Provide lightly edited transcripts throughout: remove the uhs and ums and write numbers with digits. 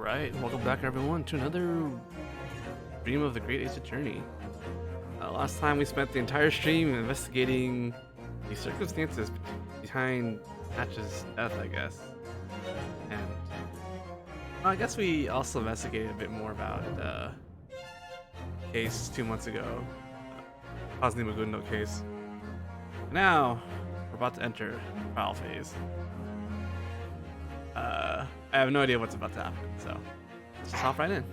Alright, welcome back everyone to another stream of the Great Ace Attorney. Last time we spent the entire stream investigating the circumstances behind Patch's death, I guess. And I guess we also investigated a bit more about the case 2 months ago, Cosne Magundo case. Now, we're about to enter the trial phase. I have no idea what's about to happen, so let's just hop right in.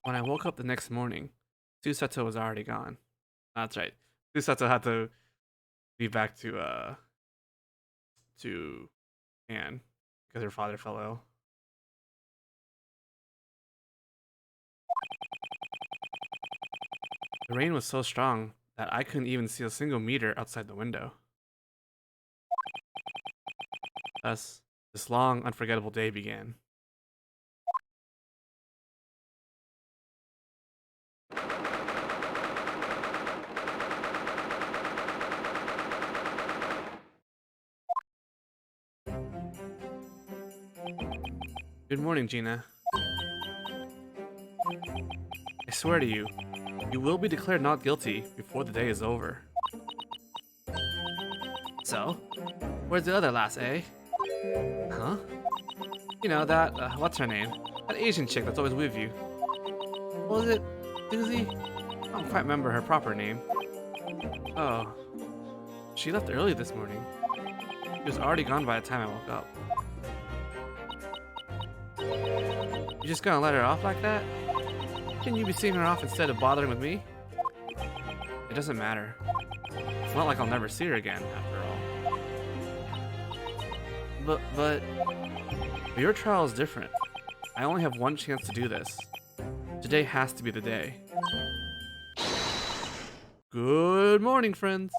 When I woke up the next morning, Susato was already gone. That's right. Susato had to be back to Anne because her father fell ill. The rain was so strong that I couldn't even see a single meter outside the window. Thus, this long, unforgettable day began. Good morning, Gina. I swear to you, you will be declared not guilty before the day is over. So, where's the other lass, eh? Huh? You know, that, what's her name? That Asian chick that's always with you. What was it? Susie? I don't quite remember her proper name. Oh. She left early this morning. She was already gone by the time I woke up. You just gonna let her off like that? Shouldn't you be seeing her off instead of bothering with me? It doesn't matter. It's not like I'll never see her again, after all. But your trial is different. I only have one chance to do this. Today has to be the day. Good morning, friends.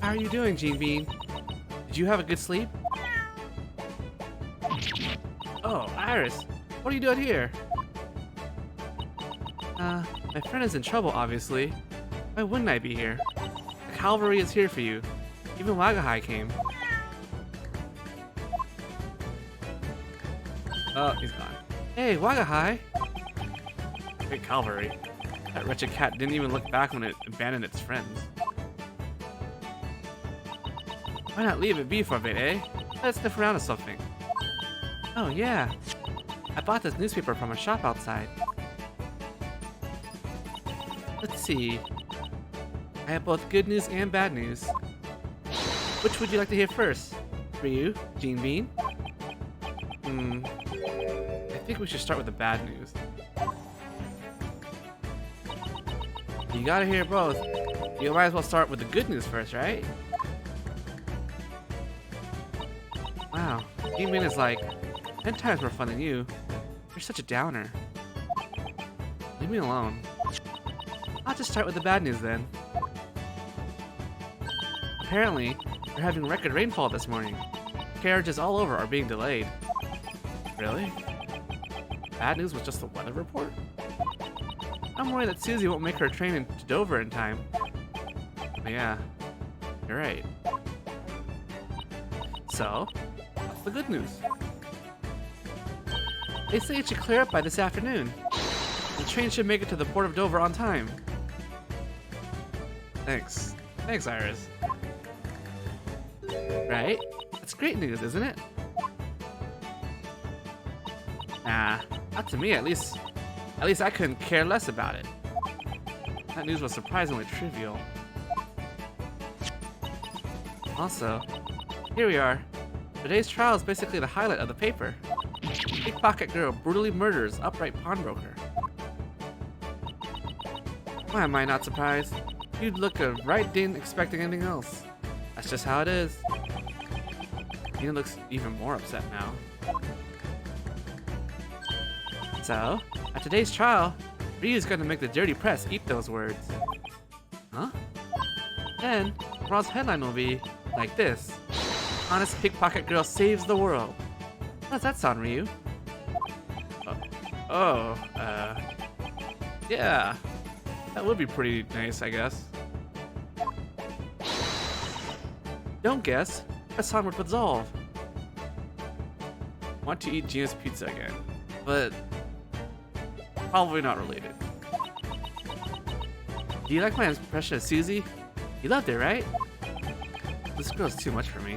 How are you doing, Jean Bean? Did you have a good sleep? Oh, Iris, what are you doing here? My friend is in trouble, obviously. Why wouldn't I be here? The cavalry is here for you. Even Wagahai came. Oh, he's gone. Hey, Wagahai! Great cavalry. That wretched cat didn't even look back when it abandoned its friends. Why not leave it be for a bit, eh? Let's sniff around or something. Oh yeah, I bought this newspaper from a shop outside. Let's see. I have both good news and bad news. Which would you like to hear first? Ryu, Jean Bean? I think we should start with the bad news. You gotta hear both. You might as well start with the good news first, right? Wow, Jean Bean is like 10 times more fun than you. You're such a downer. Leave me alone. I'll just start with the bad news then. Apparently, we're having record rainfall this morning. Carriages all over are being delayed. Really? Bad news was just the weather report? I'm worried that Susie won't make her train into Dover in time. Yeah, you're right. So, what's the good news? They say it should clear up by this afternoon. The train should make it to the port of Dover on time. Thanks. Thanks, Iris. Right? That's great news, isn't it? Nah, not to me at least. At least I couldn't care less about it. That news was surprisingly trivial. Also, here we are. Today's trial is basically the highlight of the paper. Pickpocket girl brutally murders upright pawnbroker. Why am I not surprised? You'd look a right didn't expect anything else. That's just how it is. Nina looks even more upset now. So, at today's trial, Ryu's gonna make the dirty press eat those words. Huh? Then, tomorrow's headline will be like this. Honest pickpocket girl saves the world. How does that sound, Ryu? Oh, yeah. That would be pretty nice, I guess. Don't guess. Press onward with Zolve. Want to eat Gina's pizza again, but probably not related. Do you like my impression of Susie? You loved it, right? This girl's too much for me.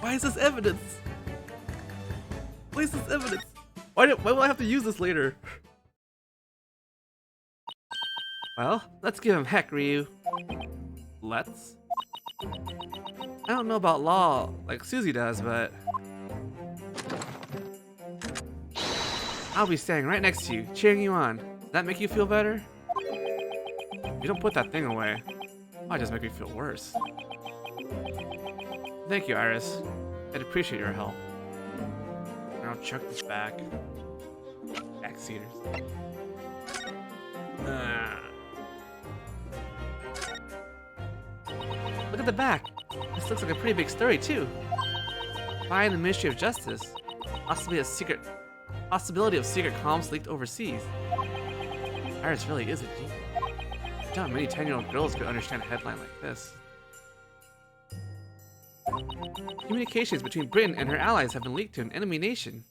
Why is this evidence? Why is this evidence? Why will I have to use this later? Well, let's give him heck, Ryu. Let's? I don't know about law like Susie does, but I'll be standing right next to you, cheering you on. Does that make you feel better? If you don't put that thing away, it might just make me feel worse. Thank you, Iris. I'd appreciate your help. And I'll chuck this back. Backseaters. Look at the back. This looks like a pretty big story, too. Find the Ministry of Justice. Possibly a possibility of secret comms leaked overseas. Iris really is a genius. I doubt many 10-year-old girls could understand a headline like this. Communications between Britain and her allies have been leaked to an enemy nation.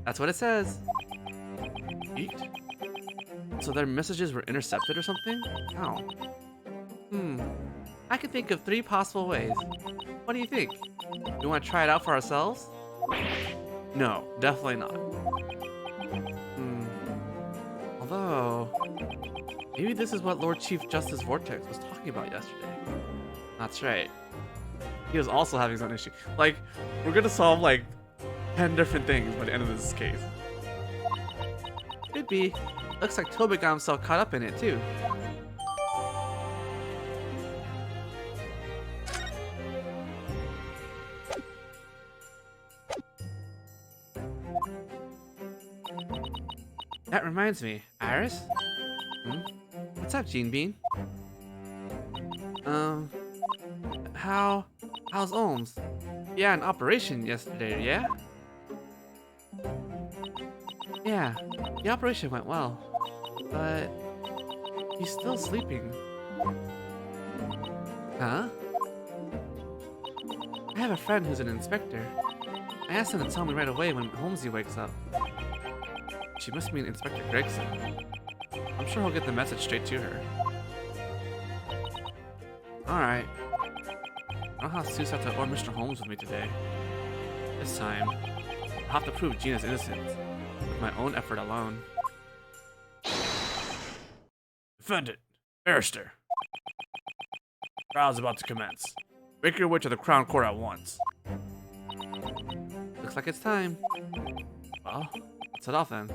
That's what it says. Leaked? So their messages were intercepted or something? How? I can think of 3 possible ways. What do you think? We want to try it out for ourselves? No, definitely not. Although, maybe this is what Lord Chief Justice Vortex was talking about yesterday. That's right. He was also having his own issue. Like, we're gonna solve like 10 different things by the end of this case. Could be. Looks like Toby got himself caught up in it too. That reminds me, Iris? What's up, Gene Bean? How's Ohms? Yeah, an operation yesterday, yeah? Yeah, the operation went well, but he's still sleeping. Huh? I have a friend who's an inspector. I asked him to tell me right away when Holmesy wakes up. She must mean Inspector Gregson. I'm sure he'll get the message straight to her. Alright. I don't have Susata or Mr. Holmes with me today. This time, I'll have to prove Gina's innocence with my own effort alone. Defendant, Barrister. Trial's about to commence. Make your way to the Crown Court at once. Looks like it's time. Well, let's head off then.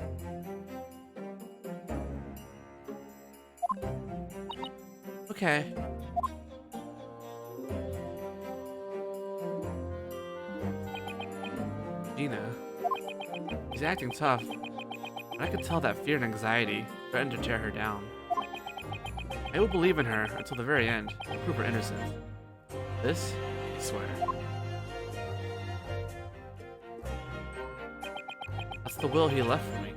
Okay. Gina. She's acting tough, but I could tell that fear and anxiety threatened to tear her down. I will believe in her until the very end to prove her innocence. This, I swear. That's the will he left for me.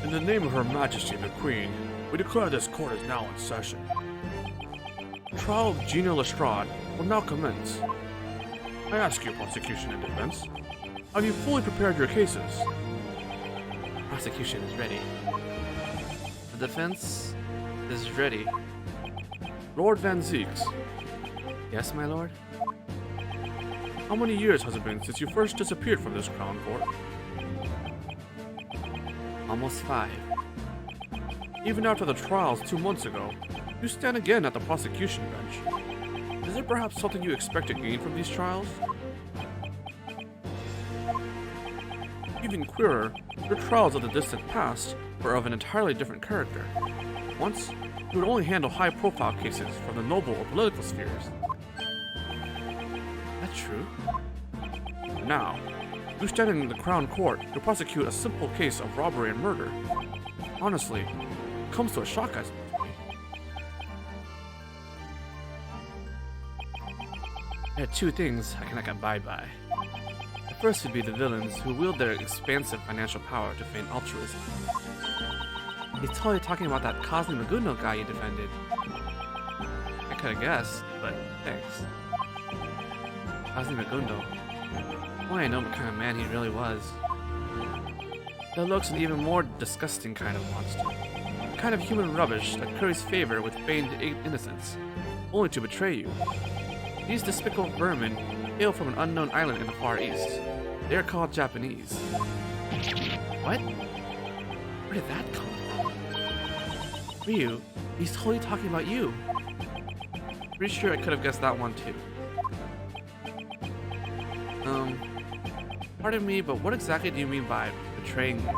In the name of Her Majesty the Queen, we declare this court is now in session. The trial of Gina Lestrade will now commence. I ask you, prosecution and defense, have you fully prepared your cases? Prosecution is ready. The defense is ready. Lord Van Zeeks, Yes, my lord? how many years has it been since you first disappeared from this Crown Court? Almost 5. Even after the trials 2 months ago, you stand again at the prosecution bench. Is there perhaps something you expect to gain from these trials? Even queerer, your trials of the distant past were of an entirely different character. Once, you would only handle high-profile cases from the noble or political spheres. that true? Now, you stand in the Crown Court to prosecute a simple case of robbery and murder. Honestly, it comes to a shock as to me. There are two things I cannot abide by. The first would be the villains who wield their expansive financial power to feign altruism. He's totally talking about that Cosme Maguno guy you defended. I could have guessed, but thanks. Cosme Magundo. Boy, I know what kind of man he really was. There looks an even more disgusting kind of monster. A kind of human rubbish that curries favor with feigned innocence, only to betray you. These despicable vermin hail from an unknown island in the Far East. They are called Japanese. What? Where did that come from? Ryu, he's totally talking about you. Pretty sure I could have guessed that one too. Pardon me, but what exactly do you mean by betraying me?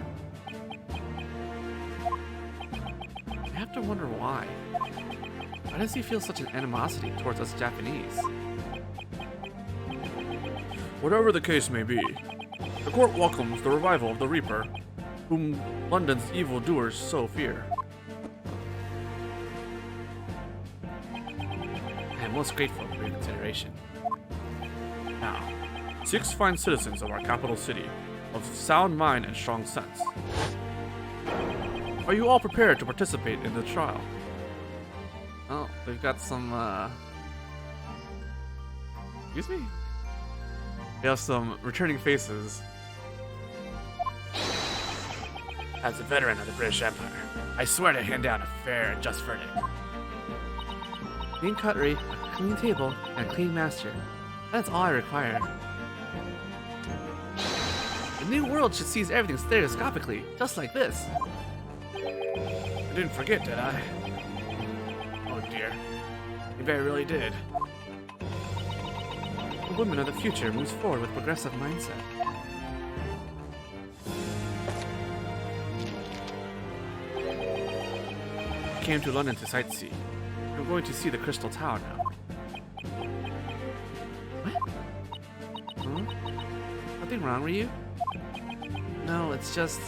I have to wonder why. Why does he feel such an animosity towards us Japanese? Whatever the case may be, the court welcomes the revival of the Reaper, whom London's evildoers so fear. I am most grateful for your consideration. Now, 6 fine citizens of our capital city, of sound mind and strong sense. Are you all prepared to participate in the trial? Oh, we've got some, excuse me? We have some returning faces. As a veteran of the British Empire, I swear to hand down a fair and just verdict. Clean cutlery, a clean table, and a clean master. That's all I require. The new world should seize everything stereoscopically, just like this. I didn't forget, did I? Oh dear. Maybe I really did. The women of the future moves forward with progressive mindset. I came to London to sightsee. I'm going to see the Crystal Tower now. What? Huh? Nothing wrong with you? No, it's just...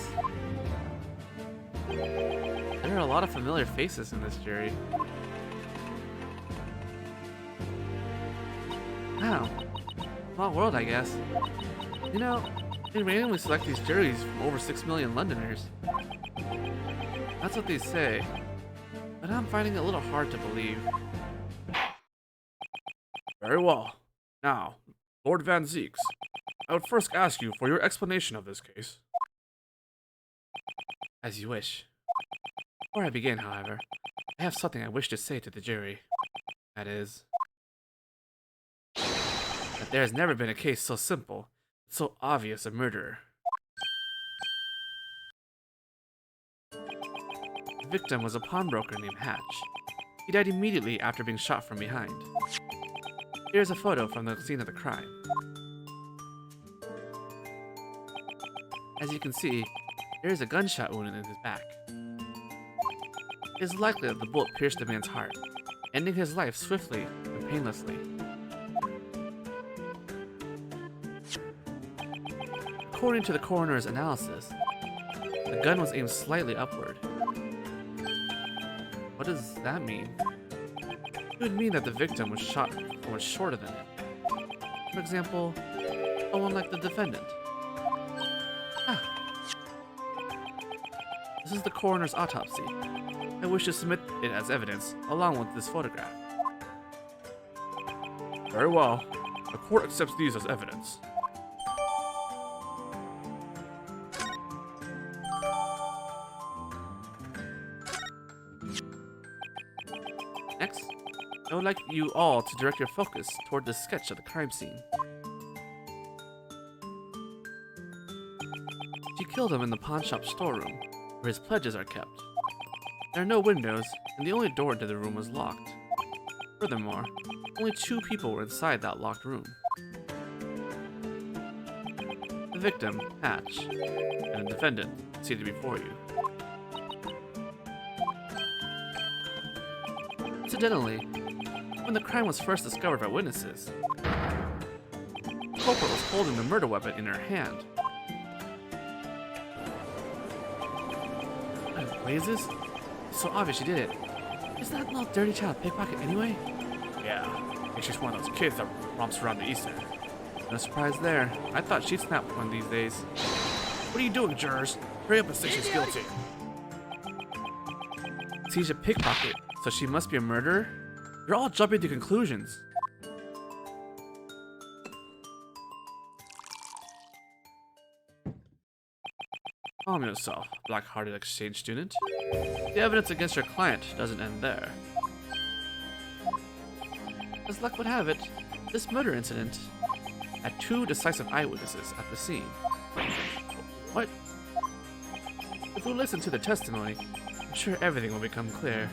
There are a lot of familiar faces in this jury. Wow. Small world, I guess. You know, they randomly select these juries from over 6 million Londoners. That's what they say. But I'm finding it a little hard to believe. Very well. Now, Lord Van Zeeks, I would first ask you for your explanation of this case. As you wish. Before I begin, however, I have something I wish to say to the jury. That is... that there has never been a case so simple, so obvious a murderer. The victim was a pawnbroker named Hatch. He died immediately after being shot from behind. Here's a photo from the scene of the crime. As you can see, there is a gunshot wound in his back. It is likely that the bullet pierced the man's heart, ending his life swiftly and painlessly. According to the coroner's analysis, the gun was aimed slightly upward. What does that mean? It would mean that the victim was shot from much shorter than it. For example, someone like the defendant. Ah. This is the coroner's autopsy. I wish to submit it as evidence, along with this photograph. Very well. The court accepts these as evidence. Next, I would like you all to direct your focus toward the sketch of the crime scene. She killed him in the pawnshop storeroom, where his pledges are kept. There are no windows, and the only door to the room was locked. Furthermore, only 2 people were inside that locked room. The victim, Hatch, and the defendant, seated before you. Incidentally, when the crime was first discovered by witnesses, culprit was holding the murder weapon in her hand. Blazes? It's so obvious she did it. Isn't that little dirty child a pickpocket anyway? Yeah, I think she's one of those kids that romps around the East End. No surprise there. I thought she'd snap one of these days. What are you doing, jurors? Hurry up and say she's guilty. She's a pickpocket, so she must be a murderer? You're all jumping to conclusions. Calm yourself, black-hearted exchange student. The evidence against your client doesn't end there. As luck would have it, this murder incident had 2 decisive eyewitnesses at the scene. What? If we listen to the testimony, I'm sure everything will become clear.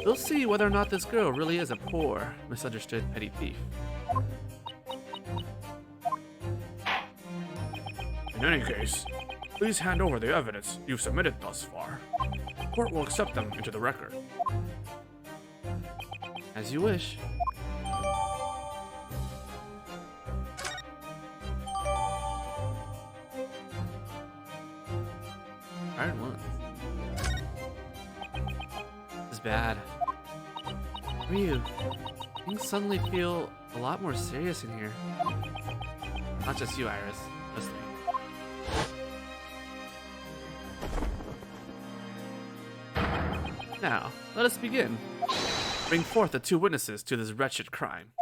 We'll see whether or not this girl really is a poor, misunderstood petty thief. In any case, please hand over the evidence you've submitted thus far. The court will accept them into the record. As you wish. Alright, well. This is bad. Ryu, things suddenly feel a lot more serious in here. Not just you, Iris. Just me. Now, let us begin. Bring forth the 2 witnesses to this wretched crime.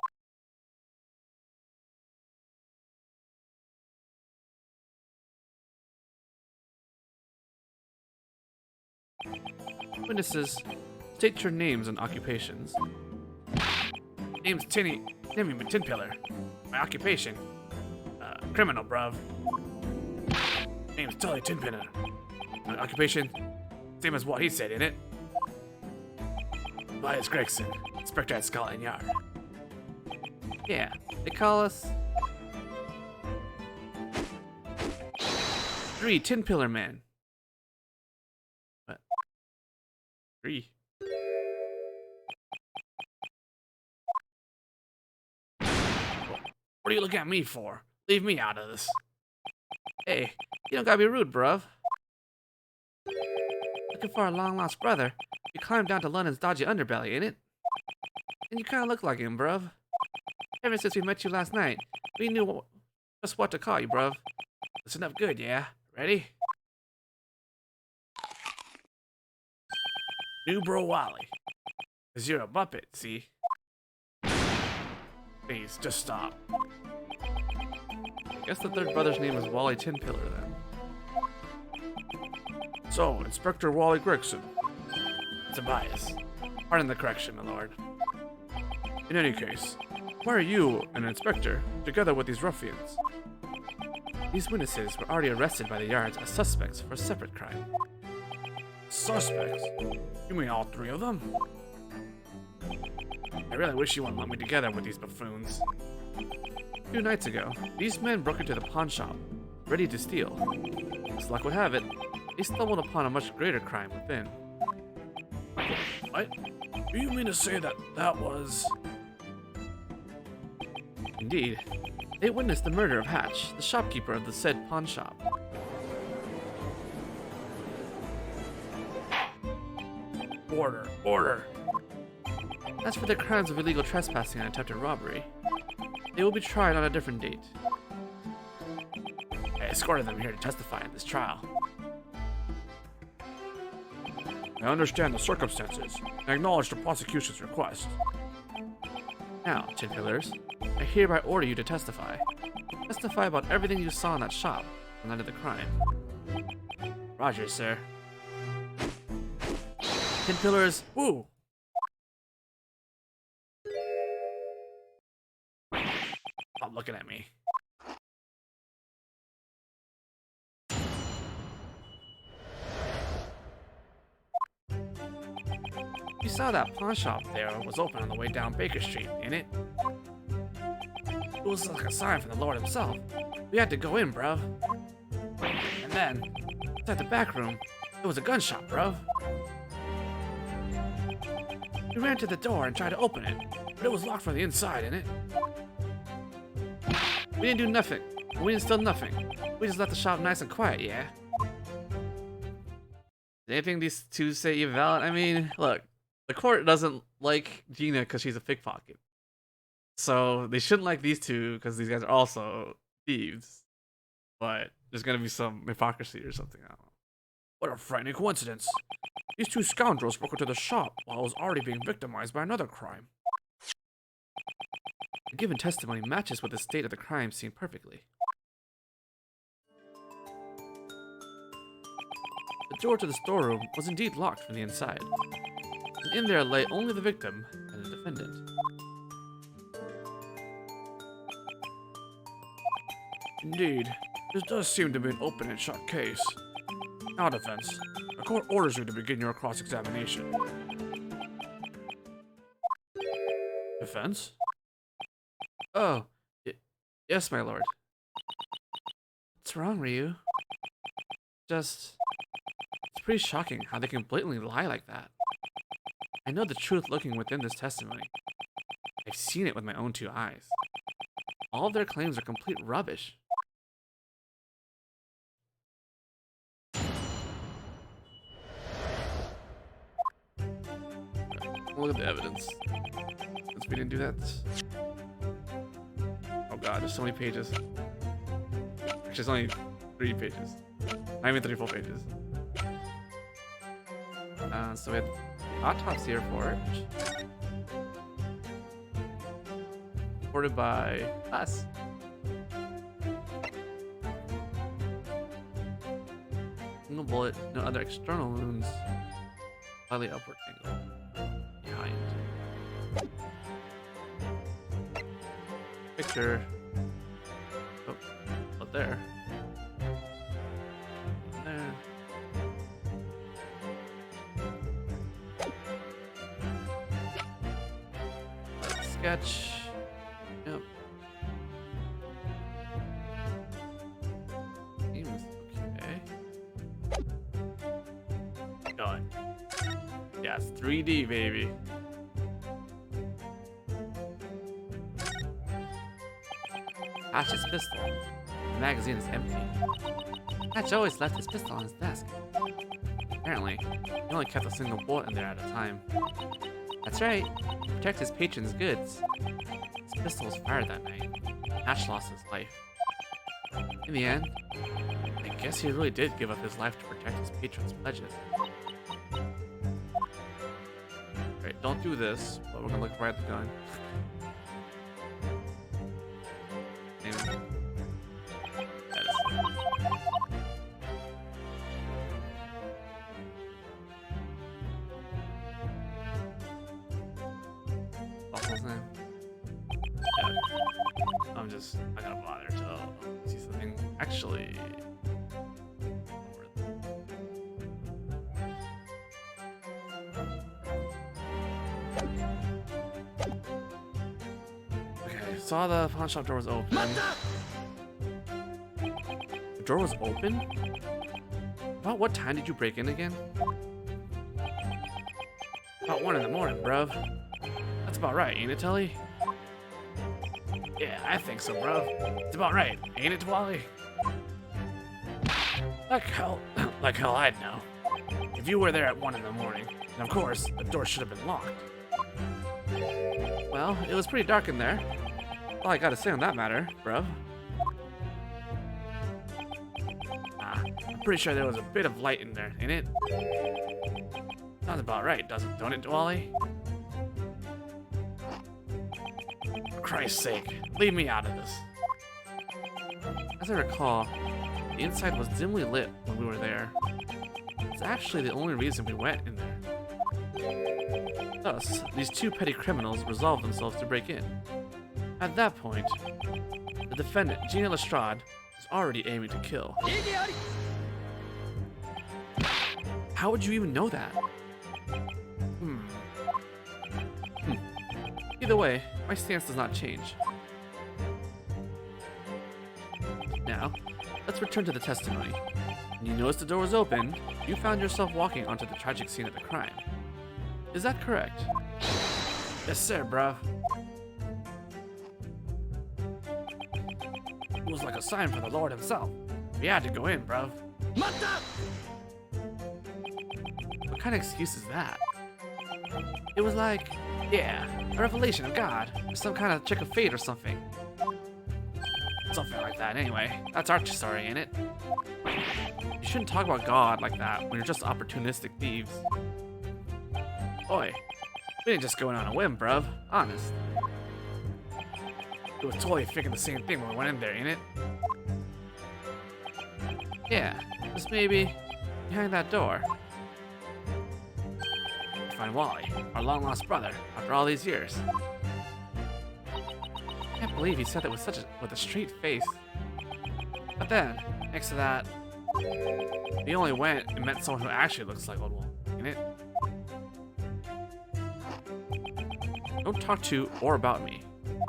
Witnesses, state your names and occupations. Name's Tinny Tinpiller. My occupation? Criminal, bruv. Name's Tully Tinpinner. My occupation? Same as what he said, innit? Elias Gregson, Inspector at Scotland Yard. Yeah, they call us 3 Tin Pillar Men. What? 3. What are you looking at me for? Leave me out of this. Hey, you don't gotta be rude, bruv. Looking for a long-lost brother, you climbed down to London's dodgy underbelly, ain't it? And you kinda look like him, bruv. Ever since we met you last night, we knew just what to call you, bruv. Listen up good, yeah? Ready? New Bro Wally. 'Cause you're a Muppet, see? Please, just stop. I guess the 3rd brother's name is Wally Tinpiller, then. So, Inspector Wally Gregson. Tobias. Pardon the correction, my lord. In any case, why are you, an inspector, together with these ruffians? These witnesses were already arrested by the yards as suspects for a separate crime. Suspects? You mean all 3 of them? I really wish you wouldn't lump me together with these buffoons. 2 nights ago, these men broke into the pawn shop, ready to steal. As luck would have it, they stumbled upon a much greater crime within. What? Do you mean to say that was... Indeed. They witnessed the murder of Hatch, the shopkeeper of the said pawn shop. Order, order! As for their crimes of illegal trespassing and attempted robbery, they will be tried on a different date. I escorted them here to testify in this trial. I understand the circumstances and acknowledge the prosecution's request. Now, Tin Pillars, I hereby order you to testify. Testify about everything you saw in that shop on the night of the crime. Roger, sir. Tin Pillars, woo! Stop looking at me. You saw that pawn shop there was open on the way down Baker Street, ain't it? It was like a sign from the Lord himself. We had to go in, bruv. And then, inside the back room, it was a gun shop, bruv. We ran to the door and tried to open it, but it was locked from the inside, innit? We didn't do nothing. We didn't steal nothing. We just left the shop nice and quiet, yeah? Anything these two say even valid? I mean, look, the court doesn't like Gina because she's a pickpocket. So they shouldn't like these two because these guys are also thieves. But there's gonna be some hypocrisy or something. I don't know. What a frightening coincidence. These two scoundrels broke into the shop while I was already being victimized by another crime. The given testimony matches with the state of the crime scene perfectly. The door to the storeroom was indeed locked from the inside, and in there lay only the victim and the defendant. Indeed, this does seem to be an open and shut case. Now, defense, the court orders you to begin your cross-examination. Defense? Oh, yes, my lord. What's wrong, Ryu? It's pretty shocking how they can blatantly lie like that. I know the truth looking within this testimony. I've seen it with my own two eyes. All of their claims are complete rubbish. Look at the evidence. Since we didn't do that. Oh god, there's so many pages. Actually, it's only 3 pages. Not even 3 full pages. So we had autopsy report. Reported by us. Single bullet, no other external wounds. Slightly upward angle. Behind. Picture. Oh, up there. There. Sketch. Yep. Seems okay. Done. Yes, 3D, baby. Hatch's pistol. The magazine is empty. Hatch always left his pistol on his desk. Apparently, he only kept a single bullet in there at a time. That's right, to protect his patron's goods. His pistol was fired that night. Hatch lost his life. In the end, I guess he really did give up his life to protect his patron's pledges. Alright, don't do this, but we're gonna look right at the gun. And that is Buffalo's name. Yeah. I'm just not gonna bother till I see something actually. Okay, saw the pawn shop door was open. The door was open? About what time did you break in again? About 1 in the morning, bruv. That's about right, ain't it, Tully? Yeah, I think so, bruv. It's about right, ain't it, Wally? Like hell I'd know. If you were there at 1 in the morning, and of course, the door should have been locked. Well, it was pretty dark in there. All I gotta say on that matter, bruv. I'm pretty sure there was a bit of light in there, ain't it? Sounds about right, don't it, Wally? For Christ's sake, leave me out of this. As I recall, the inside was dimly lit when we were there. It's actually the only reason we went in there. Thus, these two petty criminals resolved themselves to break in. At that point, the defendant, Gina Lestrade, was already aiming to kill. How would you even know that? Either way, my stance does not change. Now, let's return to the testimony. When you noticed the door was open, you found yourself walking onto the tragic scene of the crime. Is that correct? Yes, sir, bruv. It was like a sign from the Lord himself. We had to go in, bruv. What kind of excuse is that? It was like, yeah, a revelation of God, or some kind of trick of fate or something. Something like that, anyway. That's our story, ain't it? You shouldn't talk about God like that when you're just opportunistic thieves. Oi, we didn't just go in on a whim, bruv. Honest. We were totally thinking the same thing when we went in there, ain't it? Yeah, just maybe behind that door. We find Wally, our long-lost brother, after all these years. I can't believe he said that with a straight face. But then, next to that, he only went and met someone who actually looks like Old Wolf, ain't it? Don't talk to or about me.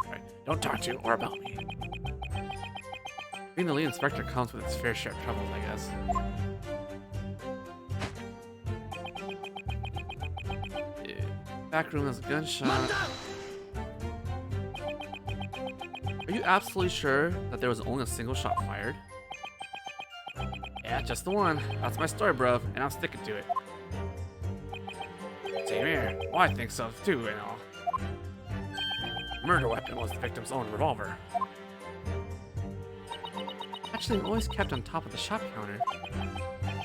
Right, don't talk to or about me. Being the lead inspector comes with its fair share of troubles, I guess. Yeah. Back room has a gunshot. Are you absolutely sure that there was only a single shot fired? Yeah, just the one. That's my story, bruv, and I'm sticking to it. Same here. Well, I think so too, and all. The murder weapon was the victim's own revolver. Actually, always kept on top of the shop counter.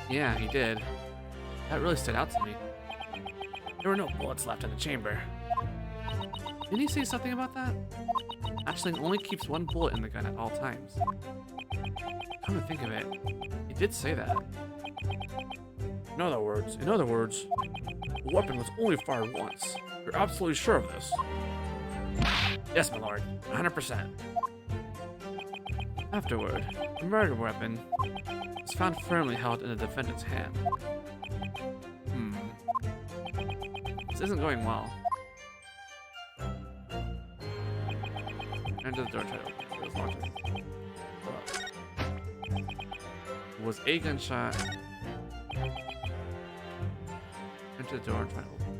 Yeah, he did. That really stood out to me. There were no bullets left in the chamber. Didn't he say something about that? Actually, only keeps one bullet in the gun at all times. Come to think of it, he did say that. In other words, the weapon was only fired once. You're absolutely sure of this? Yes, my lord, 100%. Afterward, the murder weapon was found firmly held in the defendant's hand. This isn't going well. Enter the door, try to open it. It was locked. It was a gunshot. Enter the door and try to open it.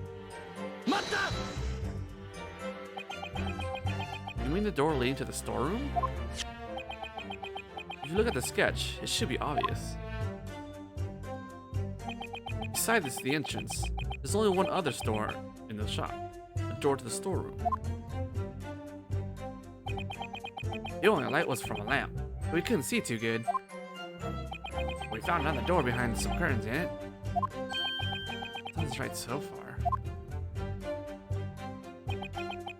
You mean the door leading to the storeroom? If you look at the sketch, it should be obvious. Besides the entrance, there's only one other door in the shop. The door to the storeroom. The only light was from a lamp, but we couldn't see too good. We found another door behind some curtains in it. Sounds right so far.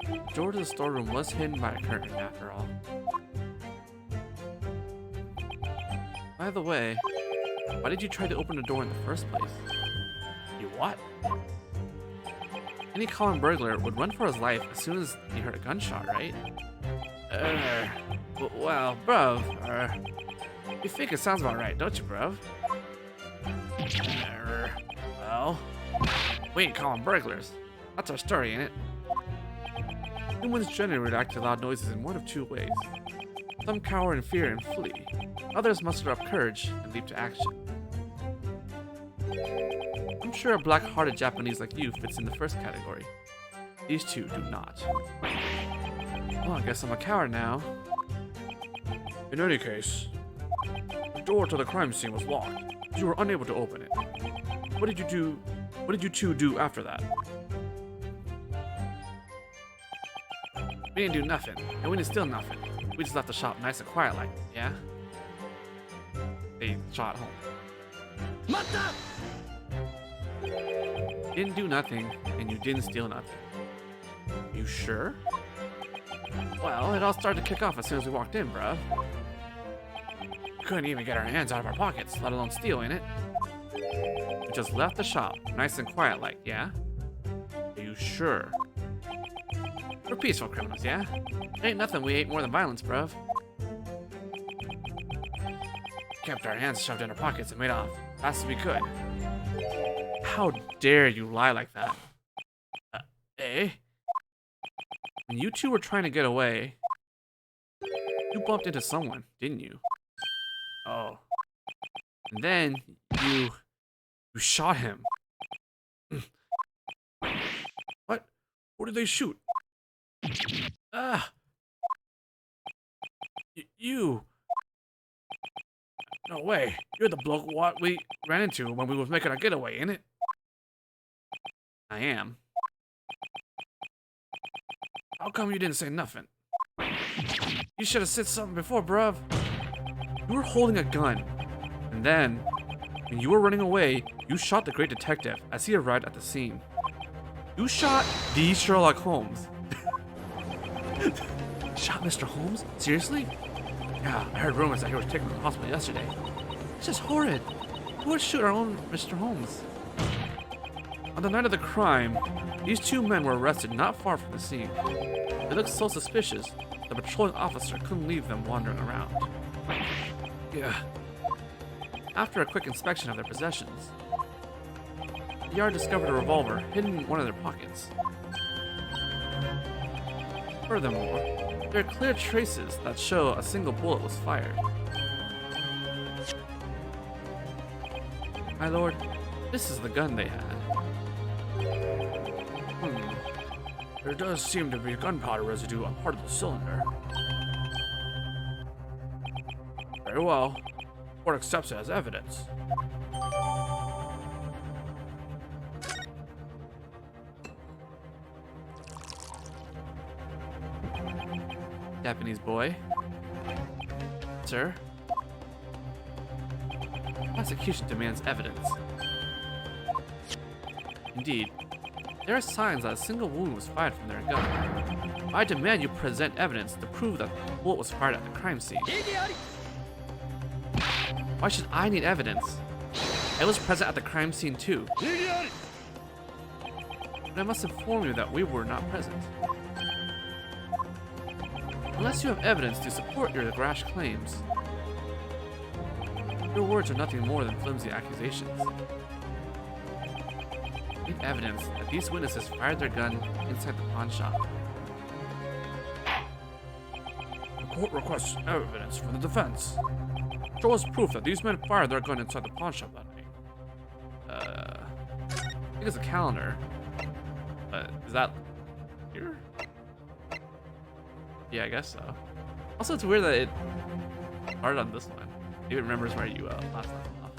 The door to the storeroom was hidden by a curtain after all. By the way, why did you try to open the door in the first place? You what? Any common burglar would run for his life as soon as he heard a gunshot, right? Well, bruv, you think it sounds about right, don't you, bruv? Well, we ain't common burglars. That's our story, ain't it? Humans generally react to loud noises in one of two ways. Some cower in fear and flee. Others muster up courage and leap to action. I'm sure a black-hearted Japanese like you fits in the first category. These two do not. Well, I guess I'm a coward now. In any case, the door to the crime scene was locked. You were unable to open it. What did you do? What did you two do after that? We didn't do nothing, and we didn't steal nothing. We just left the shop nice and quiet like, yeah? They shot home. You didn't do nothing, and you didn't steal nothing. You sure? Well, it all started to kick off as soon as we walked in, bruh. We couldn't even get our hands out of our pockets, let alone steal, ain't it? We just left the shop, nice and quiet like, yeah? Are you sure? We're peaceful criminals, yeah? Ain't nothing we hate more than violence, bruv. Kept our hands shoved in our pockets and made off, fast as we could. How dare you lie like that? Eh? When you two were trying to get away, you bumped into someone, didn't you? Oh. And then you shot him. What? What did they shoot? Ah! You No way. You're the bloke what we ran into when we was making our getaway, ain't it? I am. How come you didn't say nothing? You should have said something before, bruv. You were holding a gun. And then, when you were running away, you shot the great detective as he arrived at the scene. You shot the Sherlock Holmes. Shot Mr. Holmes? Seriously? Yeah, I heard rumors that he was taken to the hospital yesterday. It's just horrid. Who would shoot our own Mr. Holmes? On the night of the crime, These two men were arrested not far from the scene. They looked so suspicious, the patrolling officer couldn't leave them wandering around. yeah, After a quick inspection of their possessions, the yard discovered a revolver hidden in one of their pockets. Furthermore, there are clear traces that show a single bullet was fired. My lord, this is the gun they had. there does seem to be gunpowder residue on part of the cylinder. Very well. Court accepts it as evidence. Japanese boy. Sir? Prosecution demands evidence. Indeed, there are signs that a single wound was fired from their gun. I demand you present evidence to prove that the bullet was fired at the crime scene. Why should I need evidence? I was present at the crime scene too. But I must inform you that we were not present. Unless you have evidence to support your rash claims, your words are nothing more than flimsy accusations. I need evidence that these witnesses fired their gun inside the pawn shop. The court requests evidence from the defense. Show us proof that these men fired their gun inside the pawn shop that night. I think it's a calendar. Is that here? Yeah, I guess so. Also, it's weird that it started on this one. Maybe it remembers where you last left off.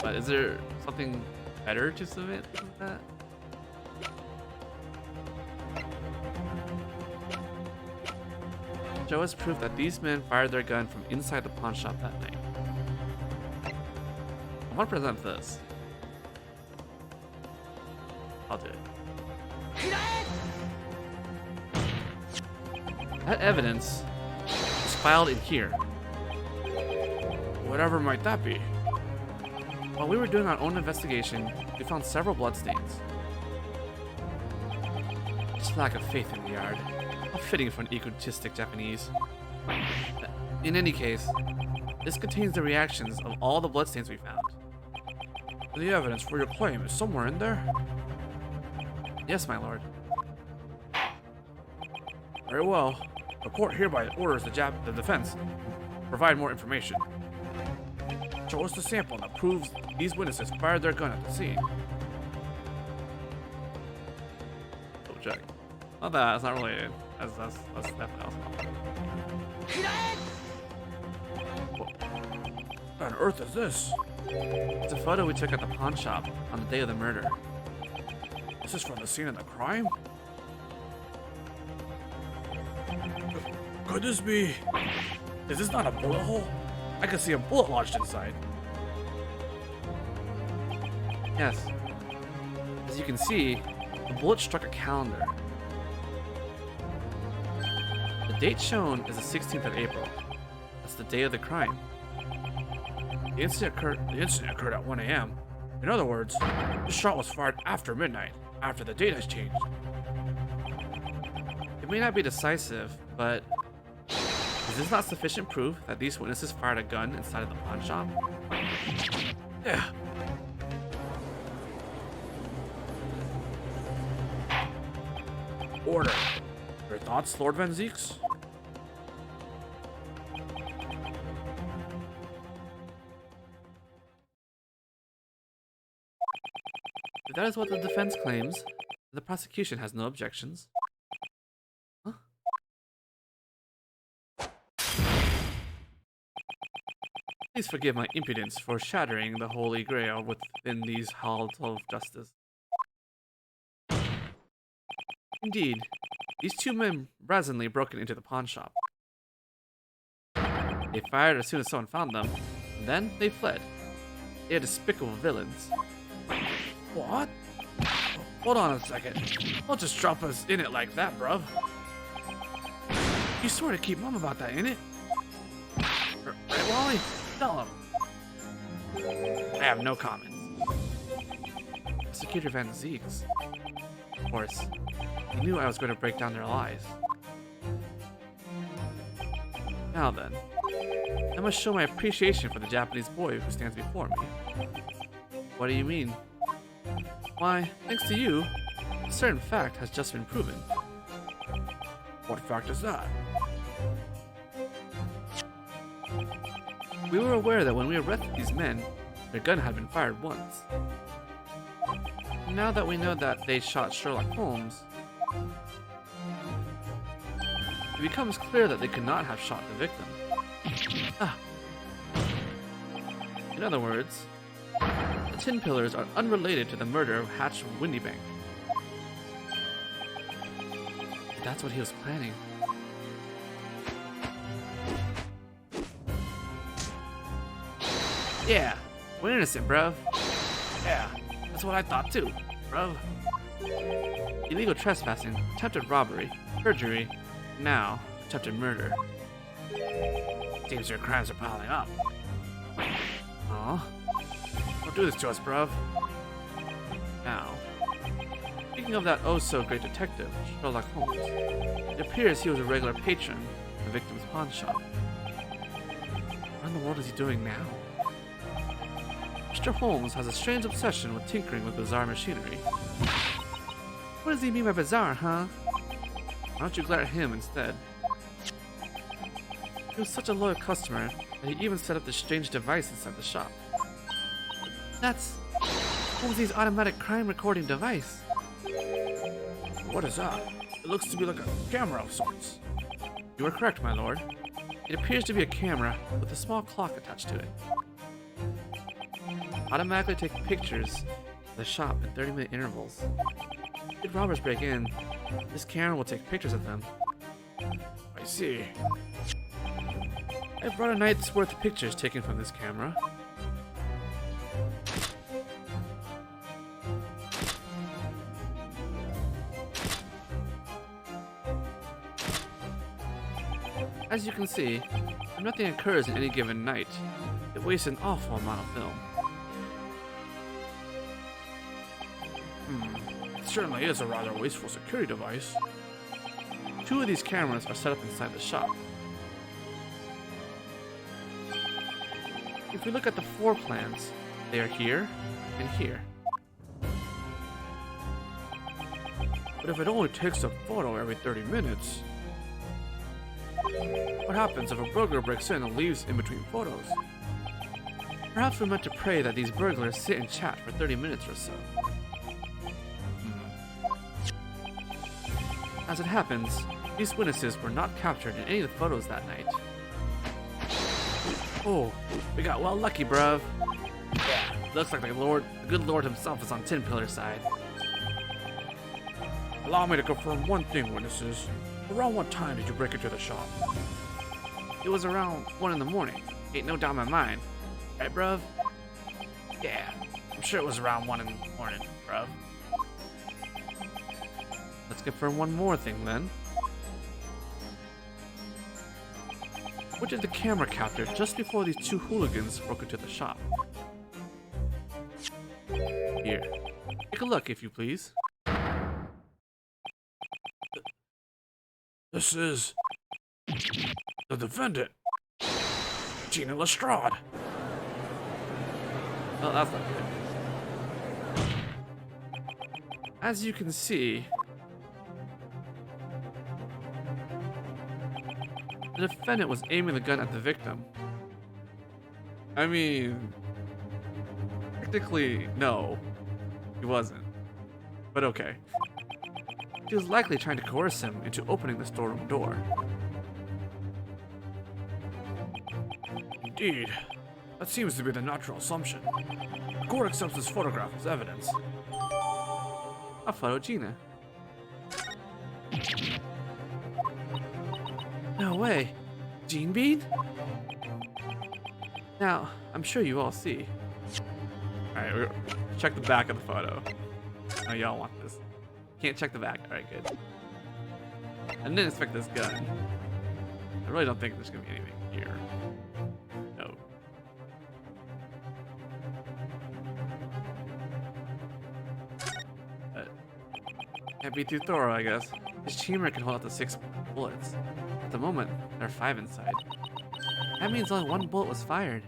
But is there something better to submit than that? Show us proof that these men fired their gun from inside the pawn shop that night. I want to present this. I'll do it. That evidence is filed in here. Whatever might that be? While we were doing our own investigation, we found several bloodstains. Just lack of faith in the yard. How fitting for an egotistic Japanese. In any case, this contains the reactions of all the bloodstains we found. The evidence for your claim is somewhere in there? Yes, my lord. Very well. The court hereby orders the defense to provide more information. Show us the sample that proves these witnesses fired their gun at the scene. Double check. Not that, it's not related. That's definitely else. What on earth is this? It's a photo we took at the pawn shop on the day of the murder. This is from the scene of the crime? Could this be... Is this not a bullet hole? I can see a bullet lodged inside. Yes. As you can see, the bullet struck a calendar. The date shown is the 16th of April. That's the day of the crime. The incident occurred at 1 a.m. In other words, the shot was fired after midnight, after the date has changed. It may not be decisive, but is this not sufficient proof that these witnesses fired a gun inside of the pawn shop? Yeah. Order. Your thoughts, Lord Van Zeeks? If that is what the defense claims, the prosecution has no objections. Huh? Please forgive my impudence for shattering the Holy Grail within these halls of justice. Indeed, these two men brazenly broke into the pawn shop. They fired as soon as someone found them, and then they fled. They are despicable villains. What? Hold on a second. Don't just drop us in it like that, bruv. You swear to keep mum about that, innit? Right, Wally? Tell him. I have no comment. Prosecutor Van Zeeks. Of course, he knew I was going to break down their lies. Now then, I must show my appreciation for the Japanese boy who stands before me. What do you mean? Why, thanks to you, a certain fact has just been proven. What fact is that? We were aware that when we arrested these men, their gun had been fired once. Now that we know that they shot Sherlock Holmes, it becomes clear that they could not have shot the victim. In other words, the Tin Pillars are unrelated to the murder of Hatch Windybank. That's what he was planning. Yeah, we're innocent, bruv. Yeah, that's what I thought too, bruv. Illegal trespassing, attempted robbery, perjury, now attempted murder. Seems your crimes are piling up. Aw. Don't do this to us, bruv. Now, speaking of that oh-so-great detective, Sherlock Holmes, it appears he was a regular patron of the victim's pawn shop. What in the world is he doing now? Mr. Holmes has a strange obsession with tinkering with bizarre machinery. What does he mean by bizarre, huh? Why don't you glare at him instead? He was such a loyal customer that he even set up this strange device inside the shop. That's Holmes' automatic crime recording device. What is that? It looks to be like a camera of sorts. You are correct, my lord. It appears to be a camera with a small clock attached to it. Automatically take pictures of the shop in 30-minute intervals. If robbers break in, this camera will take pictures of them. I see. I brought a night's worth of pictures taken from this camera. As you can see, if nothing occurs in any given night, it wastes an awful amount of film. It certainly is a rather wasteful security device. 2 of these cameras are set up inside the shop. If we look at the floor plans, they are here and here. But if it only takes a photo every 30 minutes, what happens if a burglar breaks in and leaves in between photos? Perhaps we're meant to pray that these burglars sit and chat for 30 minutes or so. As it happens, these witnesses were not captured in any of the photos that night. Oh, we got well lucky, bruv. Yeah, Looks like the good Lord himself is on Tin Pillar's side. allow me to confirm one thing, witnesses. Around what time did you break into the shop? It was around 1 in the morning. Ain't no doubt in my mind. Right, bruv? Yeah, I'm sure it was around 1 in the morning, bruv. Let's confirm one more thing then. What did the camera capture just before these 2 hooligans broke into the shop? Here, take a look if you please. This is the defendant, Gina Lestrade. Well, that's not good. As you can see, the defendant was aiming the gun at the victim. I mean, technically, no, he wasn't. But okay. He was likely trying to coerce him into opening the storeroom door. Indeed, That seems to be the natural assumption. The court accepts this photograph as evidence. A photo Gina. No way. Gene Bean? Now, I'm sure you all see. Alright, check the back of the photo. Oh, y'all want this. Can't check the back. Alright, good. I didn't expect this gun. I really don't think there's gonna be anything here. No. Can't be too thorough, I guess. This chamber can hold up to 6 bullets. At the moment, there are 5 inside. That means only 1 bullet was fired.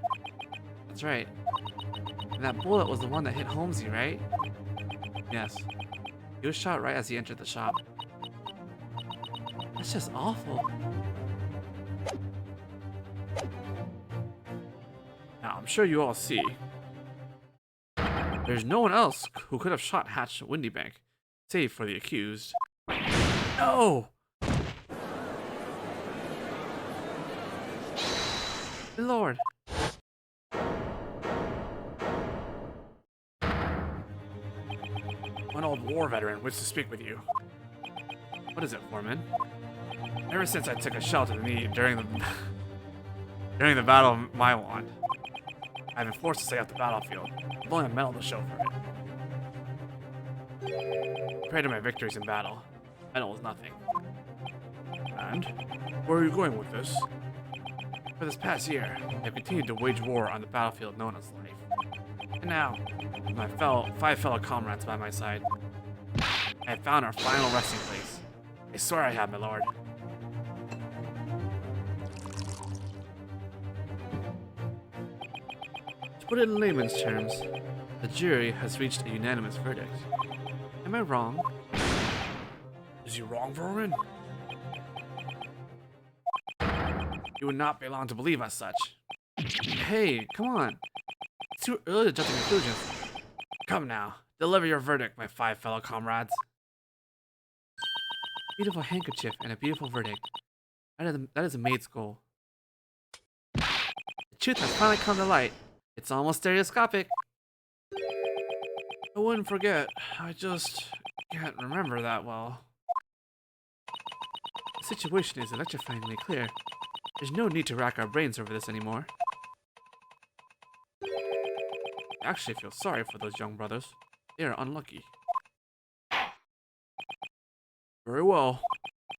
That's right. And that bullet was the one that hit Holmesy, right? Yes. He was shot right as he entered the shop. That's just awful. Now, I'm sure you all see. There's no one else who could have shot Hatch Windybank, save for the accused. No! Lord. An old war veteran wishes to speak with you. What is it, Foreman? Ever since I took a shell to the knee during the Battle of Maiwand, I've been forced to stay off the battlefield. I've only a medal to show for it. Compared to my victories in battle, medal is nothing. And where are you going with this? For this past year, I've continued to wage war on the battlefield known as life. And now, with my 5 fellow comrades by my side, I have found our final resting place. I swear I have, my lord. To put it in layman's terms, the jury has reached a unanimous verdict. Am I wrong? Is you wrong, Vermin? You would not be allowed to believe as such. Hey, come on. It's too early to jump to conclusions. Come now, deliver your verdict, my 5 fellow comrades. Beautiful handkerchief and a beautiful verdict. That is a maid's goal. The truth has finally come to light. It's almost stereoscopic. I wouldn't forget. I just can't remember that well. The situation is electrifyingly clear. There's no need to rack our brains over this anymore. I actually feel sorry for those young brothers. They are unlucky. Very well.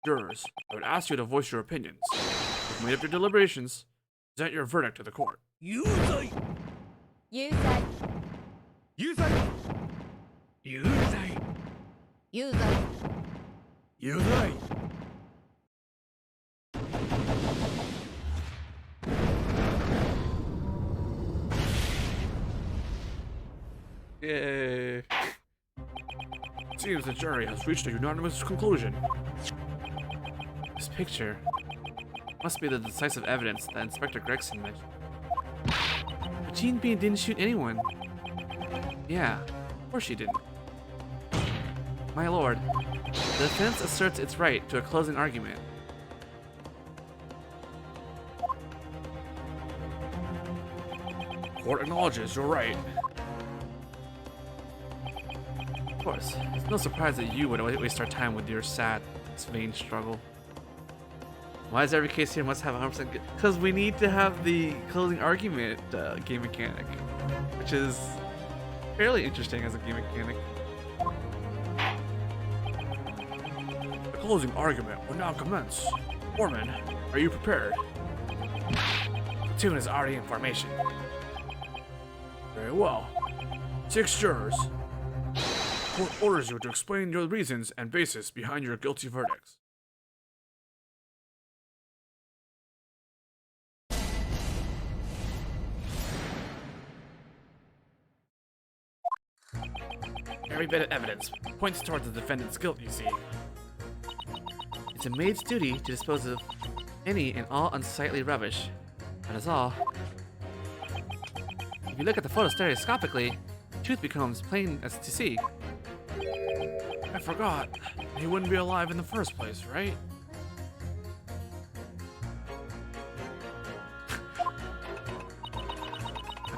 Jurors, I would ask you to voice your opinions. You've made up your deliberations. Present your verdict to the court. Yuzai! Yuzai! Yuzai! Yuzai! Yuzai! Yuzai! Yay. Seems the jury has reached a unanimous conclusion. This picture must be the decisive evidence that Inspector Gregson mentioned. But Gene Bean didn't shoot anyone. Yeah, of course she didn't. My lord, the defense asserts its right to a closing argument. Court acknowledges you're right. Of course, it's no surprise that you would waste our time with your sad, vain struggle. Why is every case here must have 100%? Because we need to have the closing argument game mechanic, which is fairly interesting as a game mechanic. The closing argument will now commence. Foreman, are you prepared? Platoon is already in formation. Very well. 6 jurors. Court orders you to explain your reasons and basis behind your guilty verdicts. Every bit of evidence points towards the defendant's guilt, you see. It's a maid's duty to dispose of any and all unsightly rubbish. That is all. If you look at the photo stereoscopically, the truth becomes plain as to see. I forgot. He wouldn't be alive in the first place, right?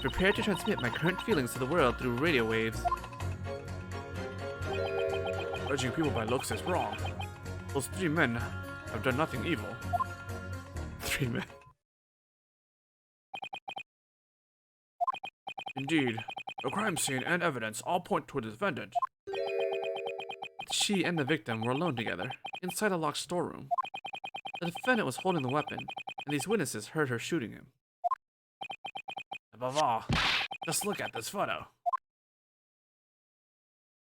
Prepare to transmit my current feelings to the world through radio waves. Judging people by looks is wrong. Those 3 men have done nothing evil. 3 men. Indeed, the crime scene and evidence all point toward the defendant. She and the victim were alone together, inside a locked storeroom. The defendant was holding the weapon, and these witnesses heard her shooting him. Above all, just look at this photo.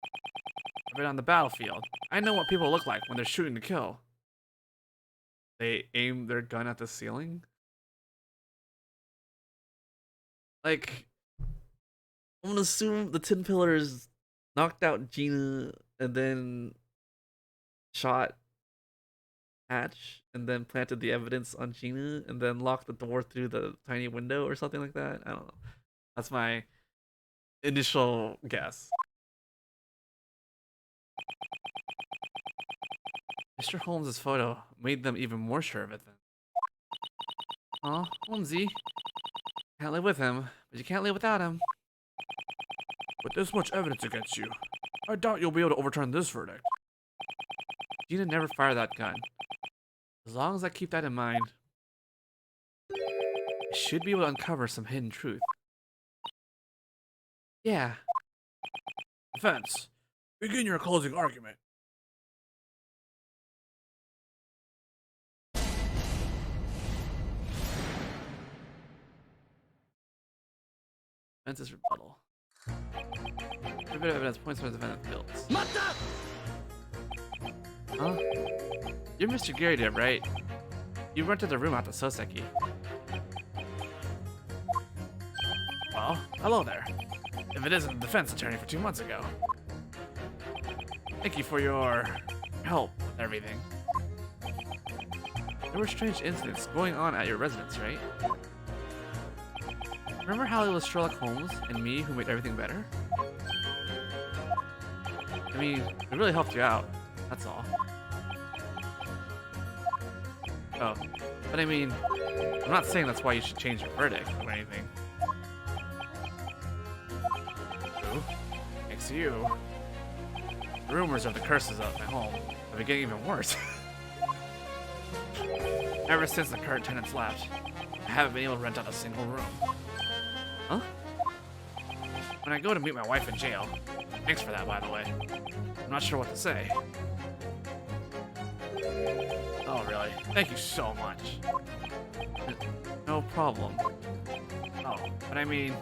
I've been on the battlefield. I know what people look like when they're shooting to kill. They aim their gun at the ceiling? Like, I'm gonna assume the Tin Pillars knocked out Gina and then shot Hatch and then planted the evidence on Gina and then locked the door through the tiny window or something like that. I don't know. That's my initial guess. Mr. Holmes's photo made them even more sure of it then. Aw, Holmesy. Can't live with him, but you can't live without him. With this much evidence against you, I doubt you'll be able to overturn this verdict. Gina never fired that gun. As long as I keep that in mind, I should be able to uncover some hidden truth. Yeah. Defense, begin your closing argument. Defense's rebuttal. Every bit of evidence points towards the defendant's guilt. Huh? You're Mr. Gary Deb, right? You rented the room out to Soseki. Well, hello there. If it isn't the defense attorney for 2 months ago. Thank you for your help with everything. There were strange incidents going on at your residence, right? Remember how it was Sherlock Holmes and me who made everything better? I mean, it really helped you out, that's all. Oh, but I mean, I'm not saying that's why you should change your verdict or anything. Who? Thanks to you. The rumors of the curses of my home have been getting even worse. Ever since the current tenants left, I haven't been able to rent out a single room. Huh? When I go to meet my wife in jail, thanks for that, by the way, I'm not sure what to say. Oh, really? Thank you so much. No problem. Oh, but I mean,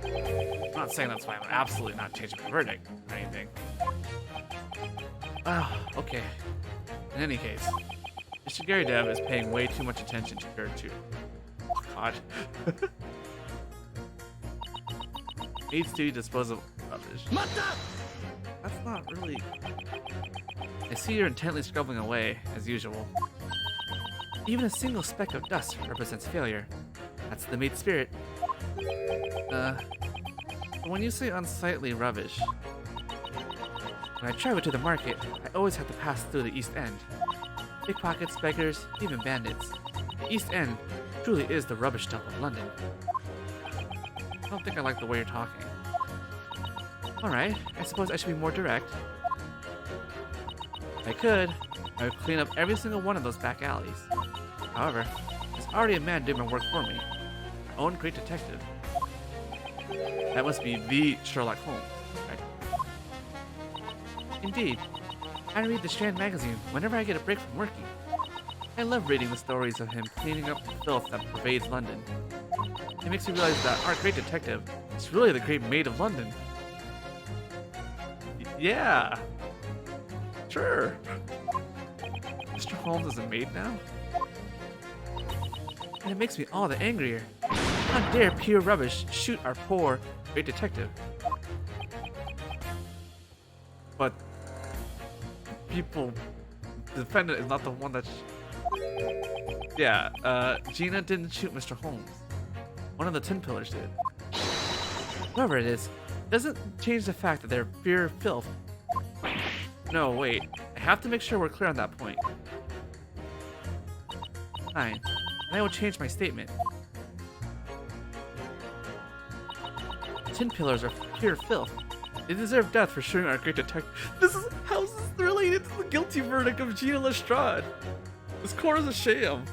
I'm not saying that's why I'm absolutely not changing my verdict or anything. Ah, okay. In any case, Mr. Gary Dev is paying way too much attention to her too. Oh, God. Needs to dispose of rubbish. That's not really... I see you're intently scrubbing away, as usual. Even a single speck of dust represents failure. That's the maid spirit. When you say unsightly rubbish, when I travel to the market, I always have to pass through the East End. Pickpockets, beggars, even bandits. The East End truly is the rubbish dump of London. I don't think I like the way you're talking. Alright, I suppose I should be more direct. If I could, I would clean up every single one of those back alleys. However, there's already a man doing my work for me. My own great detective. That must be the Sherlock Holmes, right? Indeed. I read the Strand magazine whenever I get a break from working. I love reading the stories of him cleaning up the filth that pervades London. It makes me realize that our great detective is really the great maid of London. Yeah. Sure. Mr. Holmes is a maid now? And it makes me all the angrier. How dare pure rubbish shoot our poor great detective? But people, the defendant is not the one that. Yeah, Gina didn't shoot Mr. Holmes. One of the Tin Pillars did. Whoever it is, doesn't change the fact that they're pure filth. No, wait. I have to make sure we're clear on that point. Fine. And I will change my statement. tin pillars are pure filth. They deserve death for showing our great detective. How is this related to the guilty verdict of Gina Lestrade? This court is a sham.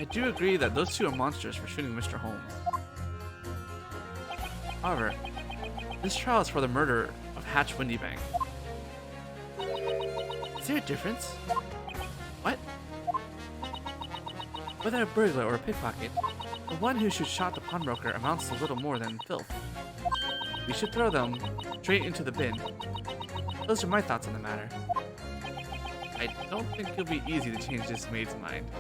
I do agree that those two are monsters for shooting Mr. Holmes. However, this trial is for the murder of Hatch Windybank. Is there a difference? What? Whether a burglar or a pickpocket, the one who shot the pawnbroker amounts to little more than filth. We should throw them straight into the bin. Those are my thoughts on the matter. I don't think it'll be easy to change this maid's mind.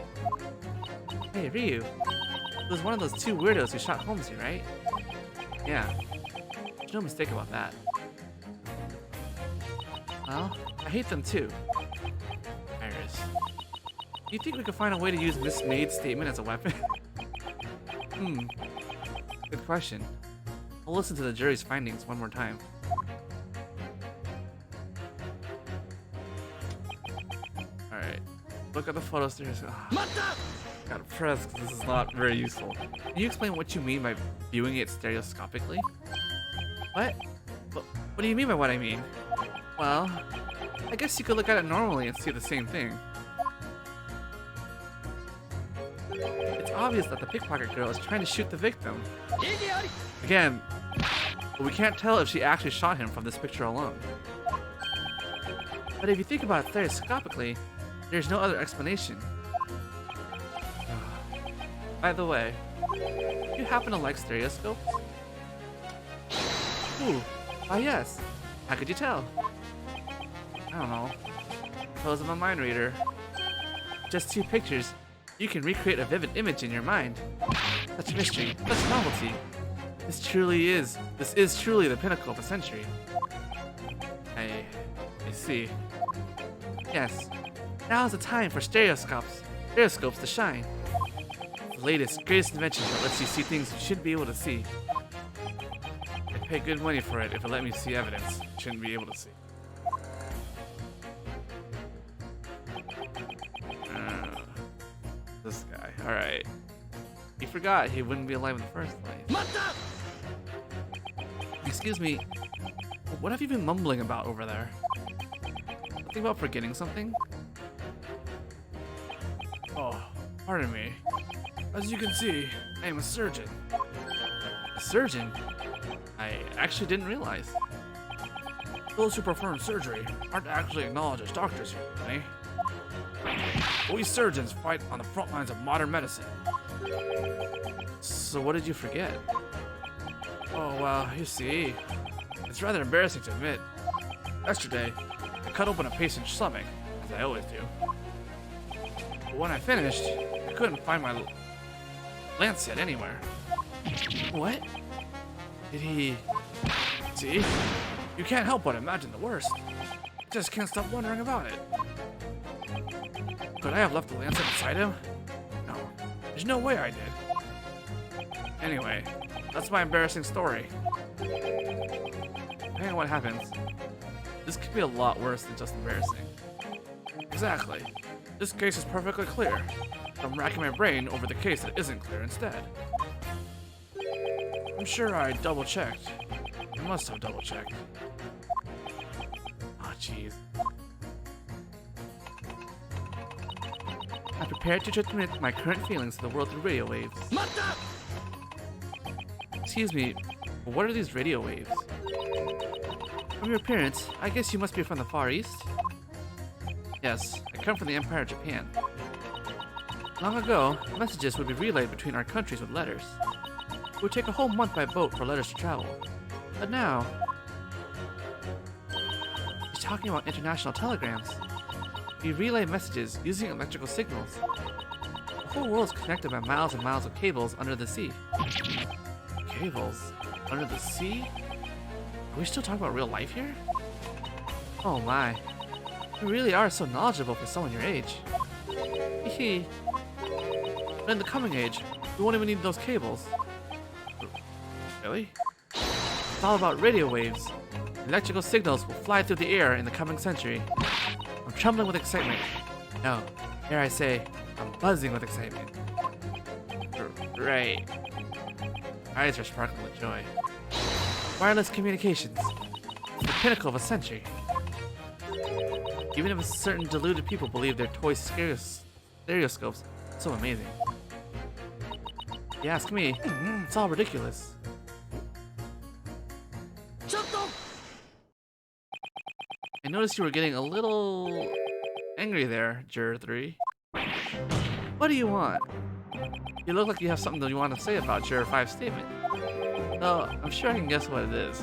Hey, Ryu. It was one of those two weirdos who shot Holmesy, right? Yeah. There's no mistake about that. Well, I hate them too. Iris. Do you think we could find a way to use Miss Maid's statement as a weapon? Good question. I'll listen to the jury's findings one more time. Alright. Look at the photos there. Gotta press because this is not very useful. Can you explain what you mean by viewing it stereoscopically? What? What do you mean by what I mean? Well, I guess you could look at it normally and see the same thing. It's obvious that the pickpocket girl is trying to shoot the victim. Again, but we can't tell if she actually shot him from this picture alone. But if you think about it stereoscopically, there's no other explanation. By the way, do you happen to like stereoscopes? Ooh, yes. How could you tell? I don't know. Suppose I'm a mind reader. Just two pictures, you can recreate a vivid image in your mind. Such mystery, such novelty. This is truly the pinnacle of the century. I see. Yes, now is the time for stereoscopes to shine. The latest, greatest invention that lets you see things you shouldn't be able to see. I'd pay good money for it if it let me see evidence you shouldn't be able to see. This guy, alright. He forgot he wouldn't be alive in the first place. Excuse me, what have you been mumbling about over there? Something about forgetting something? Oh, pardon me. As you can see, I am a surgeon. A surgeon? I actually didn't realize. Those who perform surgery aren't actually acknowledged as doctors here, eh? We surgeons fight on the front lines of modern medicine. So what did you forget? Oh, well, you see, it's rather embarrassing to admit. Yesterday, I cut open a patient's stomach, as I always do. But when I finished, I couldn't find my lancet anywhere. What? Did he... See? You can't help but imagine the worst. I just can't stop wondering about it. Could I have left the lancet inside him? No. There's no way I did. Anyway, that's my embarrassing story. Depending on what happens, this could be a lot worse than just embarrassing. Exactly. This case is perfectly clear. I'm racking my brain over the case that isn't clear instead. I'm sure I double-checked. I must have double-checked. Oh, jeez. I'm prepared to transmit my current feelings to the world through radio waves. Excuse me, but what are these radio waves? From your appearance, I guess you must be from the Far East? Yes, I come from the Empire of Japan. Long ago, messages would be relayed between our countries with letters. It would take a whole month by boat for letters to travel. But now... He's talking about international telegrams. We relay messages using electrical signals. The whole world is connected by miles and miles of cables under the sea. Cables? Under the sea? Are we still talking about real life here? Oh my. You really are so knowledgeable for someone your age. Hehe. But in the coming age, we won't even need those cables. Really? It's all about radio waves. Electrical signals will fly through the air in the coming century. I'm trembling with excitement. No, dare I say, I'm buzzing with excitement. Right. Eyes are sparkling with joy. Wireless communications. The pinnacle of a century. Even if certain deluded people believe their toy stereoscopes so amazing. If you ask me, it's all ridiculous. I noticed you were getting a little angry there, Juror 3. What do you want? You look like you have something that you want to say about Juror 5's statement. Though, I'm sure I can guess what it is.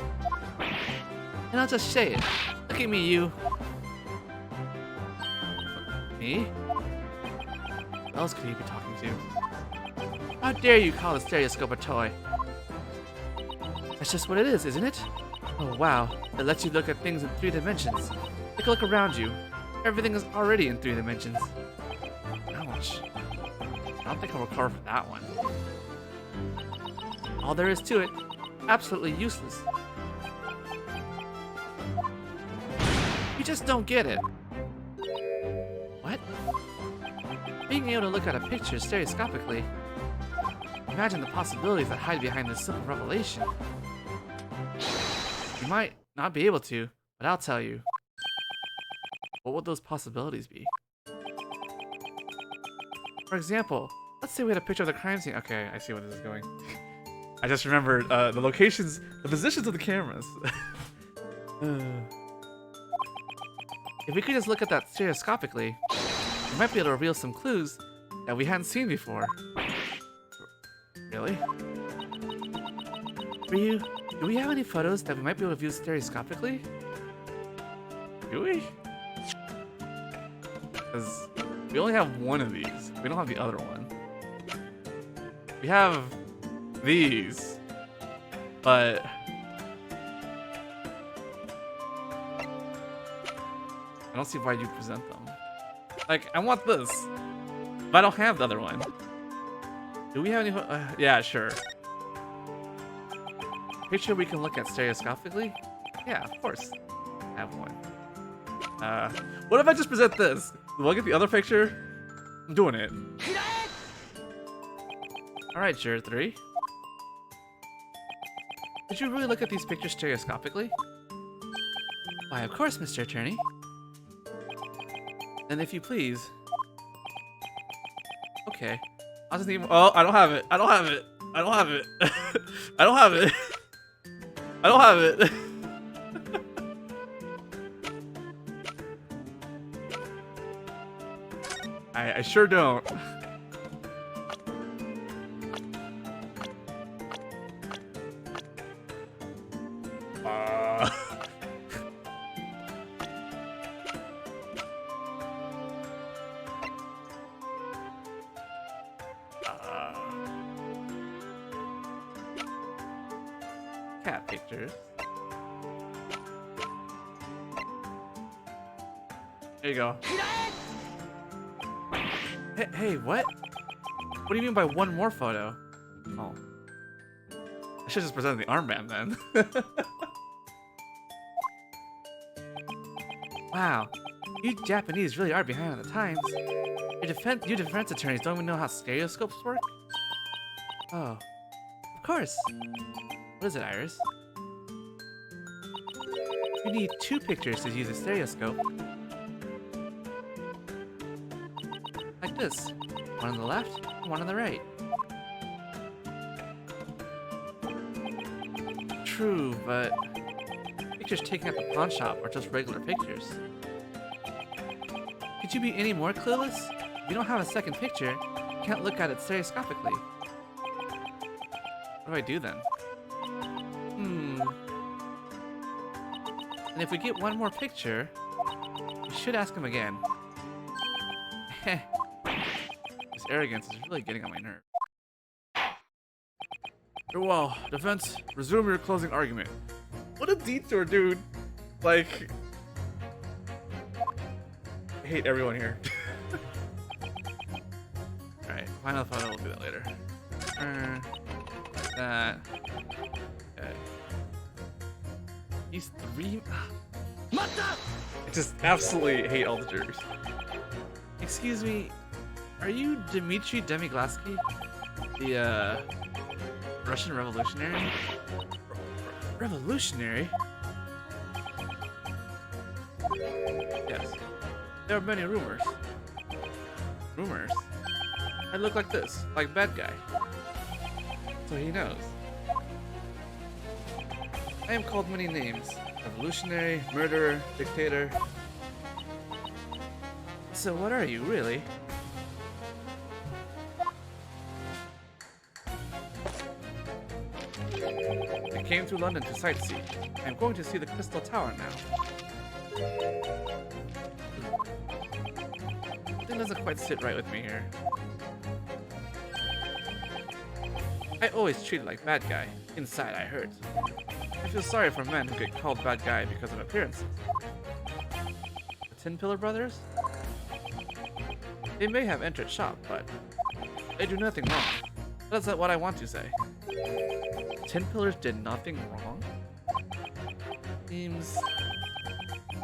And I'll just say it. Look at me, you. Me? Who else could he be talking to? How dare you call the stereoscope a toy? That's just what it is, isn't it? Oh wow, it lets you look at things in 3 dimensions. Take a look around you. Everything is already in 3 dimensions. Ouch. I don't think I'll recover from that one. All there is to it, absolutely useless. You just don't get it. What? Being able to look at a picture stereoscopically. Imagine the possibilities that hide behind this simple revelation. You might not be able to, but I'll tell you. What would those possibilities be? For example, let's say we had a picture of the crime scene. Okay, I see where this is going. I just remembered the locations, the positions of the cameras. If we could just look at that stereoscopically, we might be able to reveal some clues that we hadn't seen before. Really? Ryu, do we have any photos that we might be able to view stereoscopically? Do we? Because we only have one of these. We don't have the other one. We have these, but I don't see why you present them. Like, I want this, but I don't have the other one. Do we have any? Yeah, sure. Picture we can look at stereoscopically? Yeah, of course. I have one. What if I just present this? Will I get the other picture? I'm doing it. Alright, Juror 3. Did you really look at these pictures stereoscopically? Why, of course, Mr. Attorney. And if you please. Okay. I'll just need. Oh, I don't have it. I don't have it. I don't have it. I don't have it. I don't have it. I sure don't. Cat pictures. There you go. Hey, what? What do you mean by one more photo? Oh. I should just present the armband then. Wow. You Japanese really are behind on the times. You defense attorneys don't even know how stereoscopes work? Oh. Of course. What is it, Iris? You need 2 pictures to use a stereoscope. Like this. One on the left, and one on the right. True, but pictures taken at the pawn shop are just regular pictures. Could you be any more clueless? If you don't have a second picture, you can't look at it stereoscopically. What do I do then? And if we get one more picture, we should ask him again. Heh. This arrogance is really getting on my nerve. Well, defense, resume your closing argument. What a detour, dude. Like, I hate everyone here. Alright, final photo, we'll do that later. That. Okay. These 3. I just absolutely hate all the jurors. Excuse me, are you Dmitry Demiglaski? The Russian revolutionary? Revolutionary? Yes. There are many rumors. Rumors. I look like this, like bad guy. So he knows. I am called many names. Revolutionary, murderer, dictator. So what are you, really? I came to London to sightsee. I'm going to see the Crystal Tower now. Something doesn't quite sit right with me here. I always treated like bad guy. Inside, I hurt. I feel sorry for men who get called bad guy because of appearances. The Tin Pillar Brothers? They may have entered shop, but they do nothing wrong. That's not what I want to say. Tin Pillars did nothing wrong? Seems...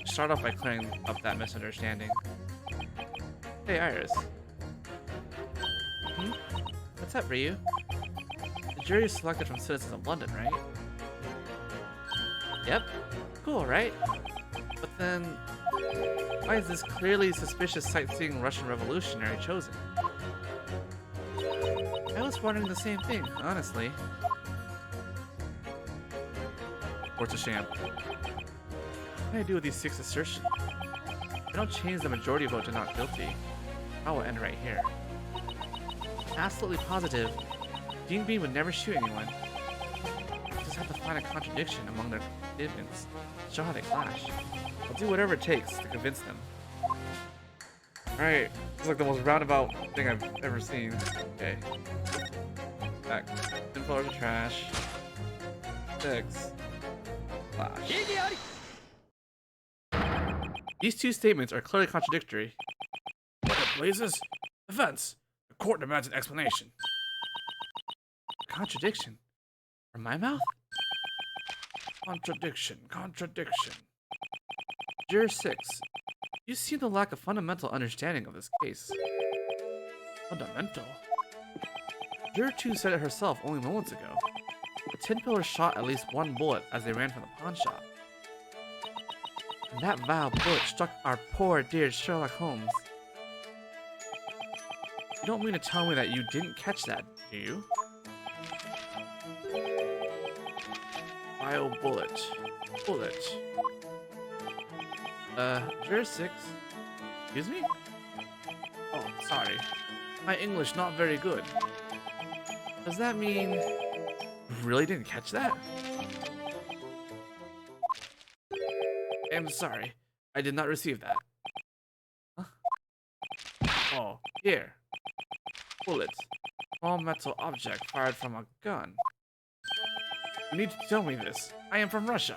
Start off by clearing up that misunderstanding. Hey, Iris. Hmm? What's up, Ryu? The jury is selected from citizens of London, right? Yep. Cool, right? But then... why is this clearly suspicious sightseeing Russian revolutionary chosen? I was wondering the same thing, honestly. What's a sham? What can I do with these 6 assertions? If I don't change the majority vote to not guilty, I will end right here. Absolutely positive, Dean Bean would never shoot anyone. I just have to find a contradiction among their statements, show how they clash. I'll do whatever it takes to convince them. Alright, this is like the most roundabout thing I've ever seen. Okay. Back. $10 of trash. 6. Clash. These two statements are clearly contradictory. What it blazes? Defense. The court demands an explanation. Contradiction? From my mouth? Contradiction. Juror 6. You seem to lack a fundamental understanding of this case. Fundamental? Juror 2 said it herself only moments ago. The Tin Pillar shot at least 1 bullet as they ran from the pawn shop. And that vile bullet struck our poor dear Sherlock Holmes. You don't mean to tell me that you didn't catch that, do you? Vile bullet. Juror 6. Excuse me? Oh, sorry. My English not very good. Does that mean you really didn't catch that? I'm sorry. I did not receive that. Huh? Oh, here. Bullet. Small metal object fired from a gun. You need to tell me this. I am from Russia.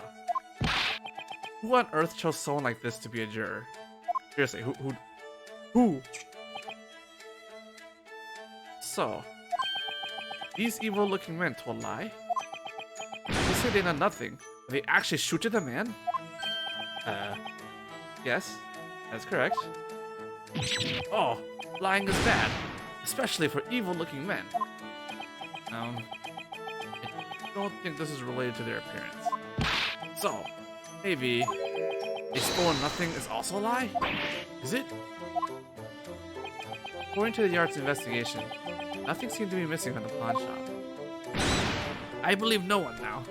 Who on earth chose someone like this to be a juror? Seriously, who? So, these evil-looking men told a lie? They say they know nothing, but they actually shoot at the man? Yes, that's correct. Oh, lying is bad, especially for evil-looking men. I don't think this is related to their appearance. So, maybe a stolen nothing is also a lie? Is it? According to the Yard's investigation, nothing seemed to be missing from the pawn shop. I believe no one now.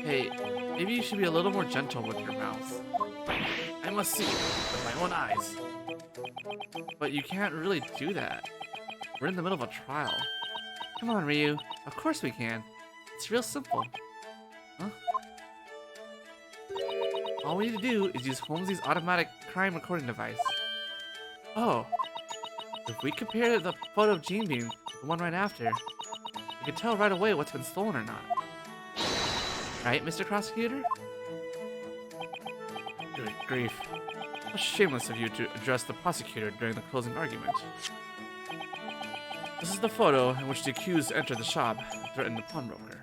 Hey, maybe you should be a little more gentle with your mouth. I must see with my own eyes. But you can't really do that. We're in the middle of a trial. Come on, Ryu. Of course we can. It's real simple. Huh? All we need to do is use Holmesy's automatic crime recording device. Oh. If we compare the photo of Gene Beam to the one right after, we can tell right away what's been stolen or not. Right, Mr. Prosecutor? Good grief. How shameless of you to address the prosecutor during the closing argument. This is the photo in which the accused entered the shop and threatened the pawnbroker.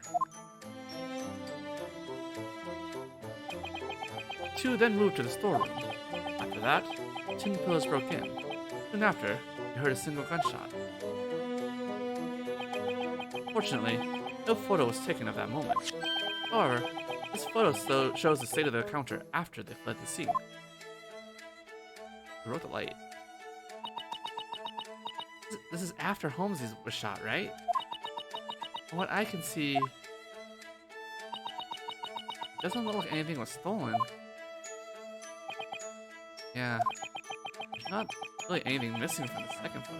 Two then moved to the storeroom. After that, Tin Pillars broke in. Soon after, they heard a single gunshot. Fortunately, no photo was taken of that moment. However, this photo still shows the state of the counter after they fled the scene. Who wrote the light? This is after Holmes was shot, right? From what I can see, it doesn't look like anything was stolen. Yeah, there's not really anything missing from the second photo.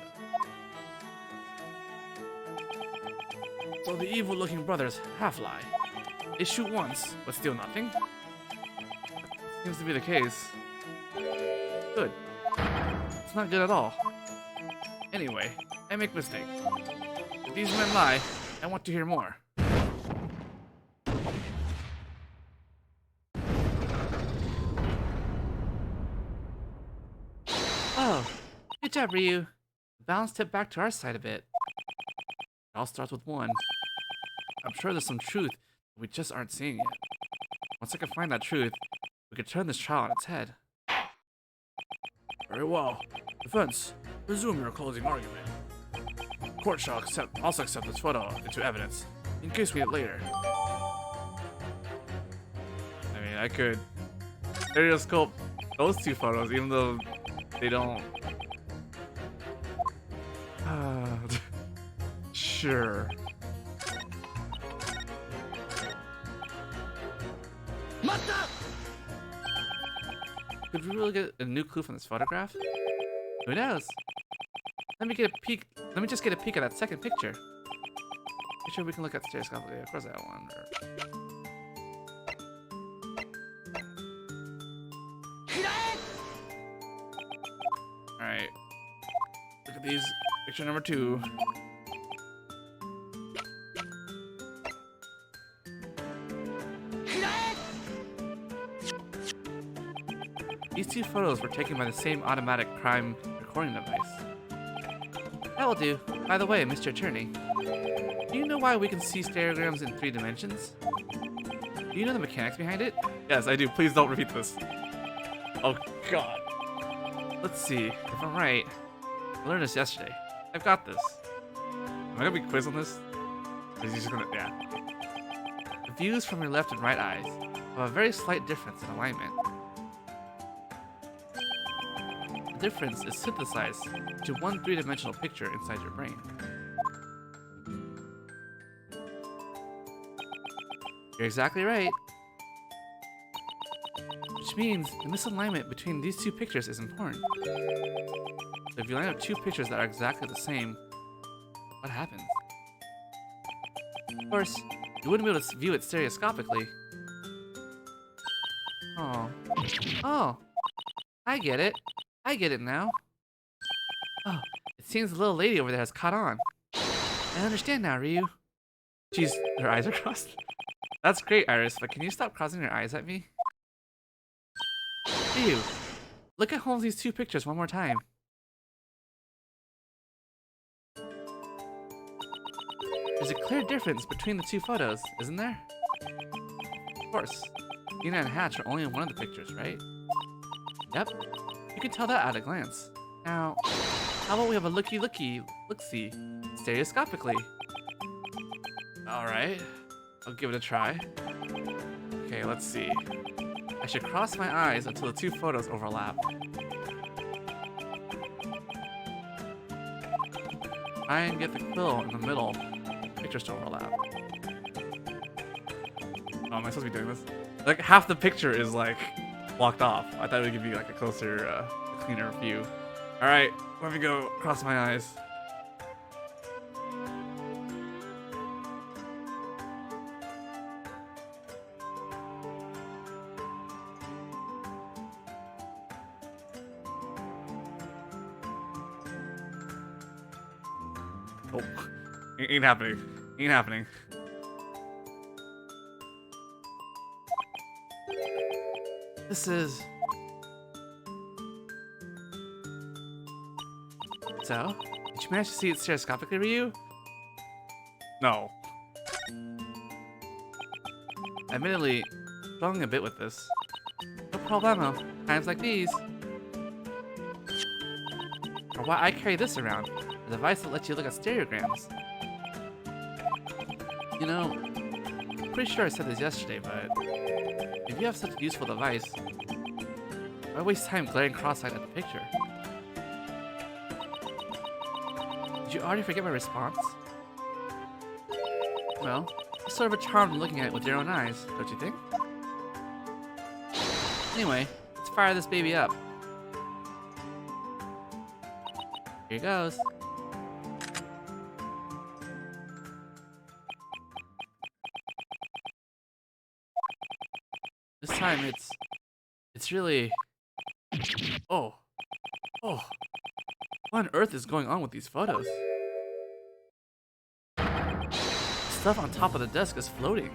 So the evil-looking brothers half-lie. They shoot once, but steal nothing? Seems to be the case. Good. It's not good at all. Anyway, I make a mistake. If these men lie, I want to hear more. Oh, good job, Ryu. The balance tipped back to our side a bit. It all starts with one. I'm sure there's some truth we just aren't seeing yet. Once I can find that truth, we could turn this trial on its head. Very well. Defense, resume your closing argument. Court shall also accept this photo into evidence, in case we need it later. I mean, I could stereoscope those two photos, even though they don't... Sure. Could we really get a new clue from this photograph? Who knows? Let me just get a peek at that second picture. Make sure we can look at stereoscopically. Of course I have one. Alright. Look at these. Picture number 2. These two photos were taken by the same automatic crime recording device. That will do. By the way, Mr. Attorney, do you know why we can see stereograms in 3 dimensions? Do you know the mechanics behind it? Yes, I do. Please don't repeat this. Oh, God. Let's see. If I'm right, I learned this yesterday. I've got this. Am I gonna be quiz on this? Or is he just gonna... Yeah. The views from your left and right eyes have a very slight difference in alignment. The difference is synthesized to one 3-dimensional picture inside your brain. You're exactly right. Which means the misalignment between these 2 pictures is important. So if you line up 2 pictures that are exactly the same, what happens? Of course, you wouldn't be able to view it stereoscopically. Oh. Oh! I get it. I get it now. Oh, it seems the little lady over there has caught on. I understand now, Ryu. Jeez, her eyes are crossed. That's great, Iris, but can you stop crossing your eyes at me? Ryu, look at Holmes' 2 pictures one more time. There's a clear difference between the 2 photos, isn't there? Of course. Nina and Hatch are only in one of the pictures, right? Yep. You can tell that at a glance. Now, how about we have a look-see stereoscopically? Alright, I'll give it a try. Okay, let's see. I should cross my eyes until the 2 photos overlap. Try and get the quill in the middle pictures to overlap. Oh, am I supposed to be doing this? Like, half the picture is, like, blocked off. I thought it would give you, like, a closer, cleaner view. Alright, let me go cross my eyes. Oh, ain't happening. Ain't happening. This is... So, did you manage to see it stereoscopically, Ryu? No. Admittedly, struggling a bit with this. No problemo. Times like these. Or why I carry this around. A device that lets you look at stereograms. You know, I'm pretty sure I said this yesterday, but if you have such a useful device, why waste time glaring cross-eyed at the picture? Did you already forget my response? Well, it's sort of a charm looking at it with your own eyes, don't you think? Anyway, let's fire this baby up. Here goes. This time it's really... Oh. Oh. What on earth is going on with these photos? Stuff on top of the desk is floating.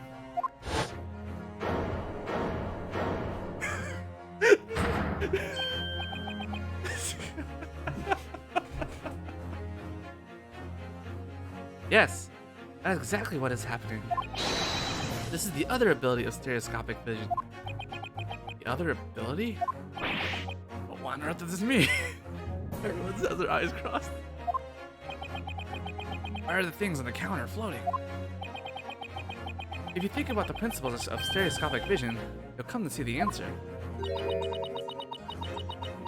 Yes, that's exactly what is happening. This is the other ability of stereoscopic vision. The other ability? But what on earth does this mean? Everyone has their eyes crossed. Why are the things on the counter floating? If you think about the principles of stereoscopic vision, you'll come to see the answer.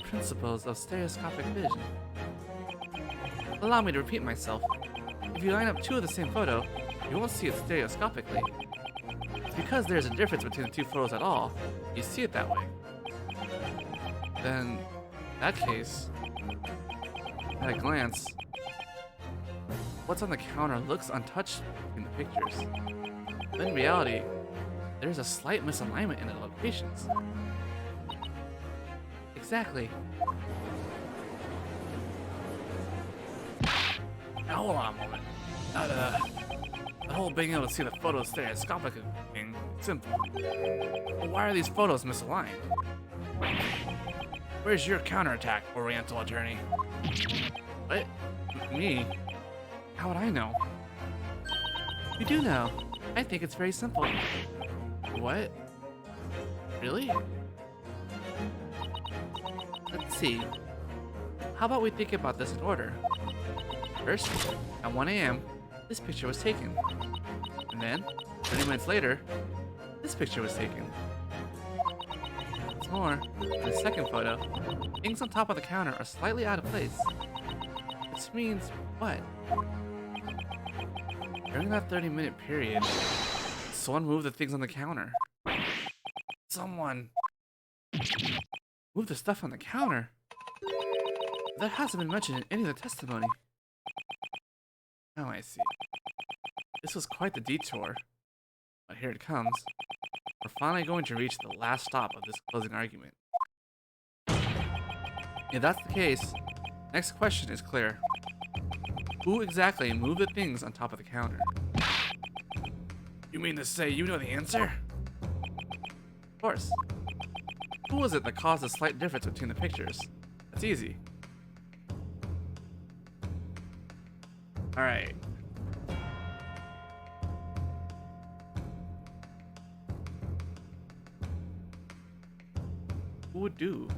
Principles of stereoscopic vision. Allow me to repeat myself. If you line up two of the same photo, you won't see it stereoscopically. Because there's a difference between the two photos at all, you see it that way. Then, in that case, at a glance, what's on the counter looks untouched in the pictures. But in reality, there's a slight misalignment in the locations. Exactly. Now hold on a moment. The whole being able to see the photos stereoscopically being simple. But why are these photos misaligned? Where's your counterattack, Oriental attorney? What? Me? How would I know? You do know. I think it's very simple. What? Really? Let's see. How about we think about this in order? First, at 1 a.m., this picture was taken. And then, 30 minutes later, this picture was taken. What's more, in the second photo, things on top of the counter are slightly out of place. Which means what? During that 30-minute period, someone moved the things on the counter. Someone moved the stuff on the counter. That hasn't been mentioned in any of the testimony. Oh, I see. This was quite the detour. But here it comes. We're finally going to reach the last stop of this closing argument. If that's the case, next question is clear. Who exactly moved the things on top of the counter? You mean to say you know the answer? Of course. Who was it that caused the slight difference between the pictures? That's easy. Alright. Who would do?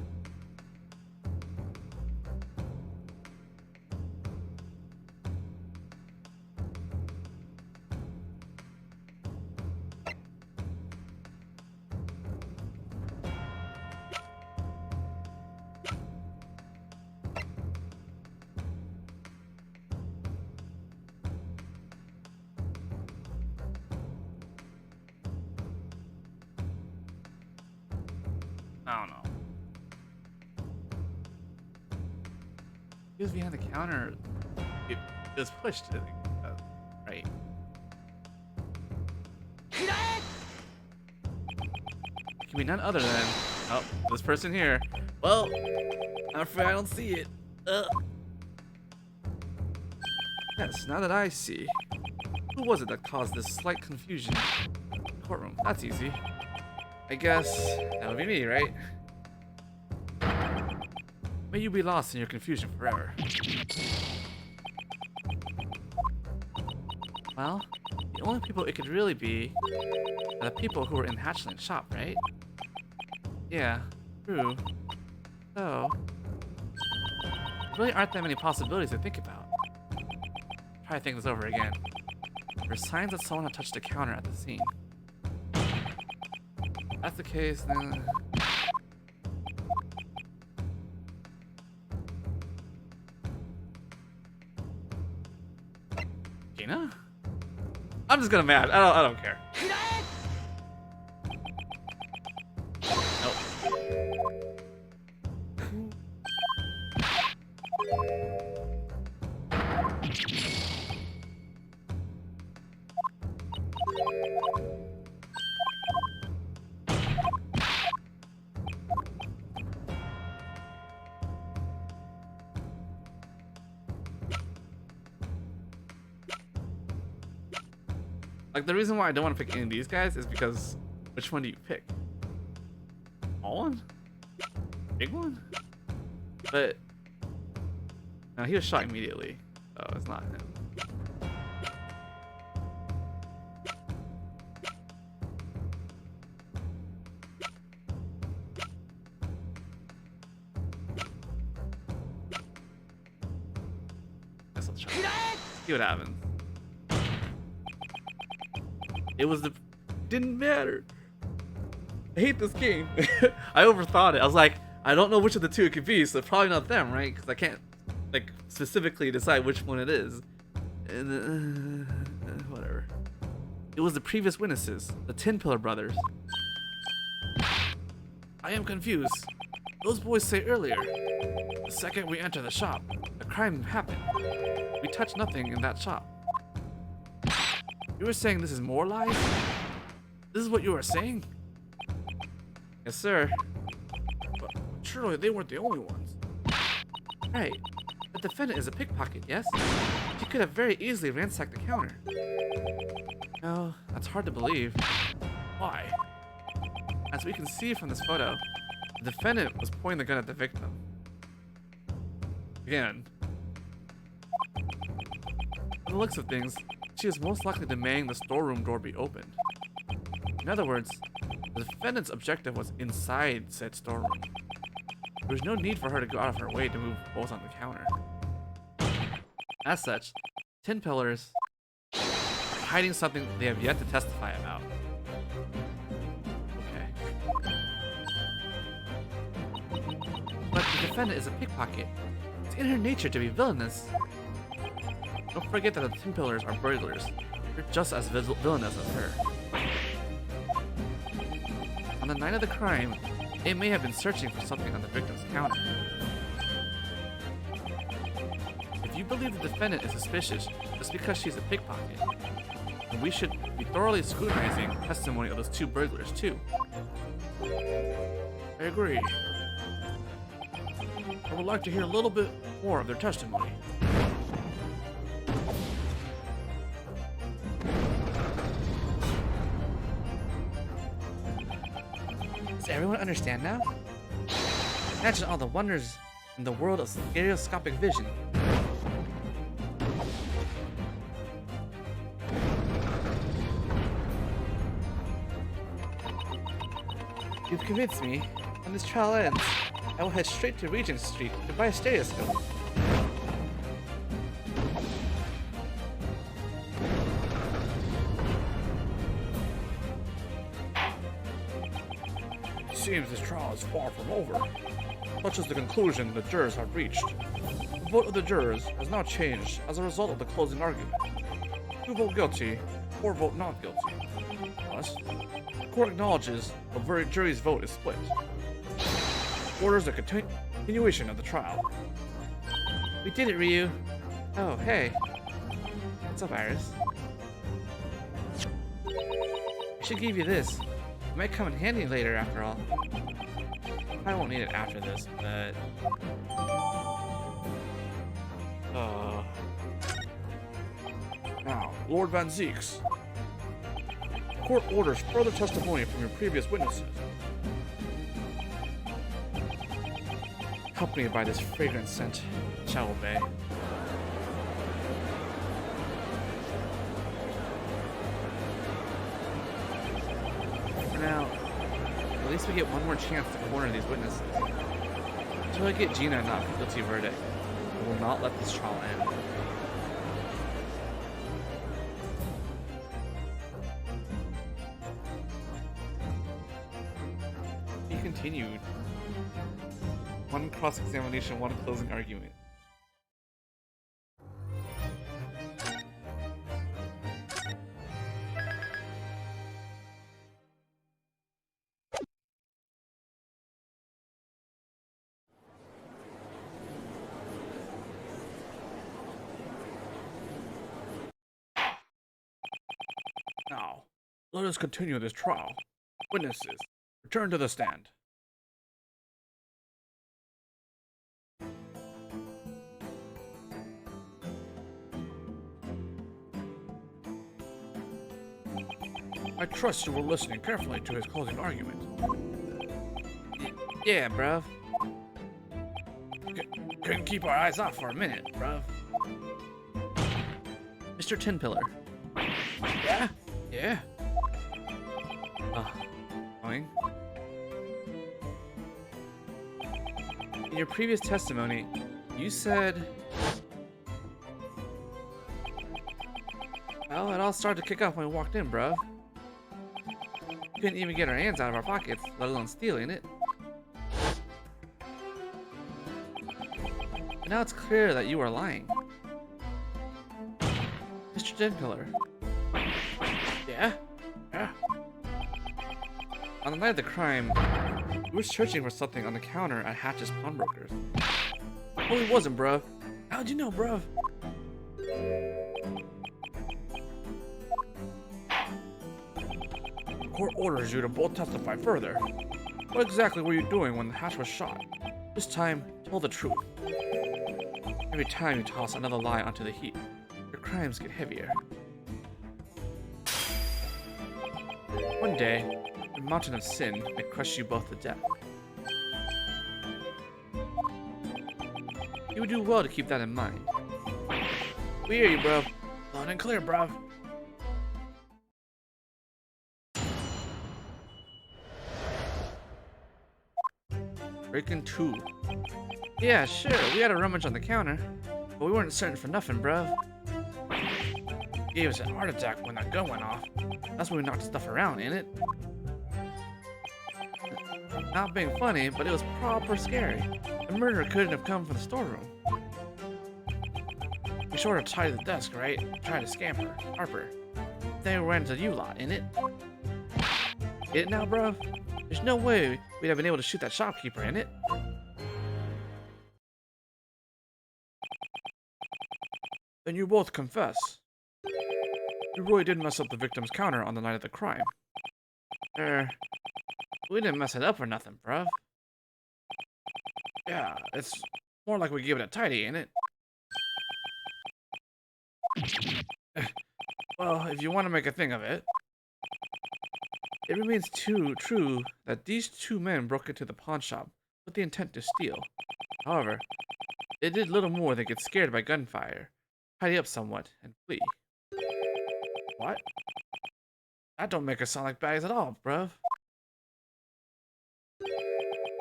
I don't know. He was behind the counter. It was pushed, right? It can be none other than, oh, this person here. Well, I'm afraid I don't see it. Yes, now that I see. Who was it that caused this slight confusion in the courtroom? That's easy. I guess that would be me, right? May you be lost in your confusion forever. Well, the only people it could really be are the people who were in Hatchland's shop, right? Yeah, true. So, there really aren't that many possibilities to think about. Try to think this over again. There are signs that someone had touched the counter at the scene. If that's the case, then... Gina? I'm just gonna mad. I don't care. Nope. Like, the reason why I don't want to pick any of these guys is because which one do you pick? Small one? Big one? But no, he was shot immediately, so it's not him. Guess I'll try. See what happens. It was the... Didn't matter. I hate this game. I overthought it. I was like, I don't know which of the two it could be, so probably not them, right? Because I can't, like, specifically decide which one it is. And whatever. It was the previous witnesses, the Tin Pillar brothers. I am confused. Those boys say earlier, the second we enter the shop, a crime happened. We touched nothing in that shop. You were saying this is more lies? This is what you were saying? Yes, sir. But surely they weren't the only ones. Right. The defendant is a pickpocket, yes? She could have very easily ransacked the counter. No, that's hard to believe. Why? As we can see from this photo, the defendant was pointing the gun at the victim. Again. From the looks of things, she was most likely demanding the storeroom door be opened. In other words, the defendant's objective was inside said storeroom. There was no need for her to go out of her way to move both on the counter. As such, Tin Pillars are hiding something they have yet to testify about. Okay. But the defendant is a pickpocket. It's in her nature to be villainous. Don't forget that the Tin Pillars are burglars. They're just as villainous as her. On the night of the crime, they may have been searching for something on the victim's counter. If you believe the defendant is suspicious just because she's a pickpocket, then we should be thoroughly scrutinizing the testimony of those two burglars too. I agree. I would like to hear a little bit more of their testimony. Does everyone understand now? Imagine all the wonders in the world of stereoscopic vision. You've convinced me. When this trial ends, I will head straight to Regent Street to buy a stereoscope. It seems this trial is far from over. Such is the conclusion the jurors have reached. The vote of the jurors has now changed as a result of the closing argument. 2 vote guilty, 4 vote not guilty. Thus, the court acknowledges the jury's vote is split. Orders a continuation of the trial. We did it, Ryu. Oh, hey. What's up, Iris? I should give you this. It might come in handy later, after all. I won't need it after this, but... Now, Lord Van Zeeks. The court orders further testimony from your previous witnesses. Accompanied by this fragrant scent, shall obey. For now, at least we get one more chance to corner these witnesses. Until I get Gina not a guilty verdict, I will not let this trial end. continued. One cross-examination, one closing argument. Now, let us continue this trial. Witnesses, return to the stand. I trust you were listening carefully to his closing argument. Yeah, bruv. Couldn't keep our eyes off for a minute, bruv. Mr. Tin Pillar. Yeah? Yeah? Going. In your previous testimony, you said... Well, it all started to kick off when we walked in, bruv. Couldn't even get our hands out of our pockets, let alone stealing it. But now it's clear that you are lying. Mr. Tin Pillar. Yeah? Yeah? On the night of the crime, we were searching for something on the counter at Hatch's Pawnbrokers. Oh, he wasn't, bruv. How'd you know, bruv? Court orders you to both testify further. What exactly were you doing when the Hatch was shot? This time, tell the truth. Every time you toss another lie onto the heap, your crimes get heavier. One day, the mountain of sin may crush you both to death. You would do well to keep that in mind. We hear you, bruv. Loud and clear, bruv. Breaking 2. Yeah, sure, we had a rummage on the counter, but we weren't certain for nothing, bruv. You gave us a heart attack when that gun went off. That's when we knocked stuff around, ain't it? Not being funny, but it was proper scary. The murderer couldn't have come from the storeroom. We sort of tied the desk, right? Tried to scamper. Harper. They ran into you lot, ain't it? Get it now, bruv? There's no way we'd have been able to shoot that shopkeeper, ain't it? Then you both confess. You really did mess up the victim's counter on the night of the crime. We didn't mess it up or nothing, bruv. Yeah, it's more like we gave it a tidy, ain't it? Well, if you want to make a thing of it. It remains true that these two men broke into the pawn shop with the intent to steal. However, they did little more than get scared by gunfire, tidy up somewhat, and flee. What? That don't make us sound like bags at all, bruv.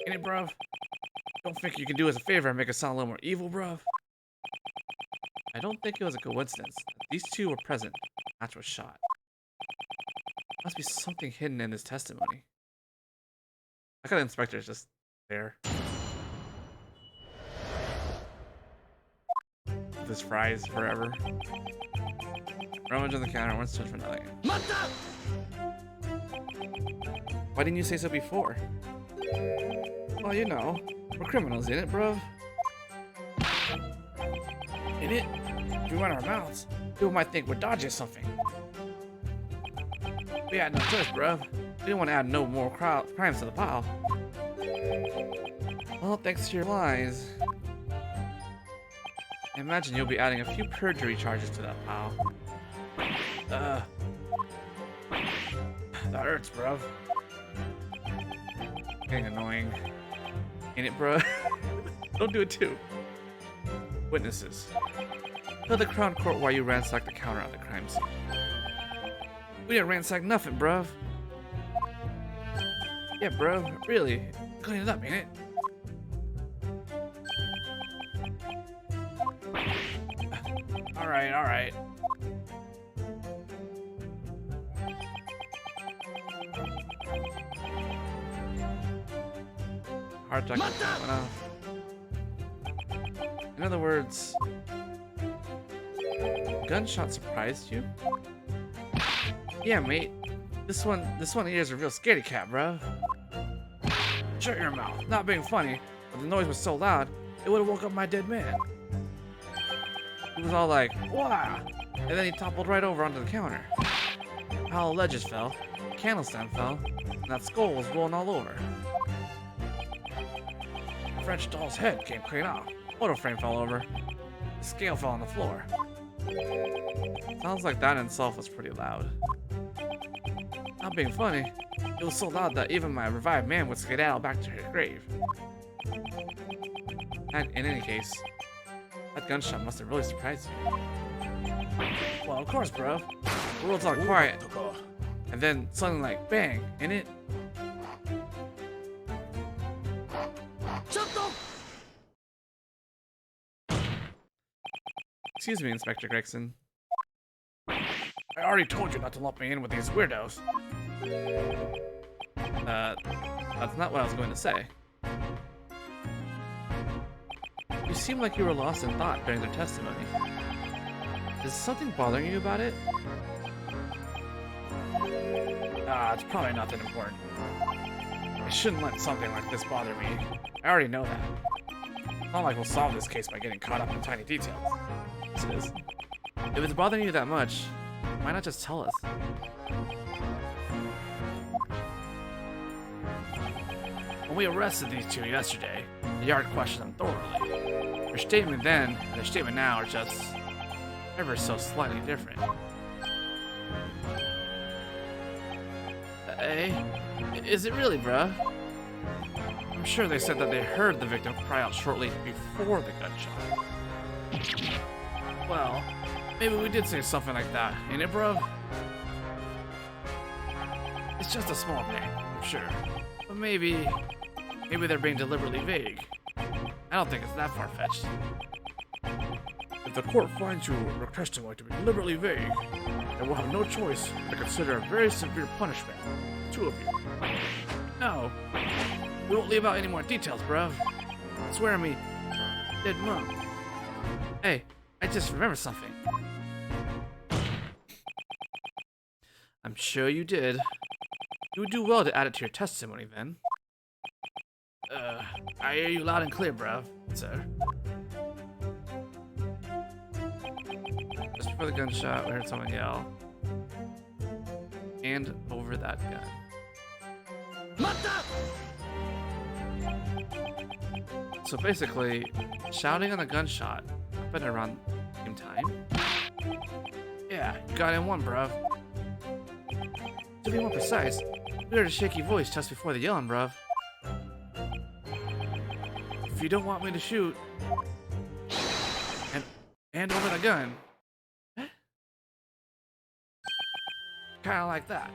Ain't it, bruv? Don't think you can do us a favor and make us sound a little more evil, bruv? I don't think it was a coincidence that these two were present when Hatch was shot. Must be something hidden in his testimony. I got the inspector's just there. This fries forever. Rummage on the counter, one stood for nothing. Why didn't you say so before? Well, you know, we're criminals, ain't it, bruv? Ain't it? If we run our mouths, people might think we're dodging something. We had no choice, bruv. We didn't want to add no more crimes to the pile. Well, thanks to your lies, I imagine you'll be adding a few perjury charges to that pile. That hurts, bruv. Getting annoying. Ain't it, bruh? Don't do it too. Witnesses. Tell the Crown Court why you ransacked the counter at the crime scene. We didn't ransack nothing, bruv. Yeah, bruv, really. Clean it up, ain't it? Alright, alright. Hard jacket went off. In other words, gunshot surprised you? Yeah, mate. This one here is a real scaredy cat, bro. Shut your mouth. Not being funny, but the noise was so loud, it would have woke up my dead man. He was all like, "Wow!" And then he toppled right over onto the counter. A pile of ledges fell, a candle stand fell, and that skull was rolling all over. The French doll's head came clean off. Photo frame fell over. The scale fell on the floor. Sounds like that in itself was pretty loud. Not being funny, it was so loud that even my revived man would skedaddle back to her grave. And in any case, that gunshot must have really surprised you. Well, of course, bro. The world's all quiet. And then suddenly, like, bang, in it. Excuse me, Inspector Gregson. I already told you not to lump me in with these weirdos. That's not what I was going to say. You seem like you were lost in thought during their testimony. Is something bothering you about it? It's probably nothing important. I shouldn't let something like this bother me. I already know that. It's not like we'll solve this case by getting caught up in tiny details. Yes, it is. If it's bothering you that much, why not just tell us? When we arrested these two yesterday, the yard questioned them thoroughly. Their statement then and their statement now are just ever so slightly different. Is it really, bruh? I'm sure they said that they heard the victim cry out shortly before the gunshot. Well, maybe we did say something like that, ain't it, bruh? It's just a small thing, I'm sure. But maybe they're being deliberately vague. I don't think it's that far-fetched. If the court finds your testimony to be deliberately vague, then we'll have no choice but to consider a very severe punishment. Two of you. No, we won't leave out any more details, bruv. I swear on me, dead mom. Hey, I just remembered something. I'm sure you did. You would do well to add it to your testimony, then. I hear you loud and clear, bruv, sir. Just before the gunshot, we heard someone yell. Hand over that gun. So basically, shouting on a gunshot happened around the same time? Yeah, you got in one, bruv. To be more precise, we heard a shaky voice just before the yelling, bruv. If you don't want me to shoot, and hand over the gun. Kinda like that.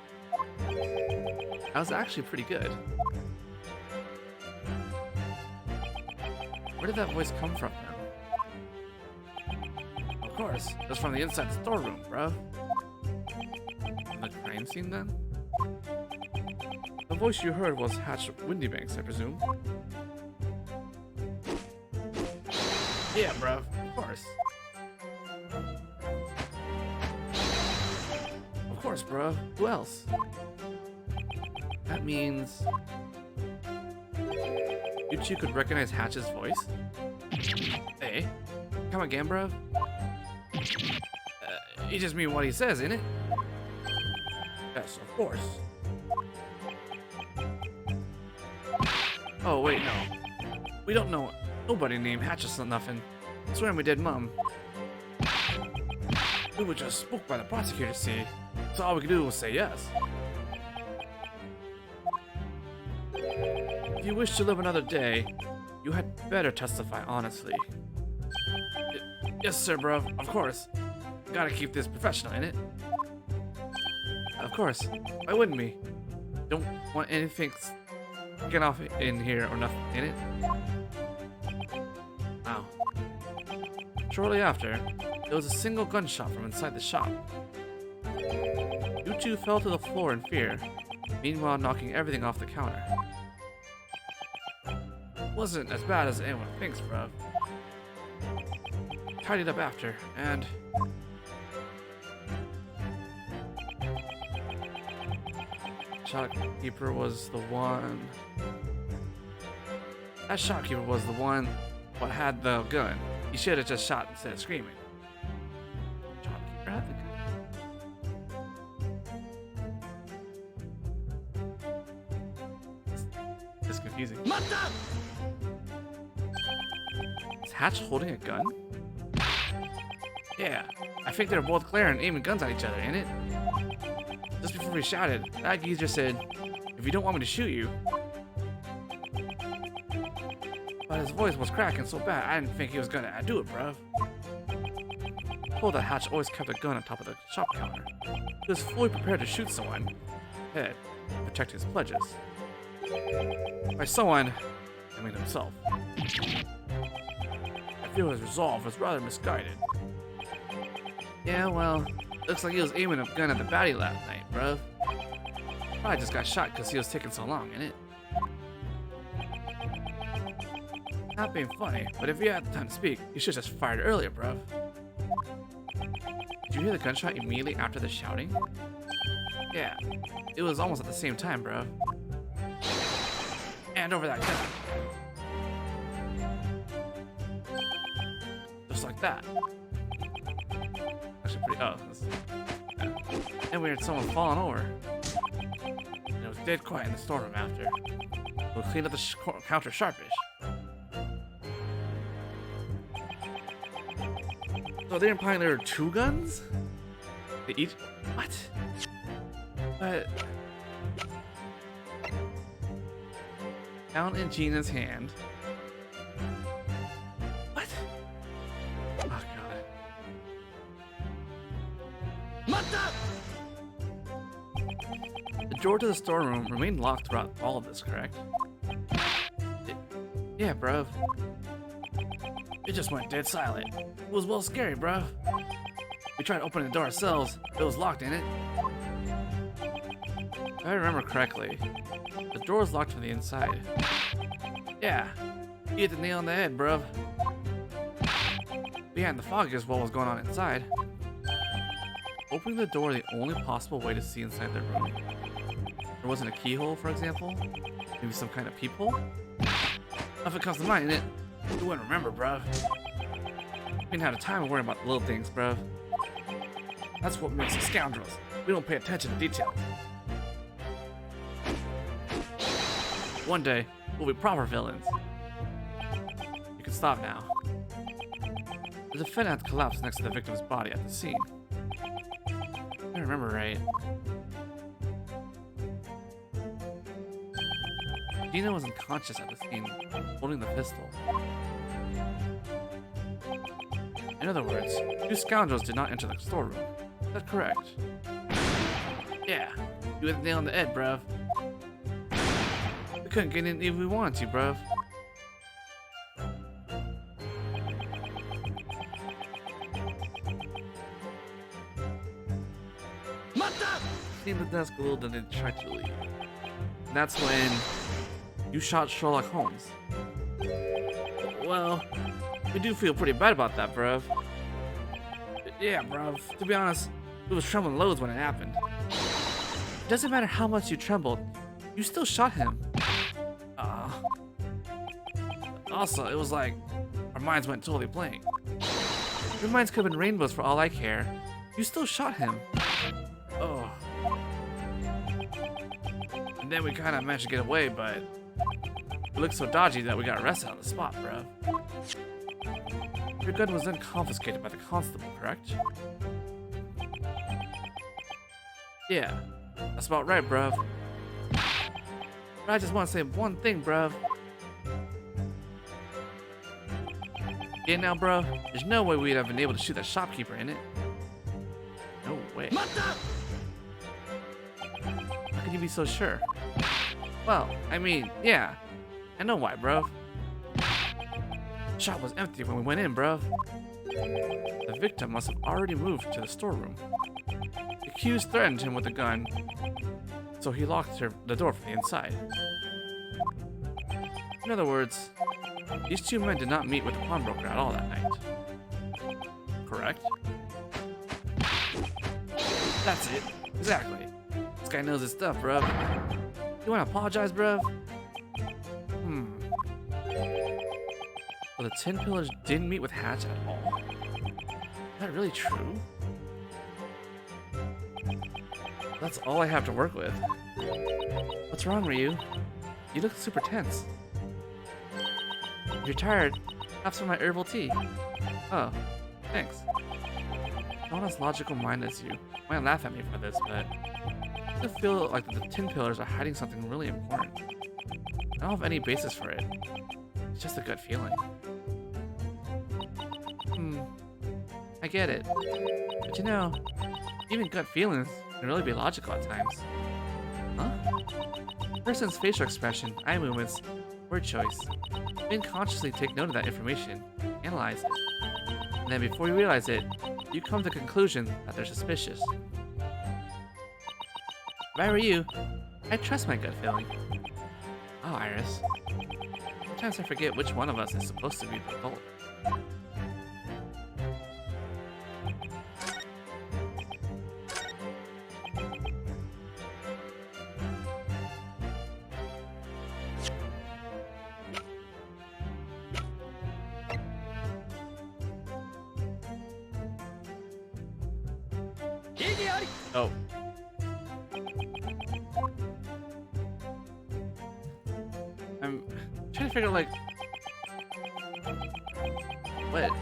That was actually pretty good. Where did that voice come from then? Of course, it was from the inside the storeroom, bro. From the crime scene then? The voice you heard was Hatch Windybanks, I presume. Yeah, bro, of course. Of course, bro. Who else? That means you two could recognize Hatch's voice? Hey, come again, bro? You just mean what he says, innit? Yes, of course. Oh, wait, no. We don't know nobody named Hatch or nothing. I swear we did, Mom. We were just spooked by the prosecutor, see? So all we could do was say yes. If you wish to live another day, you had better testify honestly. Yes, sir, bro. Of course. Gotta keep this professional, innit? Of course. Why wouldn't we? Don't want anything get off in here or nothing, innit? Wow. Shortly after, there was a single gunshot from inside the shop. You two fell to the floor in fear, meanwhile knocking everything off the counter. Wasn't as bad as anyone thinks, bruv. Tidied up after, and... Shopkeeper was the one... That shopkeeper was the one what had the gun. He should have just shot instead of screaming. Shopkeeper had the gun. It's confusing. Is Hatch holding a gun? Yeah, I think they were both glaring and aiming guns at each other, ain't it? Just before we shouted, that geezer said, "If you don't want me to shoot you." But his voice was cracking so bad, I didn't think he was gonna do it, bruv. Told that Hatch always kept a gun on top of the shop counter. He was fully prepared to shoot someone head to protect his pledges. By someone, I mean himself. I feel his resolve was rather misguided. Yeah, well, looks like he was aiming a gun at the baddie last night, bruv. Probably just got shot because he was taking so long, innit? Not being funny, but if you had the time to speak, you should have just fired earlier, bruv. Did you hear the gunshot immediately after the shouting? Yeah, it was almost at the same time, bruv. And over that gun. Just like that. Actually pretty, yeah. And we heard someone falling over. And it was dead quiet in the storeroom after. We cleaned up the counter sharpish. So they're implying there were two guns? They each... What? But... Down in Gina's hand. What? Oh god. The door to the storeroom remained locked throughout all of this, correct? Yeah, bruv. It just went dead silent. It was well scary, bruv. We tried opening the door ourselves, but it was locked, ain't it? If I remember correctly, the door was locked from the inside. Yeah, you hit the nail on the head, bruv. Behind the fog is what was going on inside. Opening the door the only possible way to see inside the room. There wasn't a keyhole, for example? Maybe some kind of peephole? Nothing comes to mind, innit? You wouldn't remember, bruv. We didn't have the time to worry about the little things, bruv. That's what makes us scoundrels. We don't pay attention to details. One day, we'll be proper villains. You can stop now. The defendant had collapsed next to the victim's body at the scene. If I remember right. Gina was unconscious at the scene, holding the pistol. In other words, two scoundrels did not enter the storeroom. Is that correct? Yeah, you hit the nail on the head, bruv. We couldn't get in if we wanted to, bruv. Cleaned the desk a little, then they tried to leave. And that's when you shot Sherlock Holmes. Well, we do feel pretty bad about that, bruv. Yeah, bruv. To be honest, we was trembling loads when it happened. It doesn't matter how much you trembled, you still shot him. Also, it was like our minds went totally blank. Your minds could have been rainbows for all I care. You still shot him. Oh. And then we kind of managed to get away, but it looked so dodgy that we got arrested on the spot, bruv. Your gun was then confiscated by the constable, correct? Yeah, that's about right, bruv. But I just want to say one thing, bruv. Yeah, now, bruv, there's no way we'd have been able to shoot that shopkeeper in it. No way. How can you be so sure? Well, I mean, yeah. I know why, bruv. The shop was empty when we went in, bruv. The victim must have already moved to the storeroom. The accused threatened him with a gun, so he locked the door from the inside. In other words, These two men did not meet with the pawnbroker at all that night. Correct? That's it. Exactly. This guy knows his stuff, bruv. You wanna apologize, bruv? Well, the 10 pillars didn't meet with Hatch at all? Is that really true? That's all I have to work with. What's wrong, Ryu? You look super tense. If you're tired, have some of my herbal tea. Oh, thanks. No one as logical mind as you might laugh at me for this, but I still feel like the 10 pillars are hiding something really important. I don't have any basis for it. It's just a gut feeling. I get it. But you know, even gut feelings can really be logical at times. Huh? A person's facial expression, eye movements, word choice. You can consciously take note of that information, analyze it. And then before you realize it, you come to the conclusion that they're suspicious. If I were you, I'd trust my gut feeling. Oh, Iris. Sometimes I forget which one of us is supposed to be the adult. Oh. I'm trying to figure out, like, what am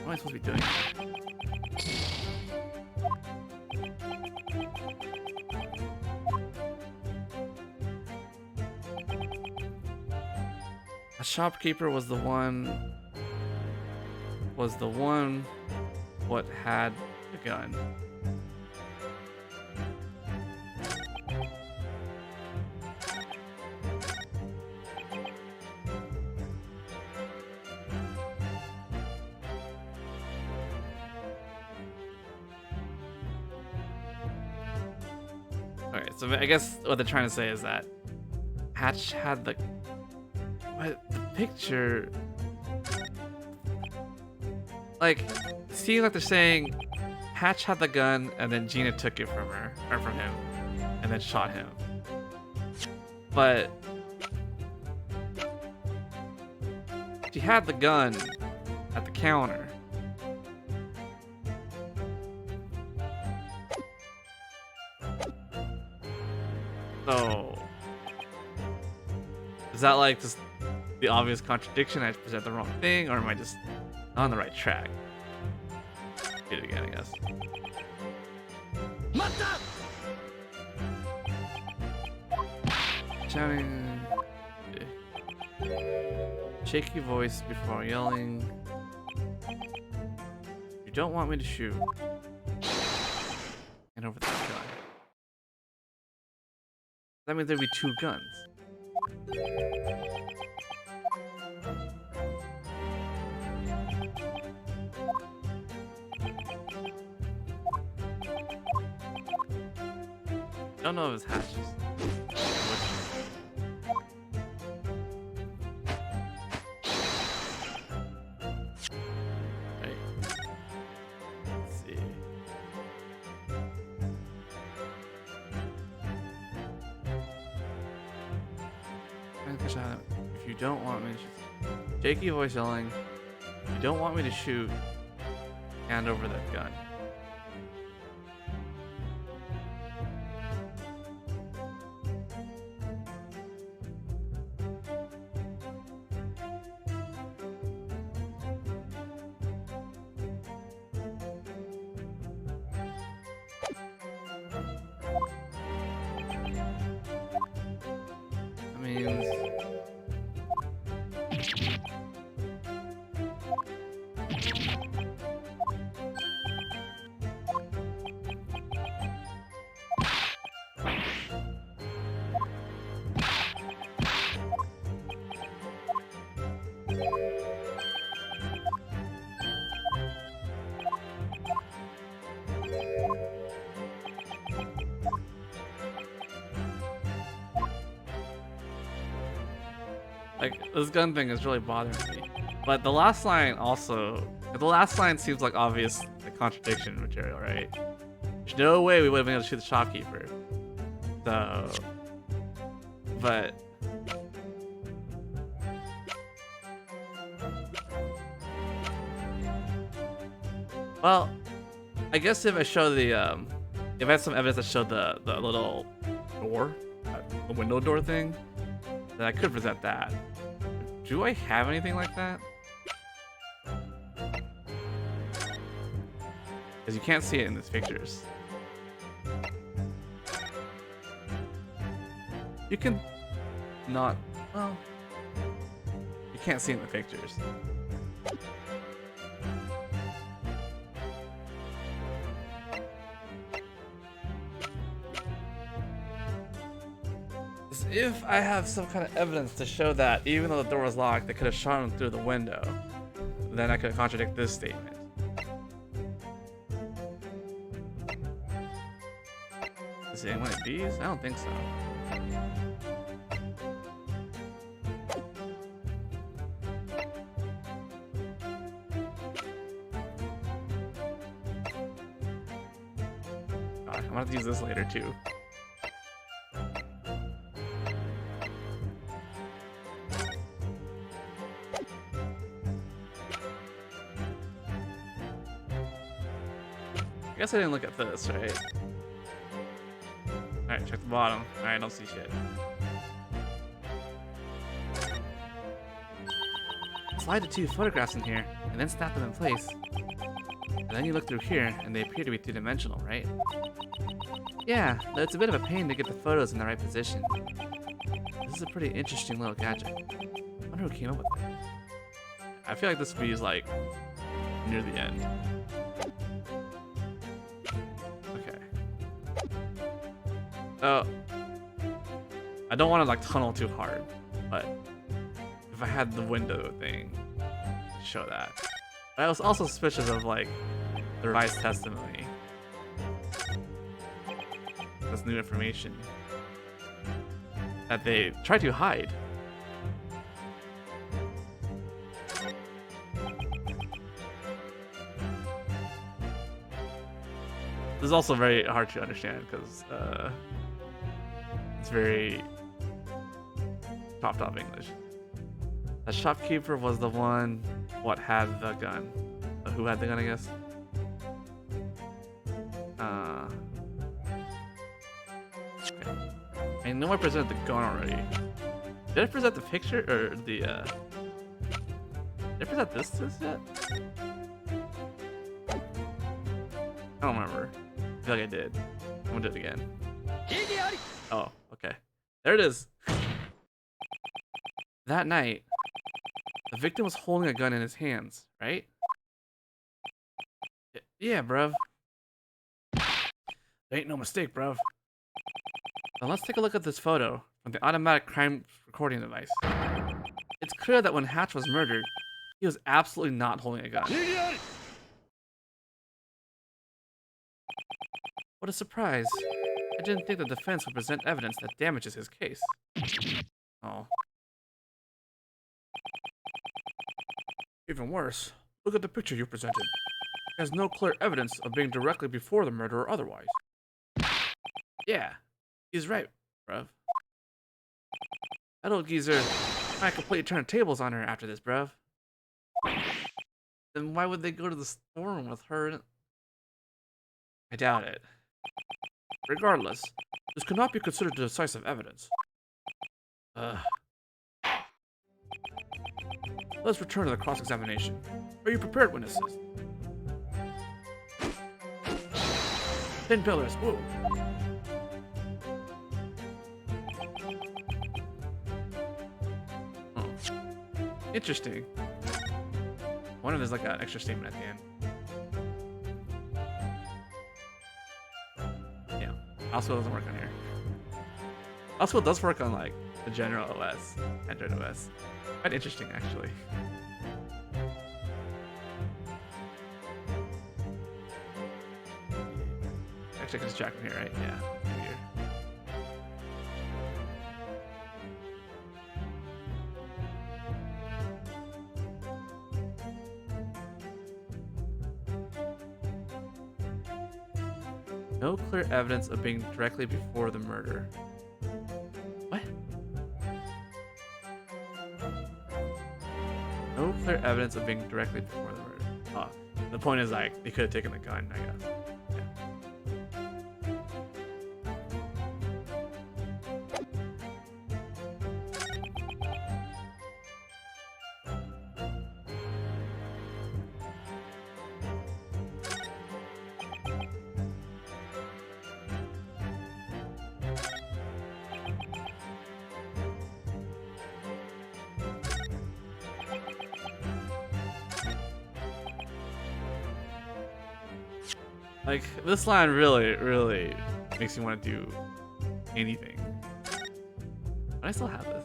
I supposed to be doing? A shopkeeper was the one what had the gun. Okay, so I guess what they're trying to say is that Hatch had the picture, like, seems like they're saying Hatch had the gun and then Gina took it from her, or from him, and then shot him. But she had the gun at the counter. So is that like just the obvious contradiction? I present the wrong thing, or am I just on the right track? Do it again, I guess. Shouting, shaky voice before yelling. You don't want me to shoot. And over the gun. That means there'd be two guns. Don't know if it's hatches. Right. Let's see. If you don't want me to shoot. Shaky voice yelling. If you don't want me to shoot, hand over that gun. That means Like, this gun thing is really bothering me. But the last line also... The last line seems like obvious like, contradiction material, right? There's no way we would have been able to shoot the shopkeeper. So... But... Well, I guess if I show the, if I had some evidence that showed the little door, the window door thing, then I could present that. Do I have anything like that? Because you can't see it in these pictures. You can not, well, you can't see it in the pictures. If I have some kind of evidence to show that even though the door was locked, they could have shot him through the window, then I could contradict this statement. Is it one of these? I don't think so. God, I'm gonna have to use this later too. I guess I didn't look at this, right? Alright, check the bottom. Alright, I don't see shit. Slide the two photographs in here, and then snap them in place. And then you look through here, and they appear to be two-dimensional, right? Yeah, but it's a bit of a pain to get the photos in the right position. This is a pretty interesting little gadget. I wonder who came up with it. I feel like this would be used, like, near the end. Oh, I don't want to like tunnel too hard, but if I had the window thing, I'd show that. But I was also suspicious of like the revised testimony. That's new information that they tried to hide. This is also very hard to understand because it's very chopped up English. The shopkeeper was the one what had the gun. Who had the gun, I guess? Okay. I know I presented the gun already. Did I present the picture or the did I present this yet? I don't remember. I feel like I did. I'm gonna do it again. Oh, okay. There it is. That night, the victim was holding a gun in his hands, right? Yeah, bruv. There ain't no mistake, bruv. Now let's take a look at this photo from the automatic crime recording device. It's clear that when Hatch was murdered, he was absolutely not holding a gun. What a surprise. I didn't think the defense would present evidence that damages his case. Oh. Even worse, look at the picture you presented. It has no clear evidence of being directly before the murder or otherwise. Yeah, he's right, bruv. That old geezer might completely turn tables on her after this, bruv. Then why would they go to the storeroom with her in... I doubt it. Regardless, this cannot be considered decisive evidence. Let's return to the cross-examination. Are you prepared, witnesses? 10 pillars, move! Oh. Interesting. I wonder if there's like an extra statement at the end. Also doesn't work on here. Also, it does work on like the general OS, Android OS. Quite interesting, actually. Actually, I can just track from here, right? Yeah. Here. No clear evidence of being directly before the murder. What? No clear evidence of being directly before the murder. Oh, the point is, like, they could have taken the gun, I guess. Like, this line really makes me want to do anything. But I still have this.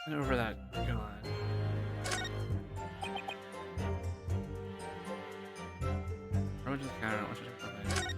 And over that gun. Or just counter it. What's your comment?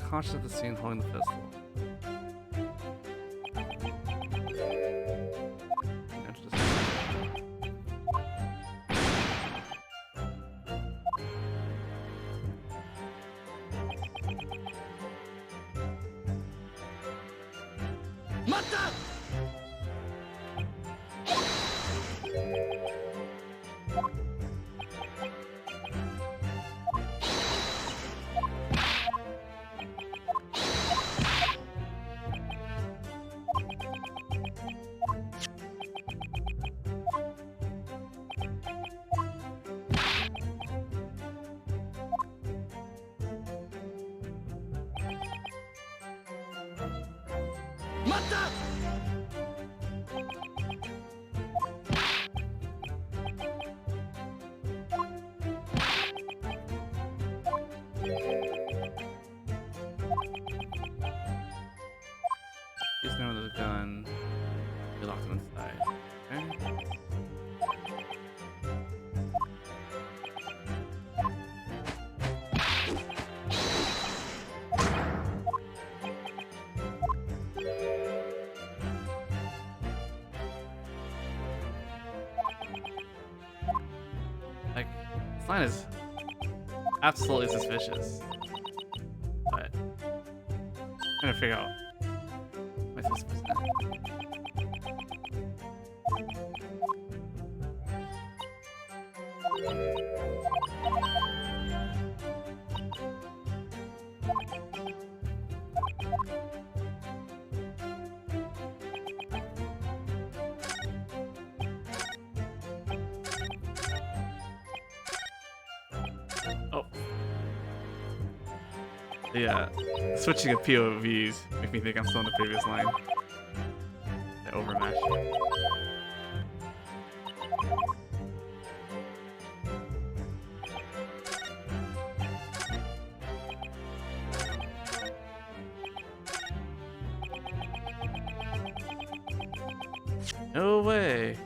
conscious of the scene holding the pistol. Just know there's a gun. You locked him inside. Okay. Like, this line is absolutely suspicious. But I'm trying to figure out what this is. Oh. Yeah, switching of POVs make me think I'm still in the previous line. The overmatch. No way.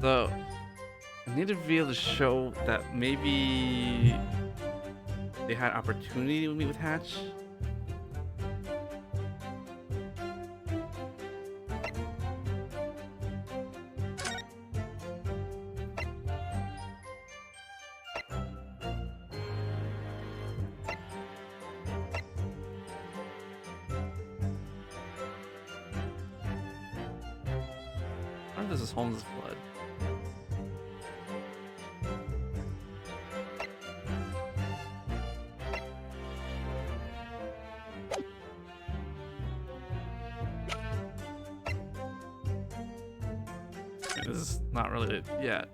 So, I need to be able to show that maybe they had opportunity to meet with Hatch. I wonder if this is Holmes' blood. This is not really it yet.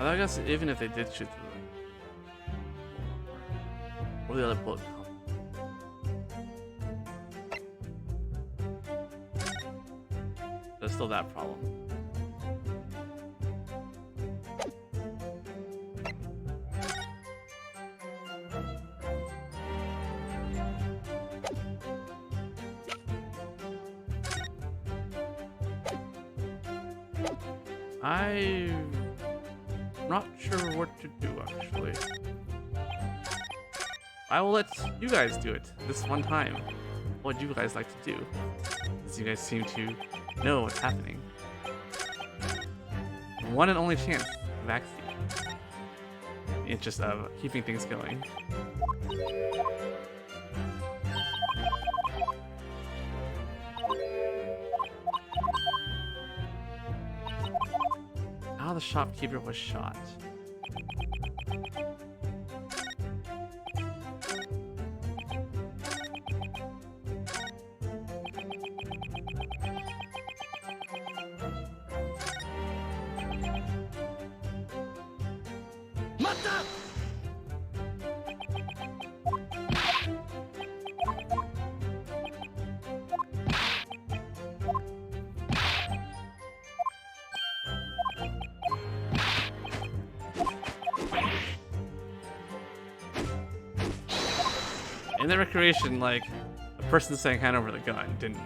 I guess even if they did shoot through the, or the other bullet come? There's still that problem. I'm not sure what to do, actually. I will let you guys do it this one time. What would you guys like to do? Because you guys seem to know what's happening. One and only chance, vaccine. In the interest of keeping things going. How the shopkeeper was shot. In the recreation, like, the person saying hand over the gun didn't.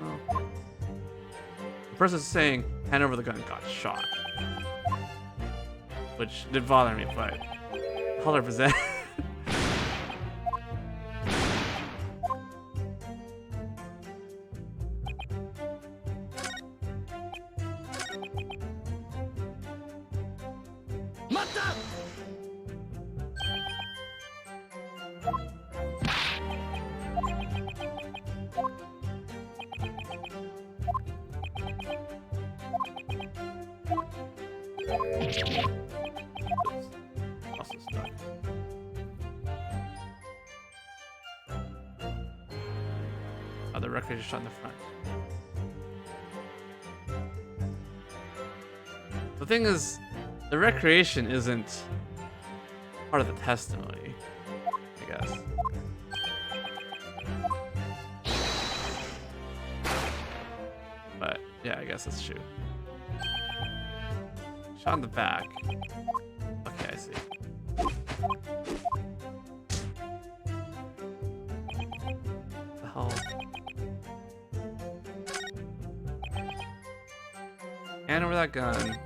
Oh. The person saying hand over the gun got shot. Which did bother me, but 100%. Also stuck. Oh, the recreation shot in the front. The thing is, the recreation isn't part of the testimony, I guess. But yeah, I guess that's true. Shot in the back. Okay, I see. The hell? Hand over that gun.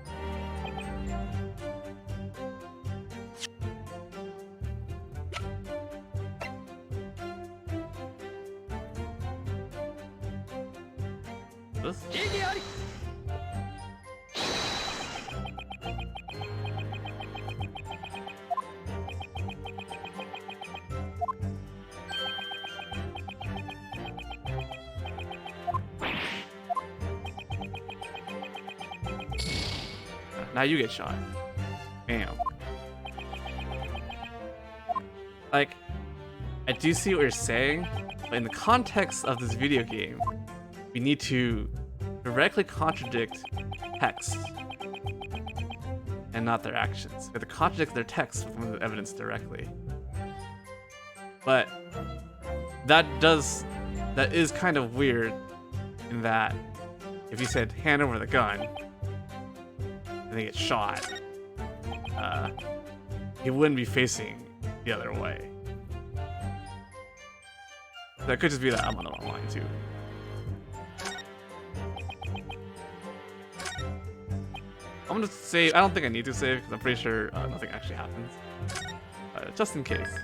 This? Now you get shot. Bam. Like, I do see what you're saying, but in the context of this video game, we need to directly contradict text and not their actions. We have to contradict their text from the evidence directly. But that is kind of weird in that if you said hand over the gun and they get shot, he wouldn't be facing the other way. That could just be that I'm on the wrong line too. I'm gonna save. I don't think I need to save because I'm pretty sure nothing actually happens. Just in case.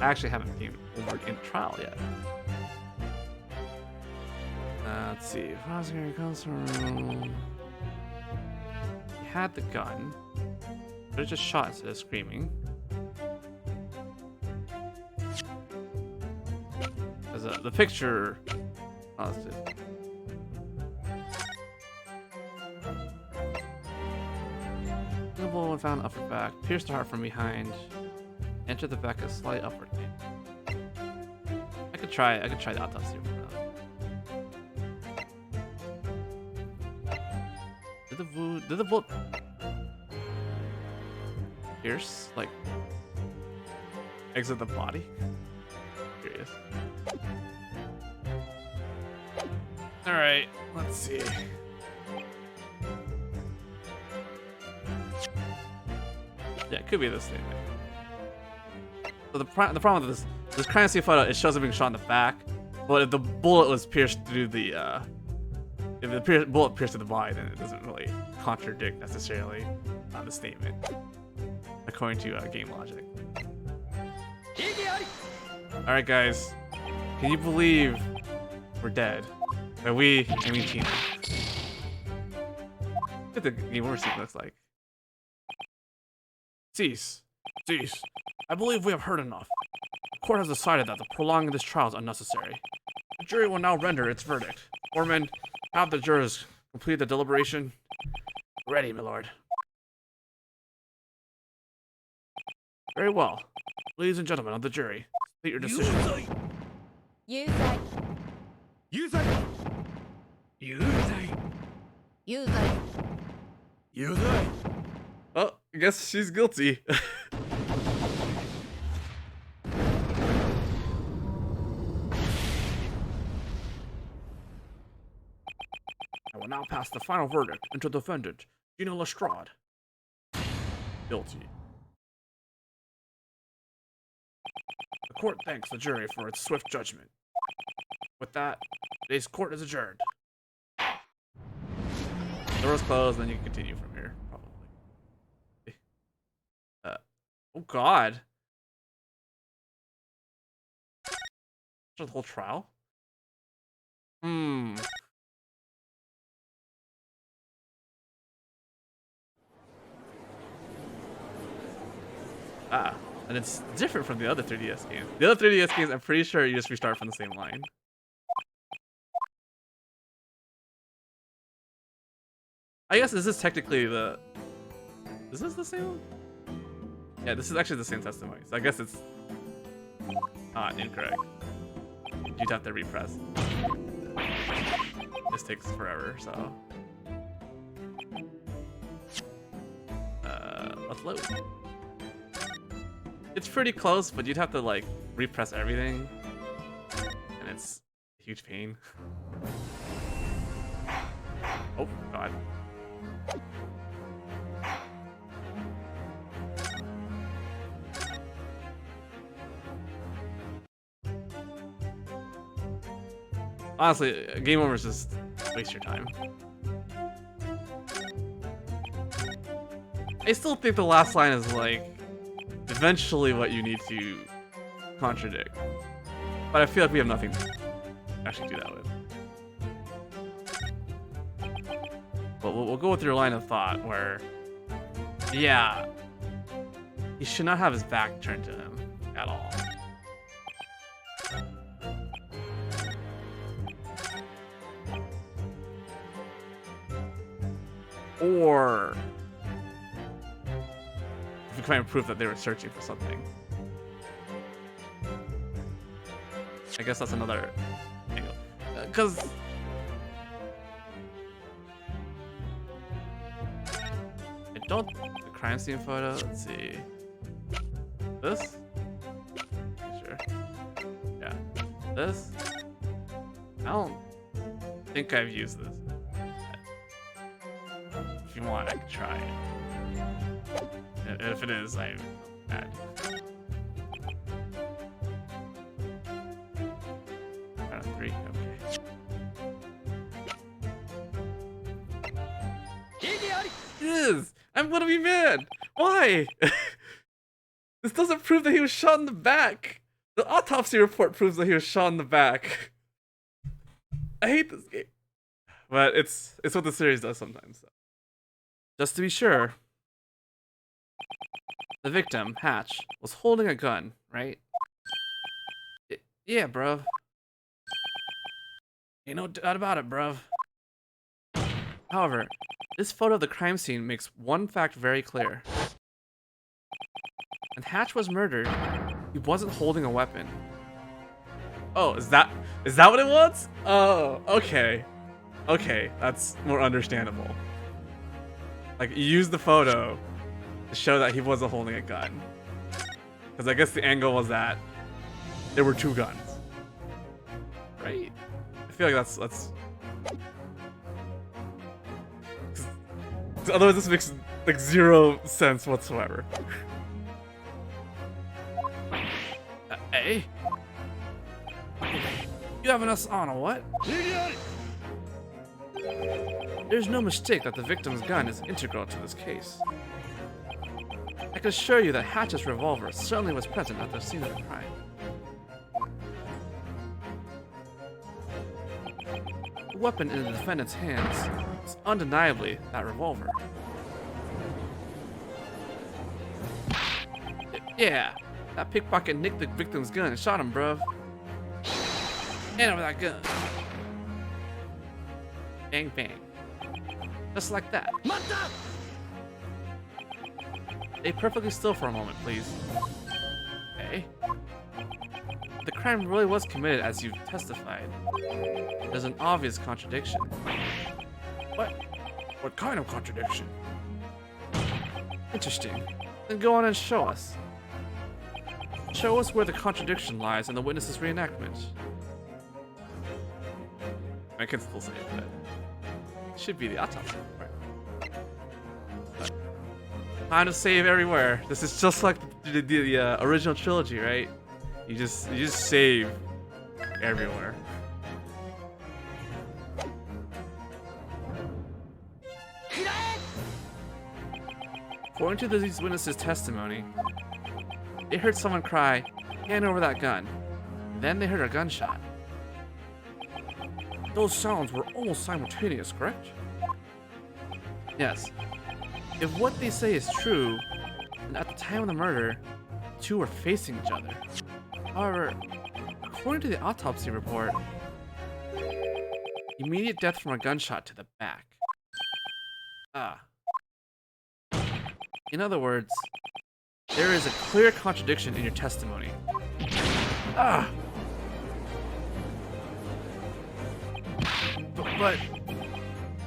I actually haven't been over in trial yet. Let's see. Prosecutor comes from. He had the gun, but it just shot instead of screaming. Because the picture. Oh, let's do it. The bullet found upper back, pierced the heart from behind, enter the back a slight upward thing. I could try the autopsy for now. Did the bullet pierce, like, exit the body? Curious. Alright, let's see. Yeah, it could be this thing. So the problem with this crime scene photo, it shows him being shot in the back, but if the bullet was pierced through the if the bullet pierced through the body, then it doesn't really contradict necessarily the statement, according to game logic. All right, guys, can you believe we're dead? By we, I mean Tina. Look at the game over scene looks like. Cease. I believe we have heard enough. The court has decided that the prolonging this trial is unnecessary. The jury will now render its verdict. Foreman, have the jurors complete the deliberation. Ready, my lord. Very well. Ladies and gentlemen of the jury, state your decision. 有罪有罪有罪有罪有罪 Oh, I guess she's guilty. I will now pass the final verdict into the defendant, Gina Lestrade. Guilty. The court thanks the jury for its swift judgment. With that, today's court is adjourned. Door's closed, then you can continue from here, probably. Oh god. The whole trial? Ah, and it's different from the other 3DS games. The other 3DS games, I'm pretty sure you just restart from the same line. I guess this is technically the... Is this the same one? Yeah, this is actually the same testimony, so I guess it's not incorrect. You'd have to repress. This takes forever, so... Let's load. It's pretty close, but you'd have to, like, repress everything. And it's a huge pain. Oh, god. Honestly, game over is just waste your time. I still think the last line is like eventually what you need to contradict. But I feel like we have nothing to actually do that with. But we'll go with your line of thought where, yeah, he should not have his back turned to him at all. Or if we try and prove that they were searching for something. I guess that's another angle. Because I don't... The crime scene photo, let's see. This? Sure. Yeah. This? I don't think I've used this. If you want, I can try it. And if it is, I'm mad. Out of 3, okay. It is! I'm gonna be mad! Why? This doesn't prove that he was shot in the back! The autopsy report proves that he was shot in the back. I hate this game. But it's what the series does sometimes, so. Just to be sure, the victim, Hatch, was holding a gun, right? Yeah, bruv. Ain't no doubt about it, bruv. However, this photo of the crime scene makes one fact very clear. When Hatch was murdered, he wasn't holding a weapon. Oh, is that what it was? Oh, okay. Okay, that's more understandable. Like, you used the photo to show that he wasn't holding a gun. Because I guess the angle was that there were 2 guns. Right? I feel like that's... 'cause otherwise this makes, like, 0 sense whatsoever. Hey? You having us on a what? There's no mistake that the victim's gun is integral to this case. I can assure you that Hatch's revolver certainly was present at the scene of the crime. The weapon in the defendant's hands is undeniably that revolver. Yeah, that pickpocket nicked the victim's gun and shot him, bruv. Hand over that gun. Bang, bang. Just like that. Stay perfectly still for a moment, please. Okay. The crime really was committed as you've testified. There's an obvious contradiction. What? What kind of contradiction? Interesting. Then go on and show us. Show us where the contradiction lies in the witness's reenactment. I can still say it, but it should be the autopsy report. Time to save everywhere. This is just like the original trilogy, right? You just save everywhere. According to these witnesses' testimony, they heard someone cry, "Hand over that gun." Then they heard a gunshot. Those sounds were almost simultaneous, correct? Yes. If what they say is true, then at the time of the murder, the two were facing each other. However, according to the autopsy report, immediate death from a gunshot to the back. Ah. In other words, there is a clear contradiction in your testimony. Ah! But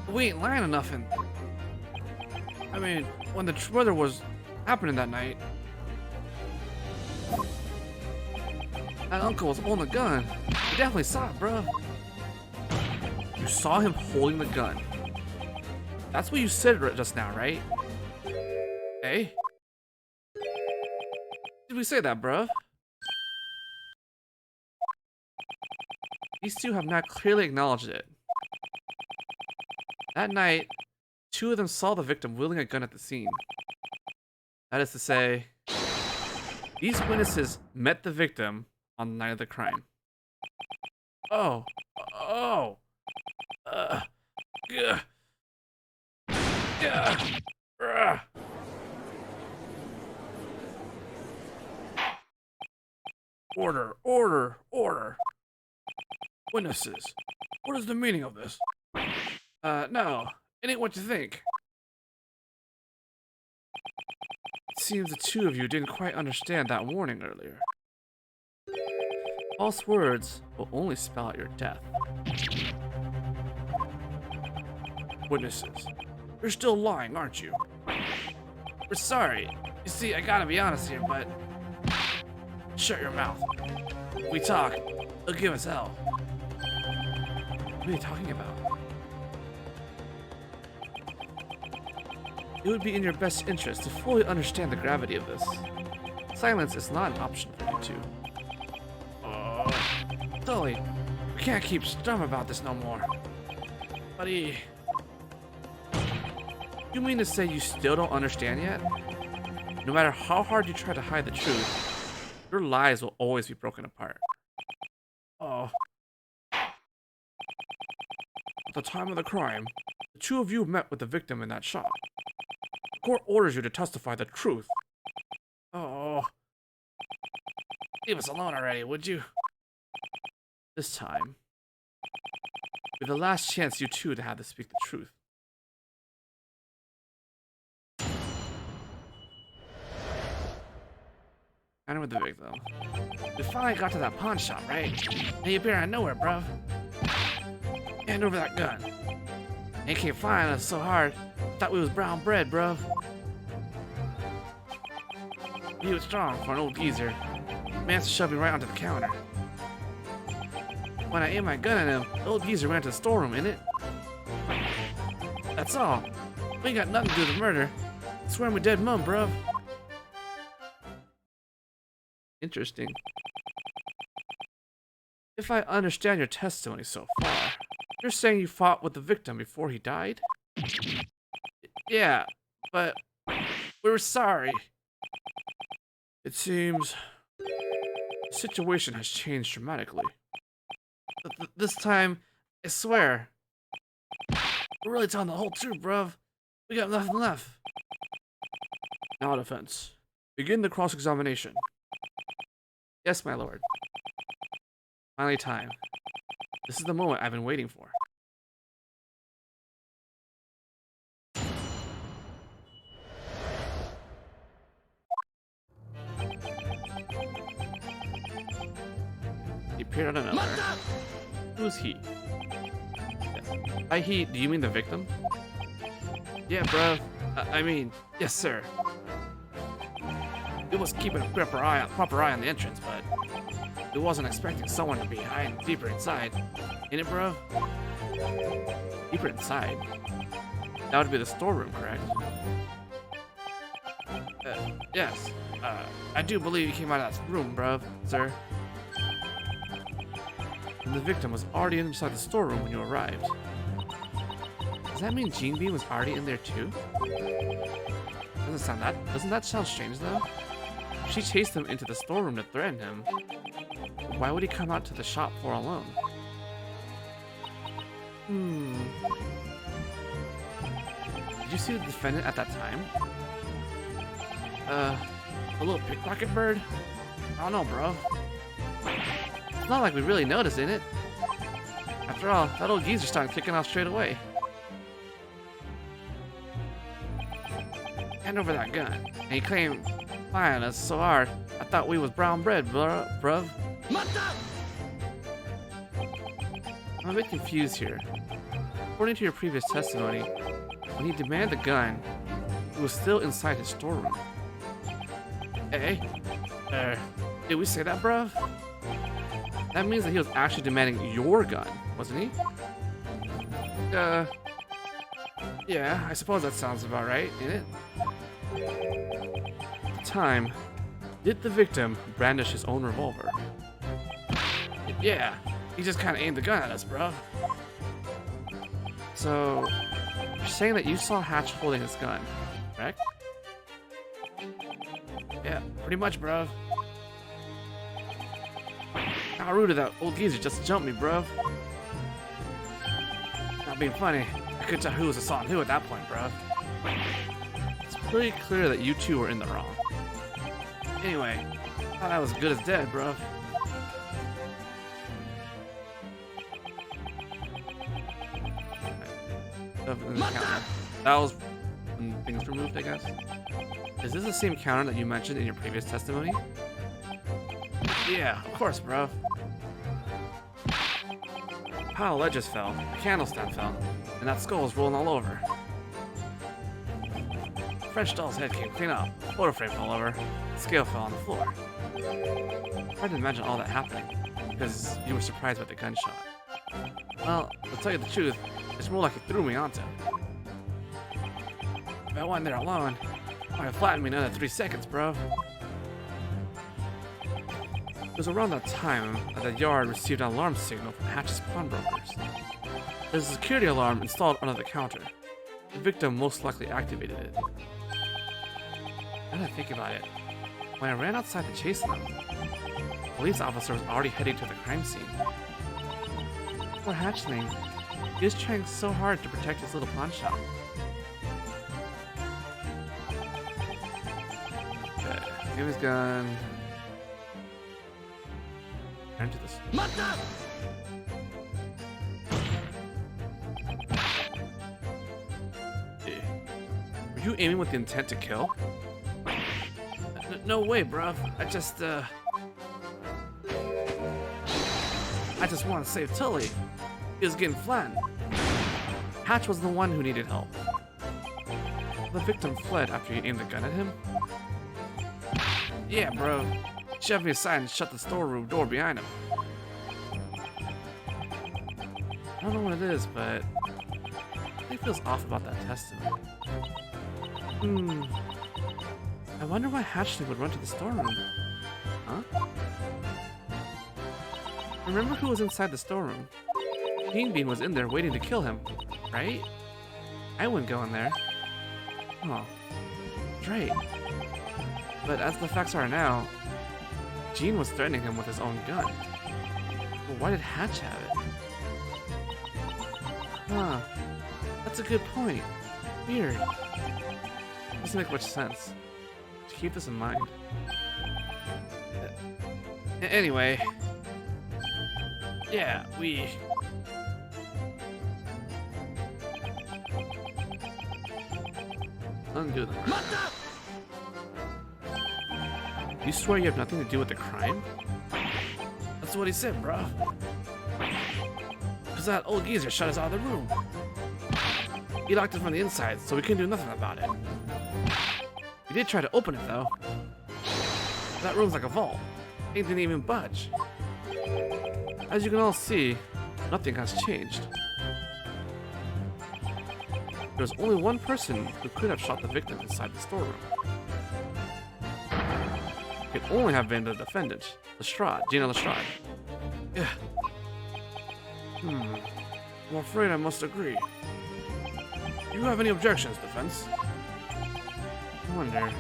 we ain't lying enough, and I mean, when the murder was happening that night, that uncle was holding the gun. You definitely saw it, bro. You saw him holding the gun. That's what you said just now, right? Hey? Did we say that, bruv? These two have now clearly acknowledged it. That night, two of them saw the victim wielding a gun at the scene. That is to say, these witnesses met the victim on the night of the crime. Oh. Oh. Ugh. Ugh. Order, order, order. Witnesses, what is the meaning of this? No. It ain't what you think. It seems the two of you didn't quite understand that warning earlier. False words will only spell out your death. Witnesses, you're still lying, aren't you? We're sorry. You see, I gotta be honest here, but... Shut your mouth. We talk, they'll give us hell. What are you talking about? It would be in your best interest to fully understand the gravity of this. Silence is not an option for you two. Sully, we can't keep stum about this no more. Buddy. You mean to say you still don't understand yet? No matter how hard you try to hide the truth, your lies will always be broken apart. At the time of the crime, the two of you met with the victim in that shop. The court orders you to testify the truth. Leave us alone already, would you? This time, be the last chance you two to have to speak the truth. Kind of with the victim. We finally got to that pawn shop, right? Now you appear out of nowhere, bruv. Hand over that gun. They came flying us so hard, thought we was brown bread, bruv. He was strong for an old geezer. Managed to shove me right onto the counter. When I aimed my gun at him, the old geezer ran to the storeroom, innit? That's all. We ain't got nothing to do with the murder. I swear I'm a dead mum, bruv. Interesting. If I understand your testimony so far, you're saying you fought with the victim before he died? Yeah, but we were sorry. It seems the situation has changed dramatically. This time, I swear. We're really telling the whole truth, bruv. We got nothing left. Now, defense. Begin the cross-examination. Yes, my lord. Finally time. This is the moment I've been waiting for. appeared out of nowhere. Who's he? Yes. By he, do you mean the victim? Yeah, bro. I mean, yes, sir. It was keeping a proper eye on the entrance, but it wasn't expecting someone to be hiding deeper inside. Ain't it, bro? Deeper inside? That would be the storeroom, correct? Yes. I do believe he came out of that room, bro, sir. And the victim was already inside the storeroom when you arrived. Does that mean Gene Bean was already in there too? Doesn't that sound strange though? She chased him into the storeroom to threaten him. Why would he come out to the shop floor alone? Did you see the defendant at that time? A little pickpocket bird? I don't know, bro. It's not like we really noticed, ain't it? After all, that old geezer started kicking off straight away. Hand over that gun. And he claimed flying us so hard, I thought we was brown bread, bruv. I'm a bit confused here. According to your previous testimony, when he demanded the gun, he was still inside his storeroom. Hey? Did we say that, bruv? That means that he was actually demanding your gun, wasn't he? Yeah, I suppose that sounds about right, ain't it? At the time, did the victim brandish his own revolver? Yeah, he just kind of aimed the gun at us, bro. So, you're saying that you saw Hatch holding his gun, correct? Yeah, pretty much, bro. How rude of that old geezer just jumped me, bro. Not being funny, I couldn't tell who was assaulting who at that point, bro. It's pretty clear that you two were in the wrong. Anyway, I thought I was good as dead, bro. Stuff in the counter. That was when things removed, I guess. Is this the same counter that you mentioned in your previous testimony? Yeah, of course, bro. A pile of ledges fell, a candle stand fell, and that skull was rolling all over. The French doll's head came clean up, the photo frame fell over, the scale fell on the floor. It's hard to imagine all that happening, because you were surprised by the gunshot. Well, to tell you the truth, it's more like it threw me onto it. If I wasn't there alone, it might have flattened me in another 3 seconds, bro. It was around that time that the yard received an alarm signal from Hatch's pawnbrokers. There's a security alarm installed under the counter. The victim most likely activated it. Now that I think about it, when I ran outside to chase them, the police officer was already heading to the crime scene. Poor hatchling. He was trying so hard to protect his little pawn shop. Okay, give his gun. Turn to this. Were you aiming with the intent to kill? No way, bruv. I just want to save Tully. He was getting flattened. Hatch was the one who needed help. The victim fled after you aimed the gun at him? Yeah, bro. He shoved me aside and shut the storeroom door behind him. I don't know what it is, but it feels off about that testimony. I wonder why Hatchling would run to the storeroom. Huh? Remember who was inside the storeroom? Bean Bean was in there waiting to kill him, right? I wouldn't go in there. Oh, great. But as the facts are now, Gene was threatening him with his own gun. Well, why did Hatch have it? Huh. That's a good point. Weird. Doesn't make much sense. To keep this in mind. Anyway. Yeah, we... Undo them. You swear you have nothing to do with the crime? That's what he said, bruh. Because that old geezer shut us out of the room. He locked us from the inside, so we couldn't do nothing about it. We did try to open it, though. That room's like a vault. It didn't even budge. As you can all see, nothing has changed. There was only one person who could have shot the victim inside the storeroom. It could only have been the defendant, Lestrade, Gina Lestrade. Yeah. I'm afraid I must agree. Do you have any objections, defense? I wonder,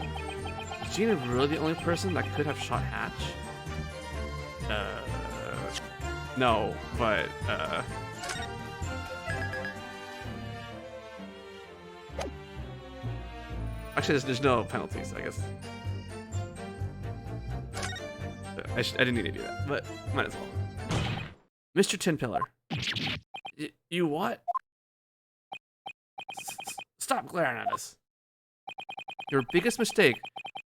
is Gina really the only person that could have shot Hatch? No, but, actually, there's no penalties, I guess. I didn't need to do that, but might as well. Mr. Tin Pillar. You what? Stop glaring at us. Your biggest mistake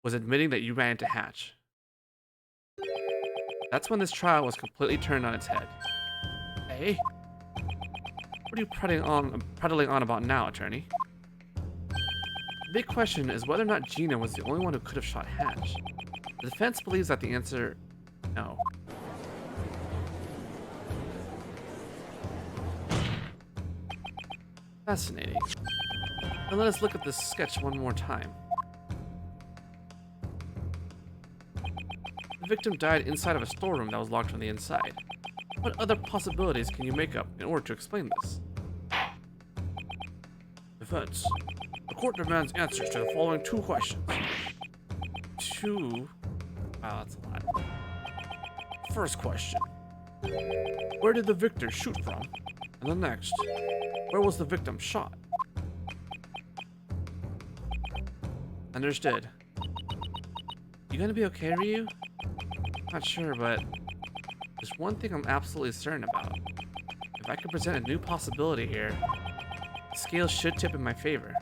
was admitting that you ran into Hatch. That's when this trial was completely turned on its head. Hey? What are you prattling on about now, attorney? The big question is whether or not Gina was the only one who could have shot Hatch. The defense believes that the answer... no. Fascinating. Now let us look at this sketch one more time. The victim died inside of a storeroom that was locked from the inside. What other possibilities can you make up in order to explain this? Defense. The court demands answers to the following 2 questions. 2? Wow, that's a lot. First question. Where did the victor shoot from? And the next. Where was the victim shot? Understood. You gonna be okay, Ryu? Not sure, but there's one thing I'm absolutely certain about. If I could present a new possibility here, the scales should tip in my favor.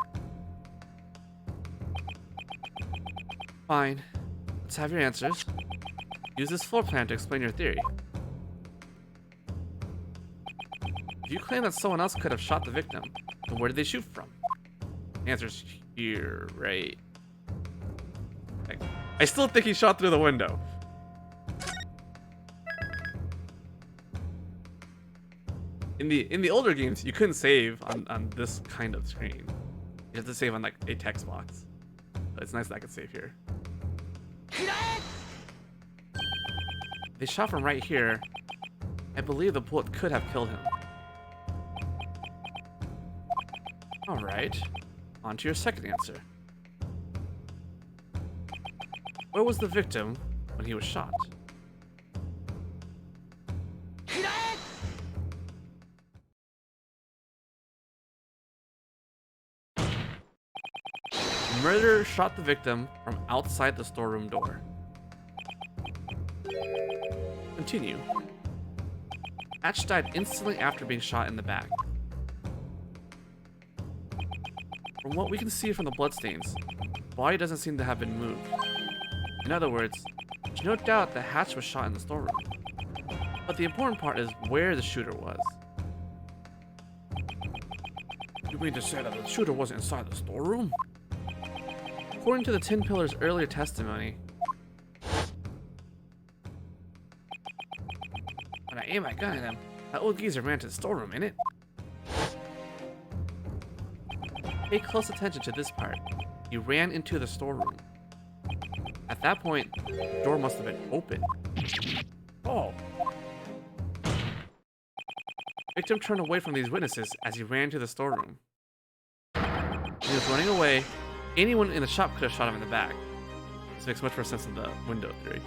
Fine. Let's have your answers. Use this floor plan to explain your theory. If you claim that someone else could have shot the victim, then where did they shoot from? The answer's here, right? I still think he shot through the window. In the older games, you couldn't save on this kind of screen. You have to save on like a text box. But it's nice that I can save here. They shot from right here. I believe the bullet could have killed him. Alright, on to your second answer. Where was the victim when he was shot? The murderer shot the victim from outside the storeroom door. Continue. Hatch died instantly after being shot in the back. From what we can see from the bloodstains, the body doesn't seem to have been moved. In other words, there's no doubt that Hatch was shot in the storeroom. But the important part is where the shooter was. You mean to say that the shooter wasn't inside the storeroom? According to the Tin Pillar's earlier testimony, when I aimed my gun at him, that old geezer ran to the storeroom, innit? Pay close attention to this part. He ran into the storeroom. At that point, the door must have been open. Oh. Victim turned away from these witnesses as he ran to the storeroom. When he was running away, anyone in the shop could have shot him in the back. This makes much more sense than the window theory.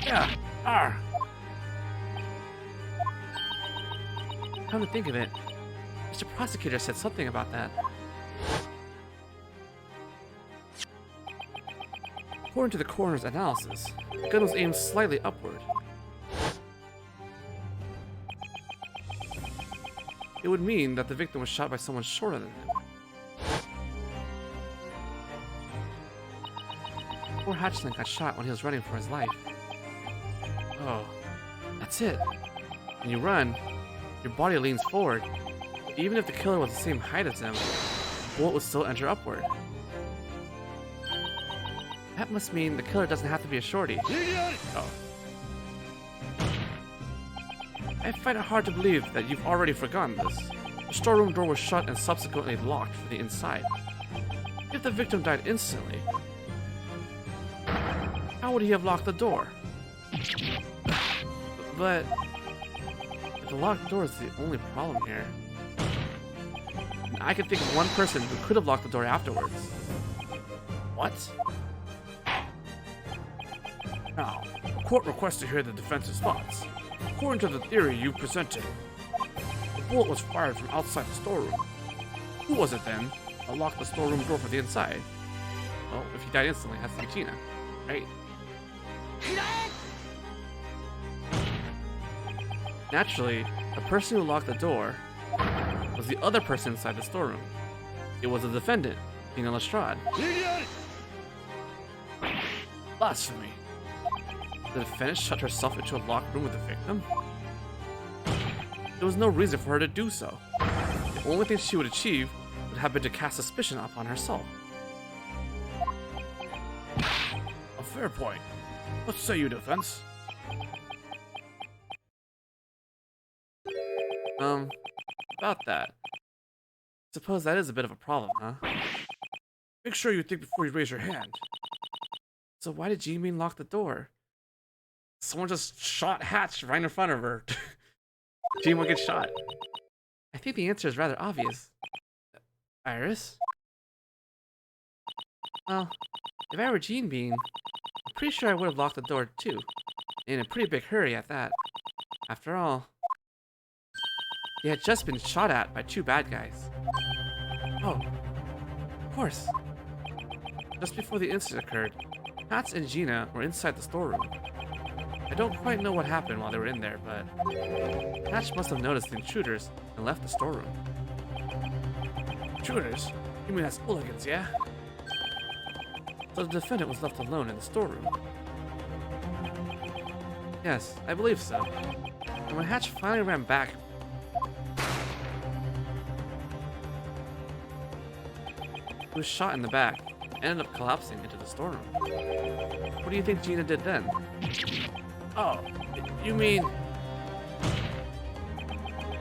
Yeah. Ah. Come to think of it, Mr. Prosecutor said something about that. According to the coroner's analysis, the gun was aimed slightly upward. It would mean that the victim was shot by someone shorter than him. Poor Hatchling got shot when he was running for his life. Oh, That's it. When you run, your body leans forward. Even if the killer was the same height as him, the bullet would still enter upward. That must mean the killer doesn't have to be a shorty. Oh. I find it hard to believe that you've already forgotten this. The storeroom door was shut and subsequently locked from the inside. If the victim died instantly, how would he have locked the door? But the locked door is the only problem here. I can think of one person who could have locked the door afterwards. What? Now, the court requests to hear the defense's thoughts. According to the theory you presented, the bullet was fired from outside the storeroom. Who was it then that locked the storeroom door from the inside? Well, if he died instantly, it has to be Gina, right? Naturally, the person who locked the door was the other person inside the storeroom. It was the defendant, Gina Lestrade. Blasphemy. The defendant shut herself into a locked room with the victim? There was no reason for her to do so. The only thing she would achieve would have been to cast suspicion upon herself. A fair point. What say you, defense? About that. Suppose that is a bit of a problem, huh? Make sure you think before you raise your hand. So why did Ji-min lock the door? Someone just shot Hatch right in front of her. Ji-min gets shot. I think the answer is rather obvious. Iris? Well, if I were Jean Bean, I'm pretty sure I would have locked the door too. In a pretty big hurry at that. After all, he had just been shot at by two bad guys. Oh, of course. Just before the incident occurred, Hatch and Gina were inside the storeroom. I don't quite know what happened while they were in there, but Hatch must have noticed the intruders and left the storeroom. Intruders? You mean that's hooligans, yeah? So the defendant was left alone in the storeroom. Yes, I believe so. And when Hatch finally ran back, he was shot in the back and ended up collapsing into the storeroom. What do you think Gina did then? Oh, you mean...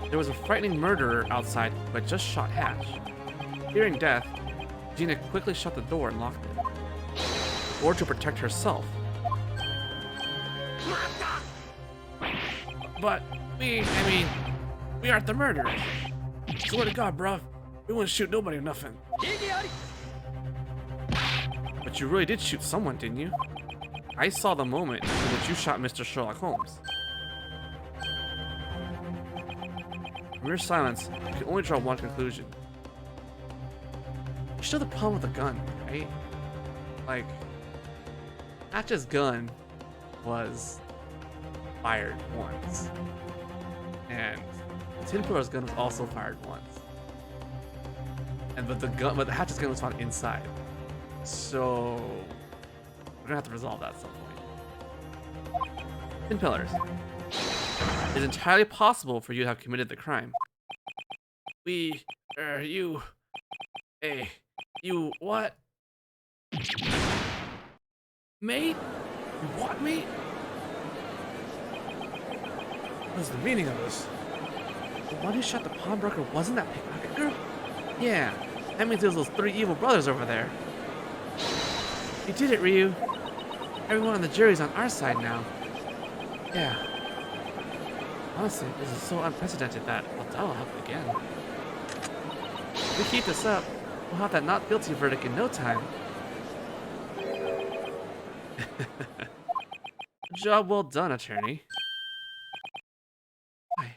There was a frightening murderer outside who had just shot Hatch. Fearing death, Gina quickly shut the door and locked it. Or to protect herself. But, we aren't the murderers. Swear to God, bruv, we wouldn't shoot nobody or nothing. But you really did shoot someone, didn't you? I saw the moment in which you shot Mr. Sherlock Holmes. From your silence, you can only draw one conclusion. You still have the problem with the gun, right? Like, Hatch's gun was fired once. And Tin Pillar's gun was also fired once. And but the Hatch's gun was found inside. So we're gonna have to resolve that at some point. Tin Pillars. It's entirely possible for you to have committed the crime. You what? Mate? You what, mate? What's the meaning of this? The one who shot the pawnbroker wasn't that pickpocket girl? Yeah, that means there's those three evil brothers over there. You did it, Ryu. Everyone on the jury's on our side now. Yeah. Honestly, this is so unprecedented that that'll happen again. If we keep this up, we'll have that not guilty verdict in no time. Job well done, attorney. Why?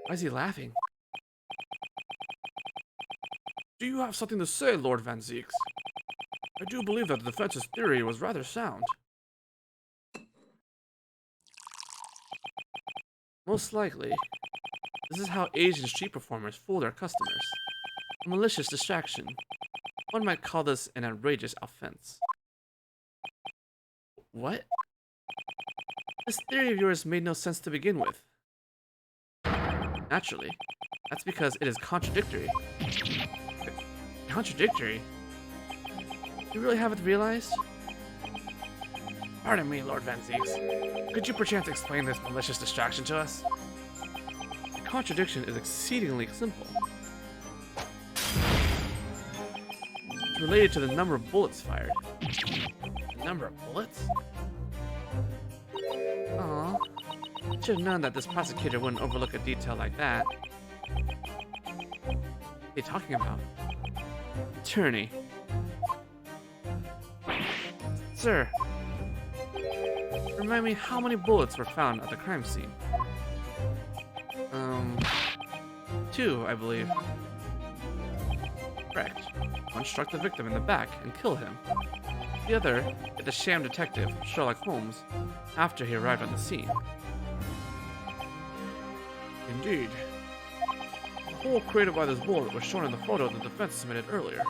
Why is he laughing? Do you have something to say, Lord Van Zieks? I do believe that the defense's theory was rather sound. Most likely. This is how Asian street performers fool their customers. A malicious distraction. One might call this an outrageous offense. What? This theory of yours made no sense to begin with. Naturally. That's because it is contradictory. Contradictory? You really haven't realized? Pardon me, Lord Van Zieks. Could you perchance explain this malicious distraction to us? The contradiction is exceedingly simple. It's related to the number of bullets fired. The number of bullets? Aw. Should have known that this prosecutor wouldn't overlook a detail like that. What are you talking about? Attorney. Sir. Remind me how many bullets were found at the crime scene? 2, I believe. Correct. One struck the victim in the back and killed him. The other hit the sham detective, Sherlock Holmes, after he arrived on the scene. Indeed. The hole created by this bullet was shown in the photo the defense submitted earlier.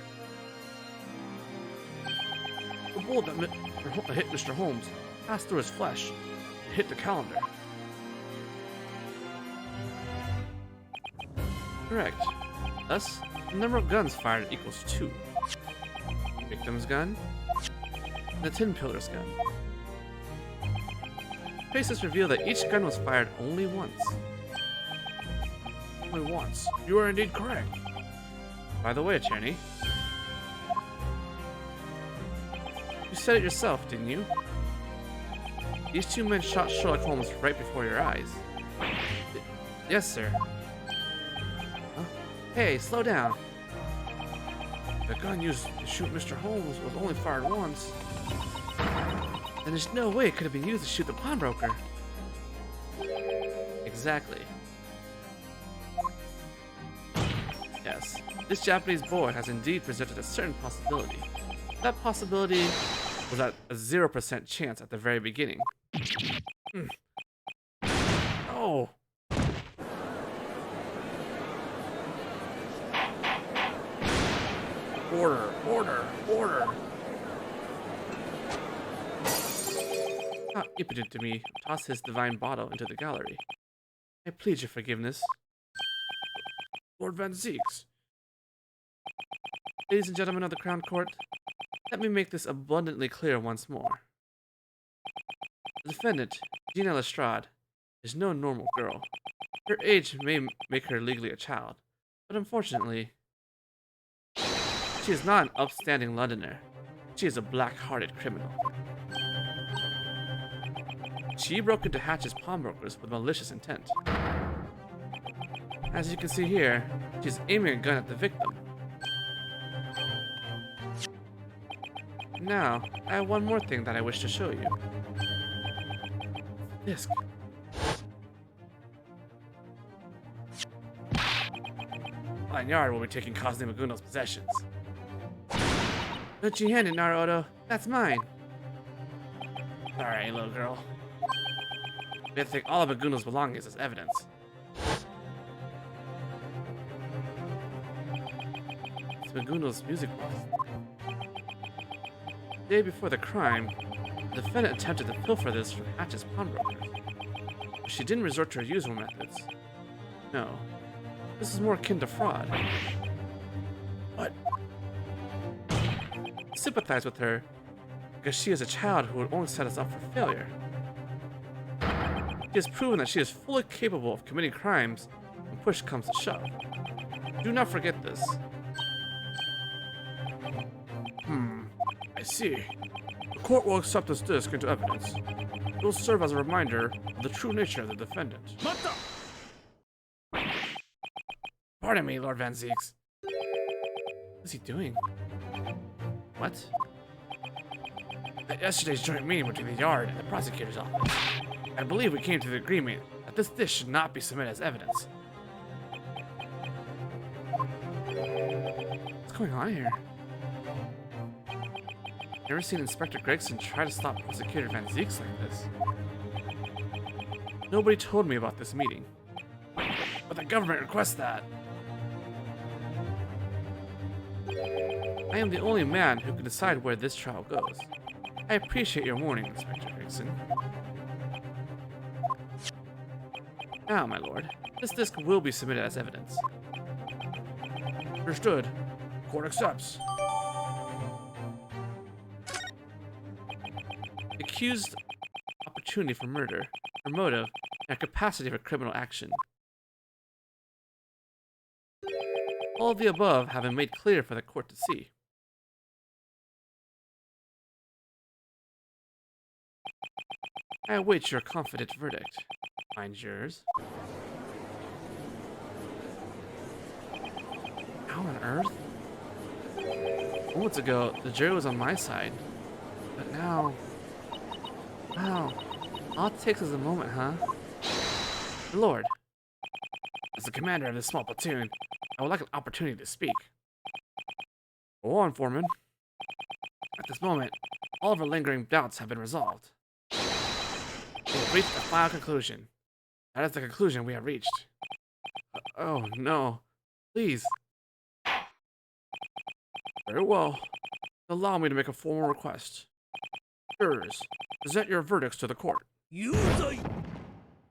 The bullet that hit Mr. Holmes passed through his flesh and hit the calendar. Correct. Thus, the number of guns fired equals 2. Victim's gun, and the Tin Pillar's gun. Traces reveal that each gun was fired only once. Only once. You are indeed correct. By the way, attorney, you said it yourself, didn't you? These 2 men shot Sherlock Holmes right before your eyes. Yes, sir. Huh? Hey, slow down. The gun used to shoot Mr. Holmes was only fired once. Then there's no way it could have been used to shoot the pawnbroker. Exactly. Yes, this Japanese boy has indeed presented a certain possibility. That possibility was at a 0% chance at the very beginning. Oh! Order, order, order! How impotent to me, toss his divine bottle into the gallery. I plead your forgiveness. Lord Van Zieks. Ladies and gentlemen of the Crown Court, let me make this abundantly clear once more. The defendant, Gina Lestrade, is no normal girl. Her age may make her legally a child, but unfortunately, she is not an upstanding Londoner. She is a black-hearted criminal. She broke into Hatch's pawnbrokers with malicious intent. As you can see here, she's aiming a gun at the victim. Now, I have one more thing that I wish to show you. Disc. Lanyard will be taking Cosne Maguno's possessions. Don't you hand it, Naruto. That's mine. Alright, little girl. We have to take all of Maguno's belongings as evidence. It's Maguno's music box. The day before the crime, the defendant attempted to pilfer this from Hatch's pawnbrokers. But she didn't resort to her usual methods. No. This is more akin to fraud. What? Sympathize with her because she is a child who would only set us up for failure. She has proven that she is fully capable of committing crimes when push comes to shove. Do not forget this. I see. The court will accept this disc into evidence. It will serve as a reminder of the true nature of the defendant. Pardon me, Lord Van Zieks. What is he doing? What? At yesterday's joint meeting between the Yard and the prosecutor's office, I believe we came to the agreement that this disc should not be submitted as evidence. What's going on here? Never seen Inspector Gregson try to stop Prosecutor Van Zieks like this. Nobody told me about this meeting. But the government requests that. I am the only man who can decide where this trial goes. I appreciate your warning, Inspector Gregson. Now, my lord, this disc will be submitted as evidence. Understood. Court accepts. Accused opportunity for murder, for motive, and capacity for criminal action. All of the above have been made clear for the court to see. I await your confident verdict, fine jurors. How on earth? Moments ago, the jury was on my side, but now... Wow. All it takes is a moment, huh? Lord, as the commander of this small platoon, I would like an opportunity to speak. Go on, Foreman. At this moment, all of our lingering doubts have been resolved. We have reached a final conclusion. That is the conclusion we have reached. Oh, no. Please. Very well. Allow me to make a formal request. Jurors, present your verdicts to the court. Yuzai!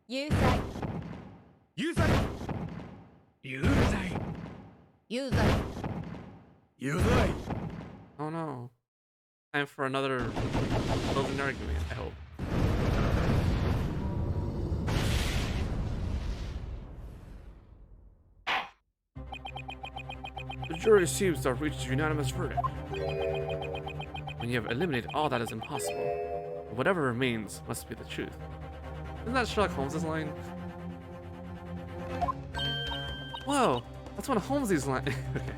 Yuzai. Yuzai! Yuzai! Yuzai. Yuzai! Oh, no. Time for another closing argument, I hope. The jury seems to have reached a unanimous verdict. When you have eliminated all that is impossible, whatever remains must be the truth. Isn't that Sherlock Holmes' line? Whoa, that's one of Holmes' lines. Okay.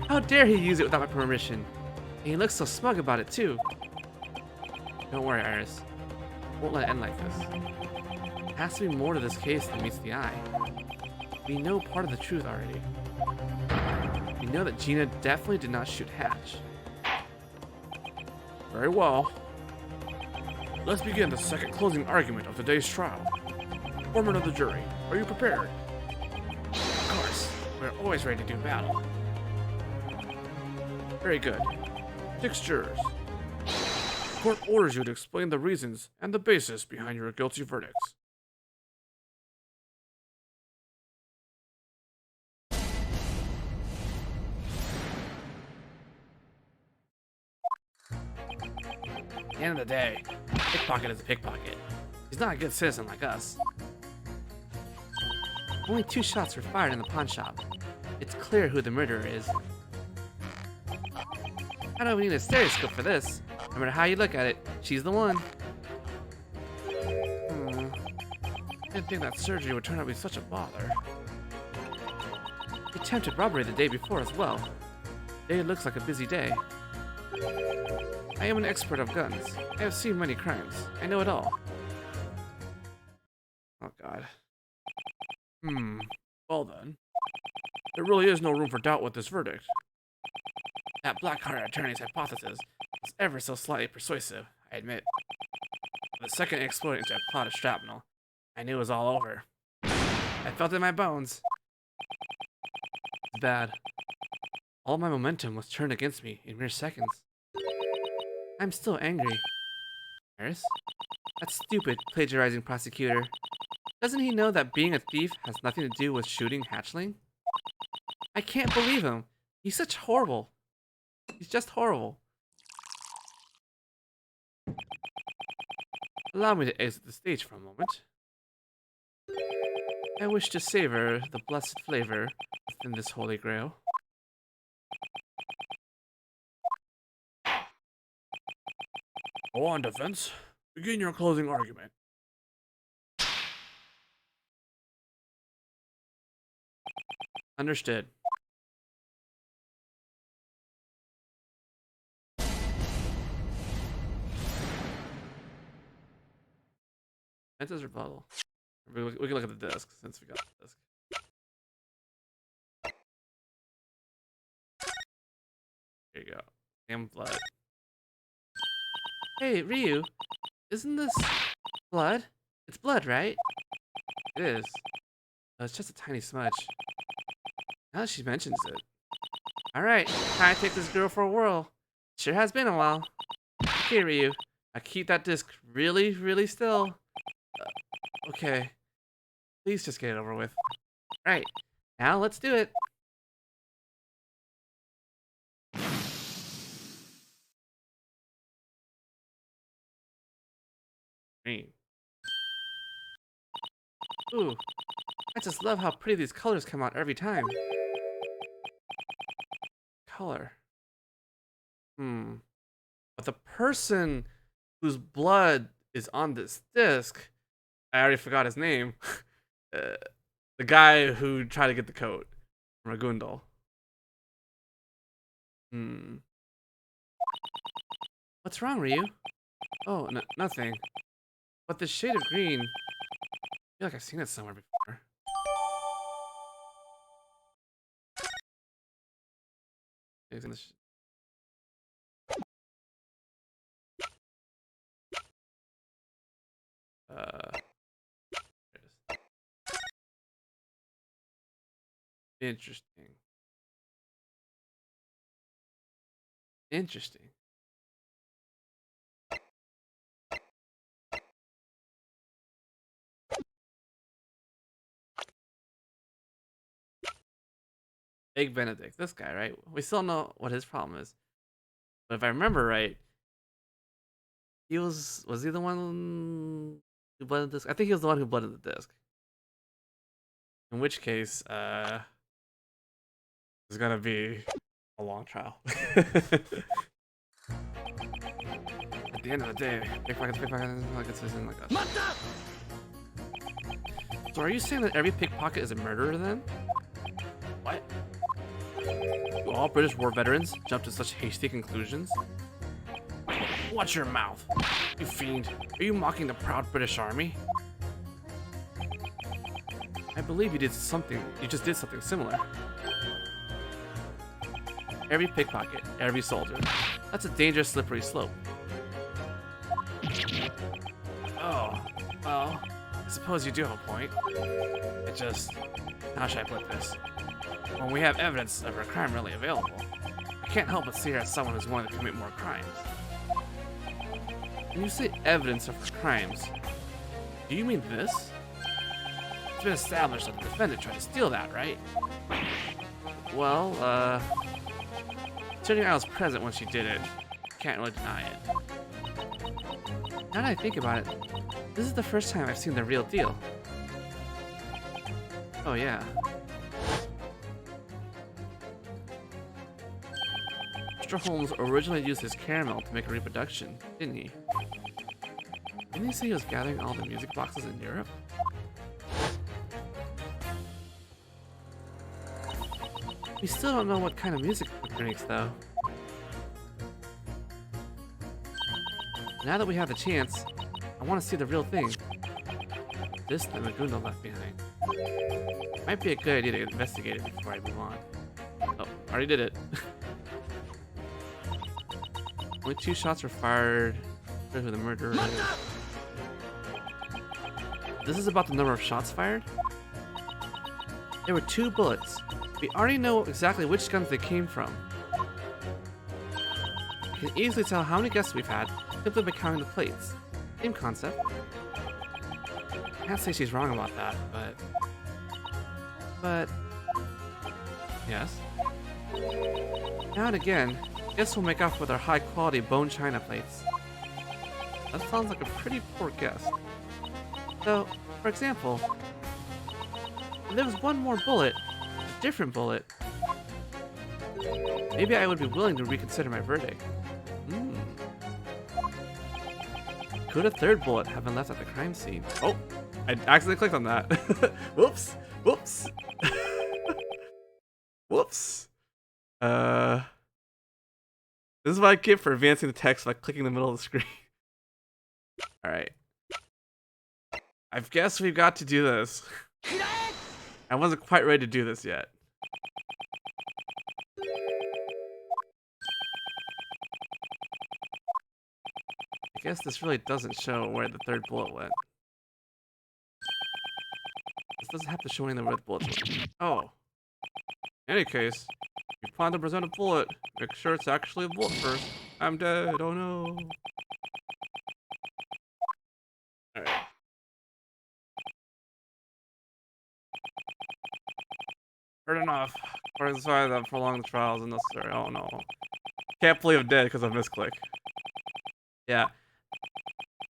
How dare he use it without my permission? And he looks so smug about it too. Don't worry, Iris. Won't let it end like this. There has to be more to this case than meets the eye. We know part of the truth already. We know that Gina definitely did not shoot Hatch. Very well. Let's begin the second closing argument of today's trial. Foreman of the jury, are you prepared? Of course, we're always ready to do battle. Very good. 6 jurors. The court orders you to explain the reasons and the basis behind your guilty verdicts. At the end of the day, pickpocket is a pickpocket. He's not a good citizen like us. Only 2 shots were fired in the pawn shop. It's clear who the murderer is. I don't need a stereoscope for this. No matter how you look at it, she's the one. Didn't think that surgery would turn out to be such a bother. He attempted robbery the day before as well. Today looks like a busy day. I am an expert of guns. I have seen many crimes. I know it all. Oh god. Well then. There really is no room for doubt with this verdict. That black-hearted attorney's hypothesis was ever so slightly persuasive, I admit. The second it exploded into a cloud of shrapnel, I knew it was all over. I felt it in my bones. It's bad. All my momentum was turned against me in mere seconds. I'm still angry. Harris? That stupid, plagiarizing prosecutor. Doesn't he know that being a thief has nothing to do with shooting Hatchling? I can't believe him. He's such horrible. He's just horrible. Allow me to exit the stage for a moment. I wish to savor the blessed flavor within this holy grail. Go on, defense. Begin your closing argument. Understood. Defense's rebuttal. We can look at the disc since we got the disc. There you go. And blood. Hey, Ryu, isn't this blood? It's blood, right? It is. It's just a tiny smudge. Now that she mentions it. Alright, time to take this girl for a whirl. Sure has been a while. Okay, Ryu. I keep that disc really, really still. Okay. Please just get it over with. Alright, now let's do it. Green. Ooh, I just love how pretty these colors come out every time. Color. But the person whose blood is on this disc, I already forgot his name. uh, the guy who tried to get the coat from Ragundal. What's wrong, Ryu? Oh, nothing. But the shade of green, I feel like I've seen it somewhere before. It's in this. There it is. Interesting. Interesting. Big Benedict, this guy, right? We still don't know what his problem is. But if I remember right, he was he the one who blooded the disc? I think he was the one who blooded the disc. In which case, it's gonna be a long trial. At the end of the day, pickpockets, isn't like us. So are you saying that every pickpocket is a murderer then? What? Do all British war veterans jump to such hasty conclusions? Watch your mouth, you fiend. Are you mocking the proud British Army? I believe you just did something similar. Every pickpocket, every soldier. That's a dangerous, slippery slope. Oh, well, I suppose you do have a point. It just, how should I put this? When we have evidence of her crime really available, I can't help but see her as someone who's willing to commit more crimes. When you say evidence of her crimes, do you mean this? It's been established that the defendant tried to steal that, right? Well, considering I was present when she did it, can't really deny it. Now that I think about it, this is the first time I've seen the real deal. Oh yeah. Mr. Holmes originally used his caramel to make a reproduction, didn't he? Didn't he say he was gathering all the music boxes in Europe? We still don't know what kind of music he makes, though. Now that we have the chance, I want to see the real thing. This the Magunda left behind. Might be a good idea to investigate it before I move on. Oh, already did it. Only 2 shots were fired. Who the murderer is. This is about the number of shots fired? There were 2 bullets. We already know exactly which guns they came from. You can easily tell how many guesses we've had simply by counting the plates. Same concept. I can't say she's wrong about that, but... Yes? Now and again, guess we'll make off with our high-quality bone china plates. That sounds like a pretty poor guess. So, for example, if there was one more bullet, a different bullet, maybe I would be willing to reconsider my verdict. Could a 3rd bullet have been left at the crime scene? Oh, I accidentally clicked on that. Whoops, whoops. Whoops. This is what I get for advancing the text by clicking the middle of the screen. Alright. I guess we've got to do this. I wasn't quite ready to do this yet. I guess this really doesn't show where the 3rd bullet went. This doesn't have to show any of where the bullets went. Oh. In any case, if you plan to present a bullet, make sure it's actually a bullet first. I'm dead, oh no. Alright. Heard enough. Or sorry that prolong the trials is necessary. Oh no. Can't believe I'm dead because of misclick. Yeah.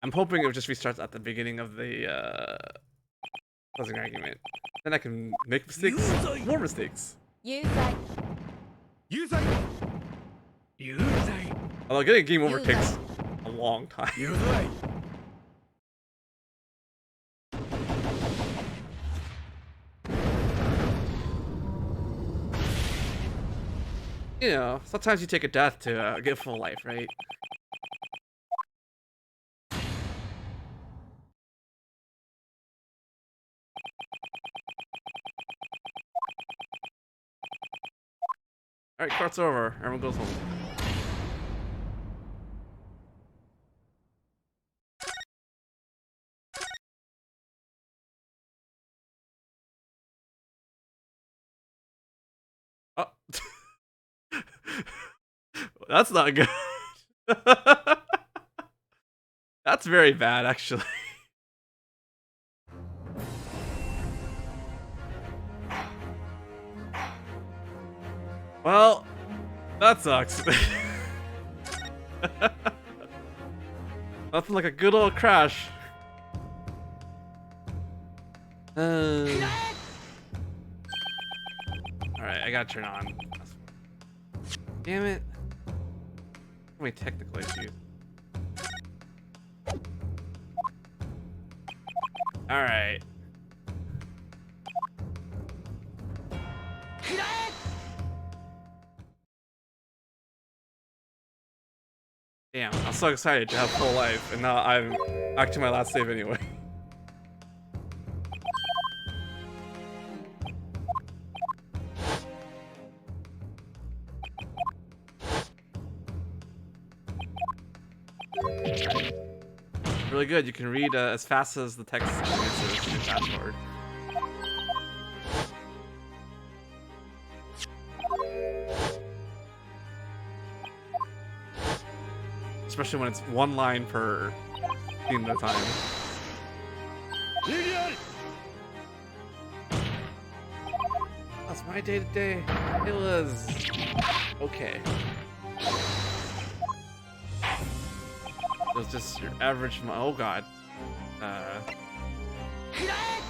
I'm hoping it just restarts at the beginning of the closing argument. Then I can make mistakes. More mistakes. 有罪 有罪有罪 Although getting game over Use takes a long time. 有罪 You know, sometimes you take a death to get full life, right? Alright, court's over. Everyone goes home. Oh. That's not good. That's very bad, actually. Well, that sucks. Nothing like a good old crash. Alright, I gotta turn on. Damn it. So many technical issues. Alright. Damn, I'm so excited to have full life, and now I'm back to my last save anyway. Really good, you can read as fast as the text advances in fast forward. Especially when it's one line per scene at a time. That's my day to day. It was okay. It was just your average. Oh god.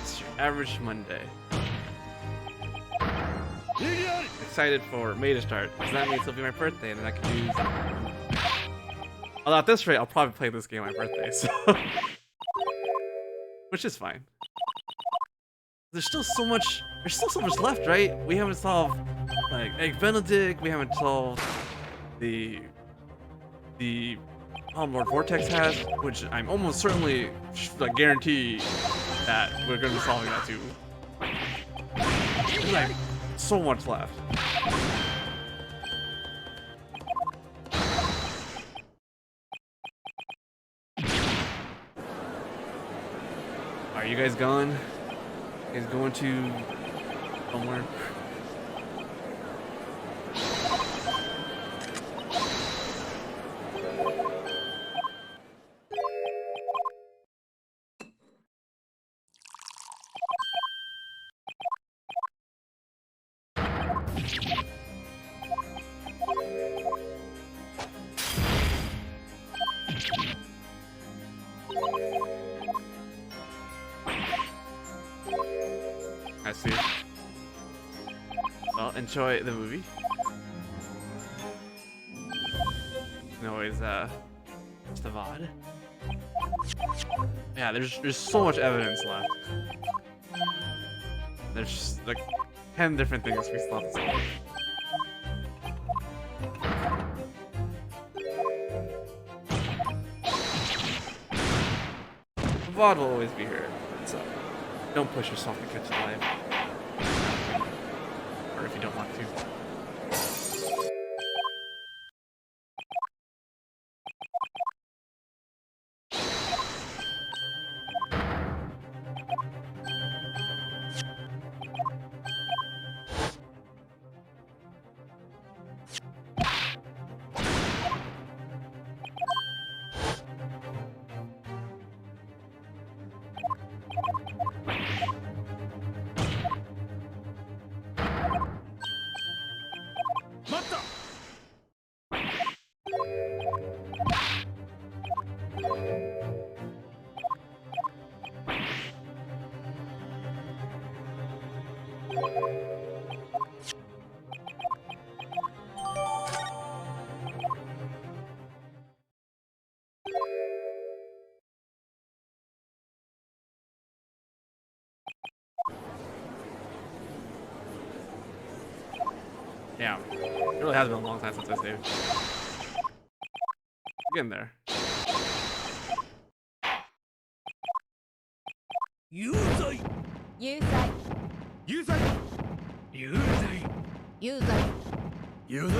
It's your average Monday. Excited for May to start, because that means it'll be my birthday, and then I can use. Although at this rate, I'll probably play this game on my birthday, so which is fine. There's still so much. There's still so much left, right? We haven't solved like Egg Benedict. We haven't solved the problem Lord Vortex has, which I'm almost certainly like guarantee that we're gonna be solving that too. There's like so much left. Are you guys going? You guys going to somewhere? I see. Well, enjoy the movie. You can always watch the VOD. Yeah, there's so much evidence left. There's just like 10 different things we still have to solve. The VOD will always be here, so don't push yourself to catch it live. Or if you don't want to. Damn. It really has been a long time since I saved. Get in there. 有罪 有罪有罪有罪有罪有罪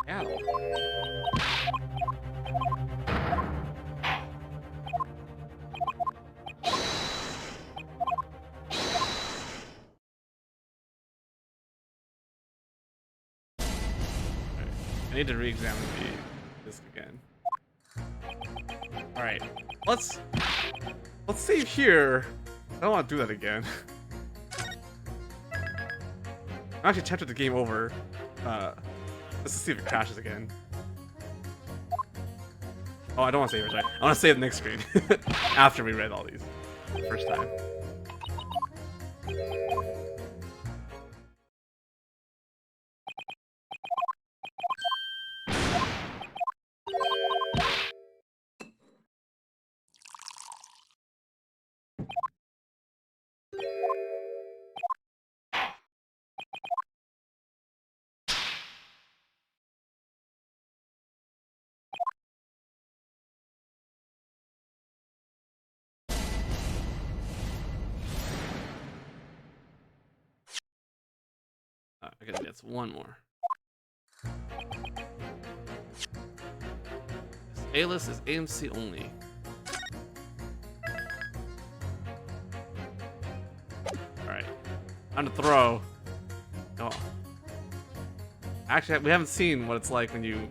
Yeah. I need to re-examine the disc again. All right, let's save here. I don't want to do that again. I'm actually tempted to game over. Let's see if it crashes again. Oh, I don't want to save it. Right? I want to save the next screen after we read all these first time. I guess that's one more. A-list is AMC only. Alright. Time to throw. Oh. Actually, we haven't seen what it's like when you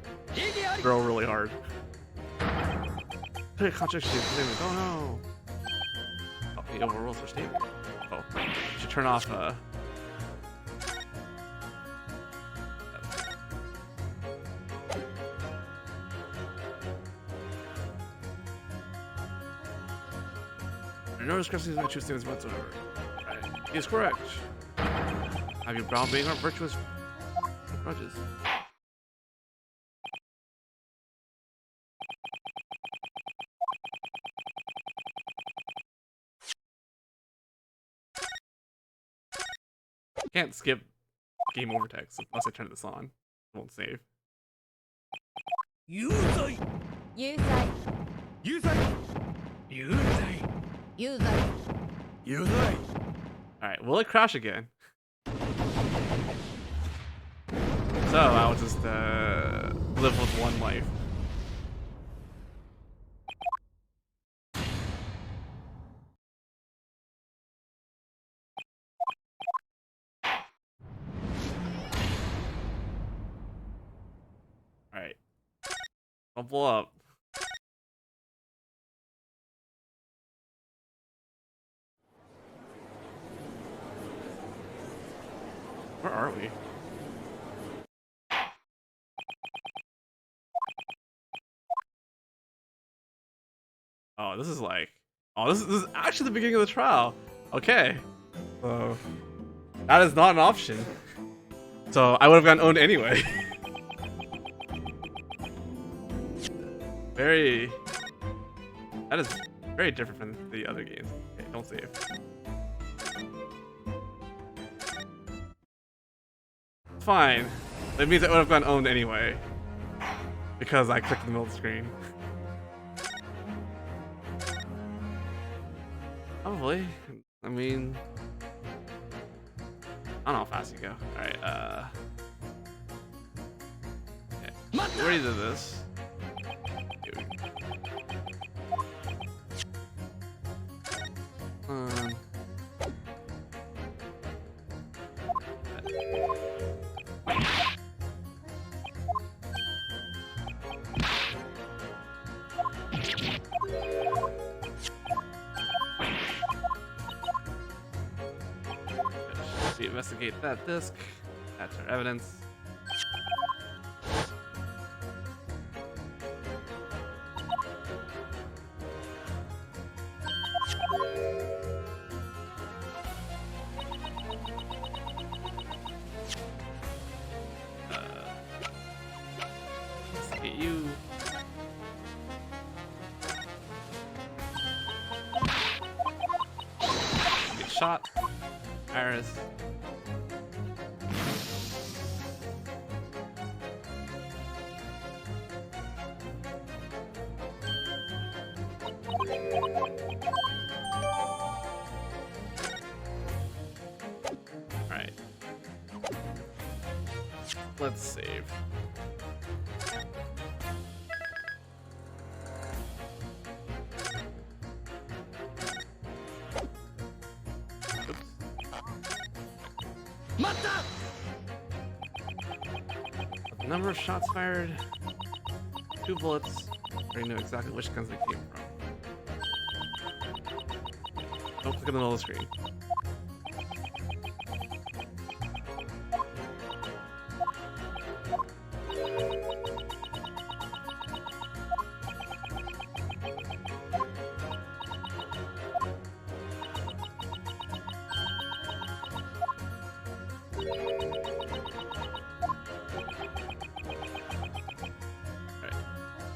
throw really hard. Oh no! Oh, the overrules are stable. Oh, should turn off no discrepancies in the true statements whatsoever. Right. He is correct. Have you browbeating our virtuous grudges? Can't skip game over text unless I turn this on. It won't save. 有罪有罪有罪有罪有罪有罪 Alright, will it crash again? So I'll just live with one life. Alright. Don't blow up. Where are we? Oh, this is like... Oh, this is actually the beginning of the trial. Okay. So... That is not an option. So, I would have gotten owned anyway. Very... That is very different from the other games. Okay, don't save. Fine. That means I would have gotten owned anyway. Because I clicked in the middle of the screen. Probably. I mean... I don't know how fast you go. Alright, okay. We already did this. Dude. Investigate that disc. That's our evidence. Investigate you. shot Iris. Alright. Let's save. The number of shots fired, 2 bullets. I already know exactly which guns they came from. Don't click in the middle of the screen.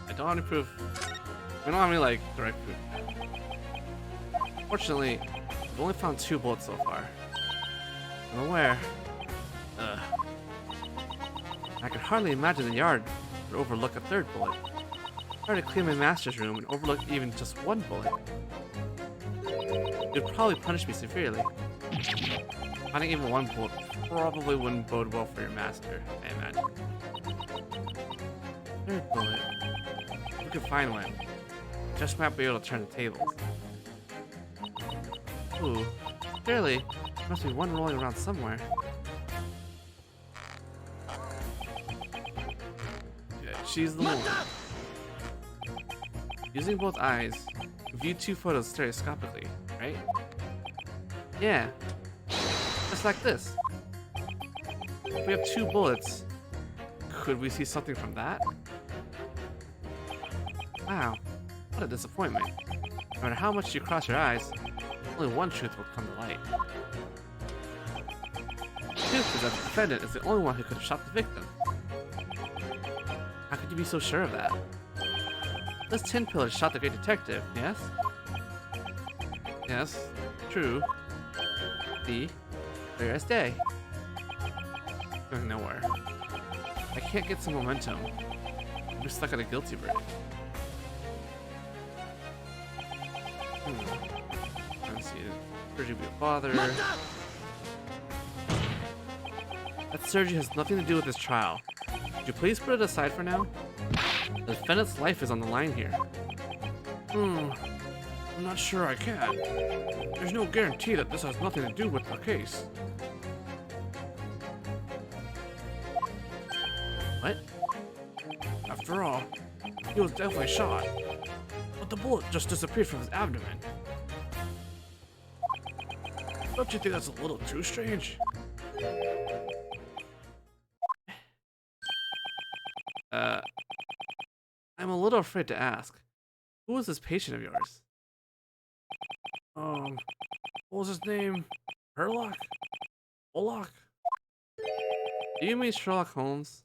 I don't have any proof. We don't have any, like, direct proof. Fortunately, we've only found 2 bullets so far. I don't know where. Ugh. I can hardly imagine the yard would overlook a 3rd bullet. I tried to clean my master's room and overlook even just 1 bullet. It would probably punish me severely. Finding even 1 bullet probably wouldn't bode well for your master, I imagine. 3rd bullet. We could find one. Just might be able to turn the tables. Ooh, clearly, there must be one rolling around somewhere. Okay, she's the one. Using both eyes, view 2 photos stereoscopically, right? Yeah, just like this. If we have 2 bullets, could we see something from that? Wow, what a disappointment. No matter how much you cross your eyes, only one truth will come to light. The truth is that the defendant is the only one who could have shot the victim. How could you be so sure of that? This tin pillar shot the great detective, yes? Yes, true. See? Clear as day. Going nowhere. I can't get some momentum. I'm just stuck at a guilty verdict. Let's see. Surgery be a bother. That surgery has nothing to do with this trial. Could you please put it aside for now? The defendant's life is on the line here. I'm not sure I can. There's no guarantee that this has nothing to do with the case. What? After all, he was definitely shot, but the bullet just disappeared from his abdomen. Don't you think that's a little too strange? I'm a little afraid to ask. Who was this patient of yours? What was his name? Herlock? Olak? Do you mean Sherlock Holmes?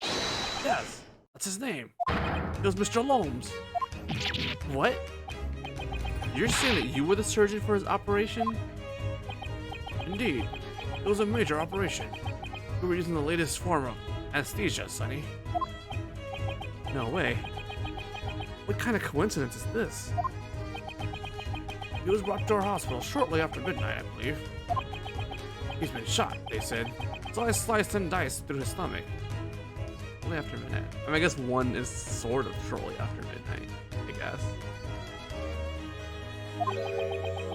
Yes, that's his name. It was Mr. Holmes. What? You're saying that you were the surgeon for his operation? Indeed, it was a major operation. We were using the latest form of anesthesia, Sonny. No way. What kind of coincidence is this? He was brought to our hospital shortly after midnight, I believe. He's been shot, they said, so I sliced and diced through his stomach. Shortly after midnight. I mean, I guess one is sort of shortly after midnight, I guess.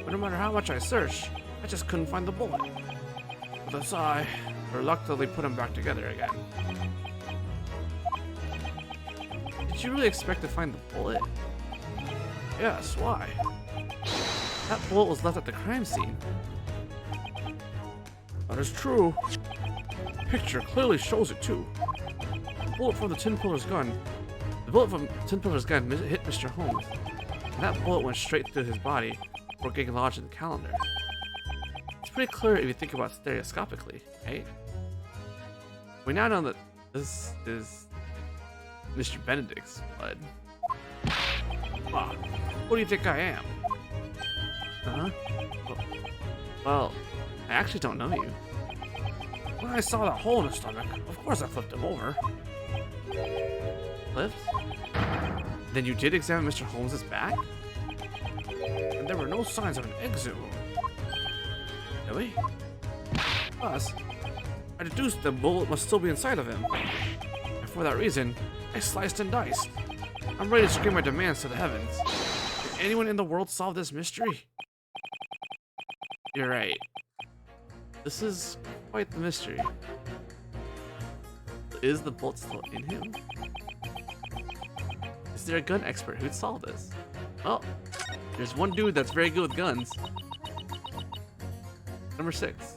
But no matter how much I searched, I just couldn't find the bullet. With a sigh, I reluctantly put him back together again. Did you really expect to find the bullet? Yes, why? That bullet was left at the crime scene. That is true. The picture clearly shows it too. The bullet from the tin pillar's gun Hit Mr. Holmes, and that bullet went straight through his body before getting lodged in the calendar. It's pretty clear if you think about it stereoscopically, right? We now know that this is Mr. Benedict's blood. Ah, what do you think I am? Huh? Well, I actually don't know you. When I saw that hole in his stomach, of course I flipped him over. Flipped? Then you did examine Mr. Holmes's back? And there were no signs of an exit wound. Really? Thus, I deduced the bullet must still be inside of him. And for that reason, I sliced and diced. I'm ready to scream my demands to the heavens. Can anyone in the world solve this mystery? You're right. This is quite the mystery. Is the bolt still in him? Is there a gun expert who'd solve this? Well, there's one dude that's very good with guns. Number 6.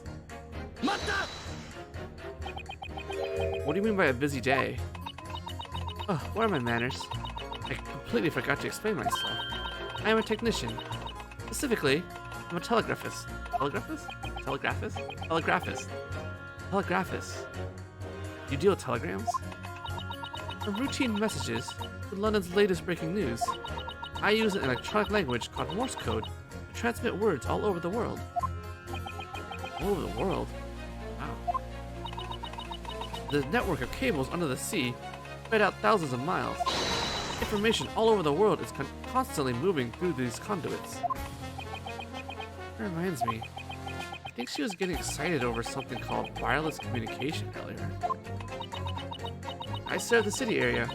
What do you mean by a busy day? Oh, what are my manners? I completely forgot to explain myself. I am a technician. Specifically, I'm a telegraphist. Telegraphist? Telegraphist? Telegraphist. Telegraphist. You deal with telegrams? From routine messages to London's latest breaking news. I use an electronic language called Morse code to transmit words all over the world. All over the world? Wow. The network of cables under the sea spread out thousands of miles. Information all over the world is constantly moving through these conduits. That reminds me, I think she was getting excited over something called wireless communication earlier. I serve the city area,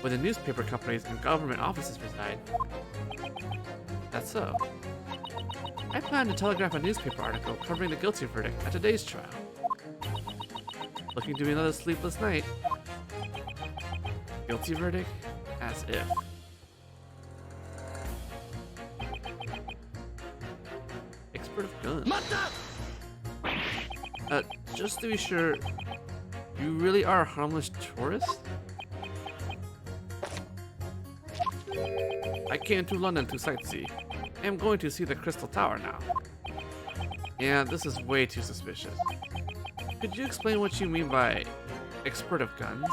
where the newspaper companies and government offices reside. That's so. I plan to telegraph a newspaper article covering the guilty verdict at today's trial. Looking to be another sleepless night. Guilty verdict? As if. Expert of guns. Just to be sure, you really are a harmless tourist? I came to London to sightsee. I am going to see the Crystal Tower now. Yeah, this is way too suspicious. Could you explain what you mean by expert of guns?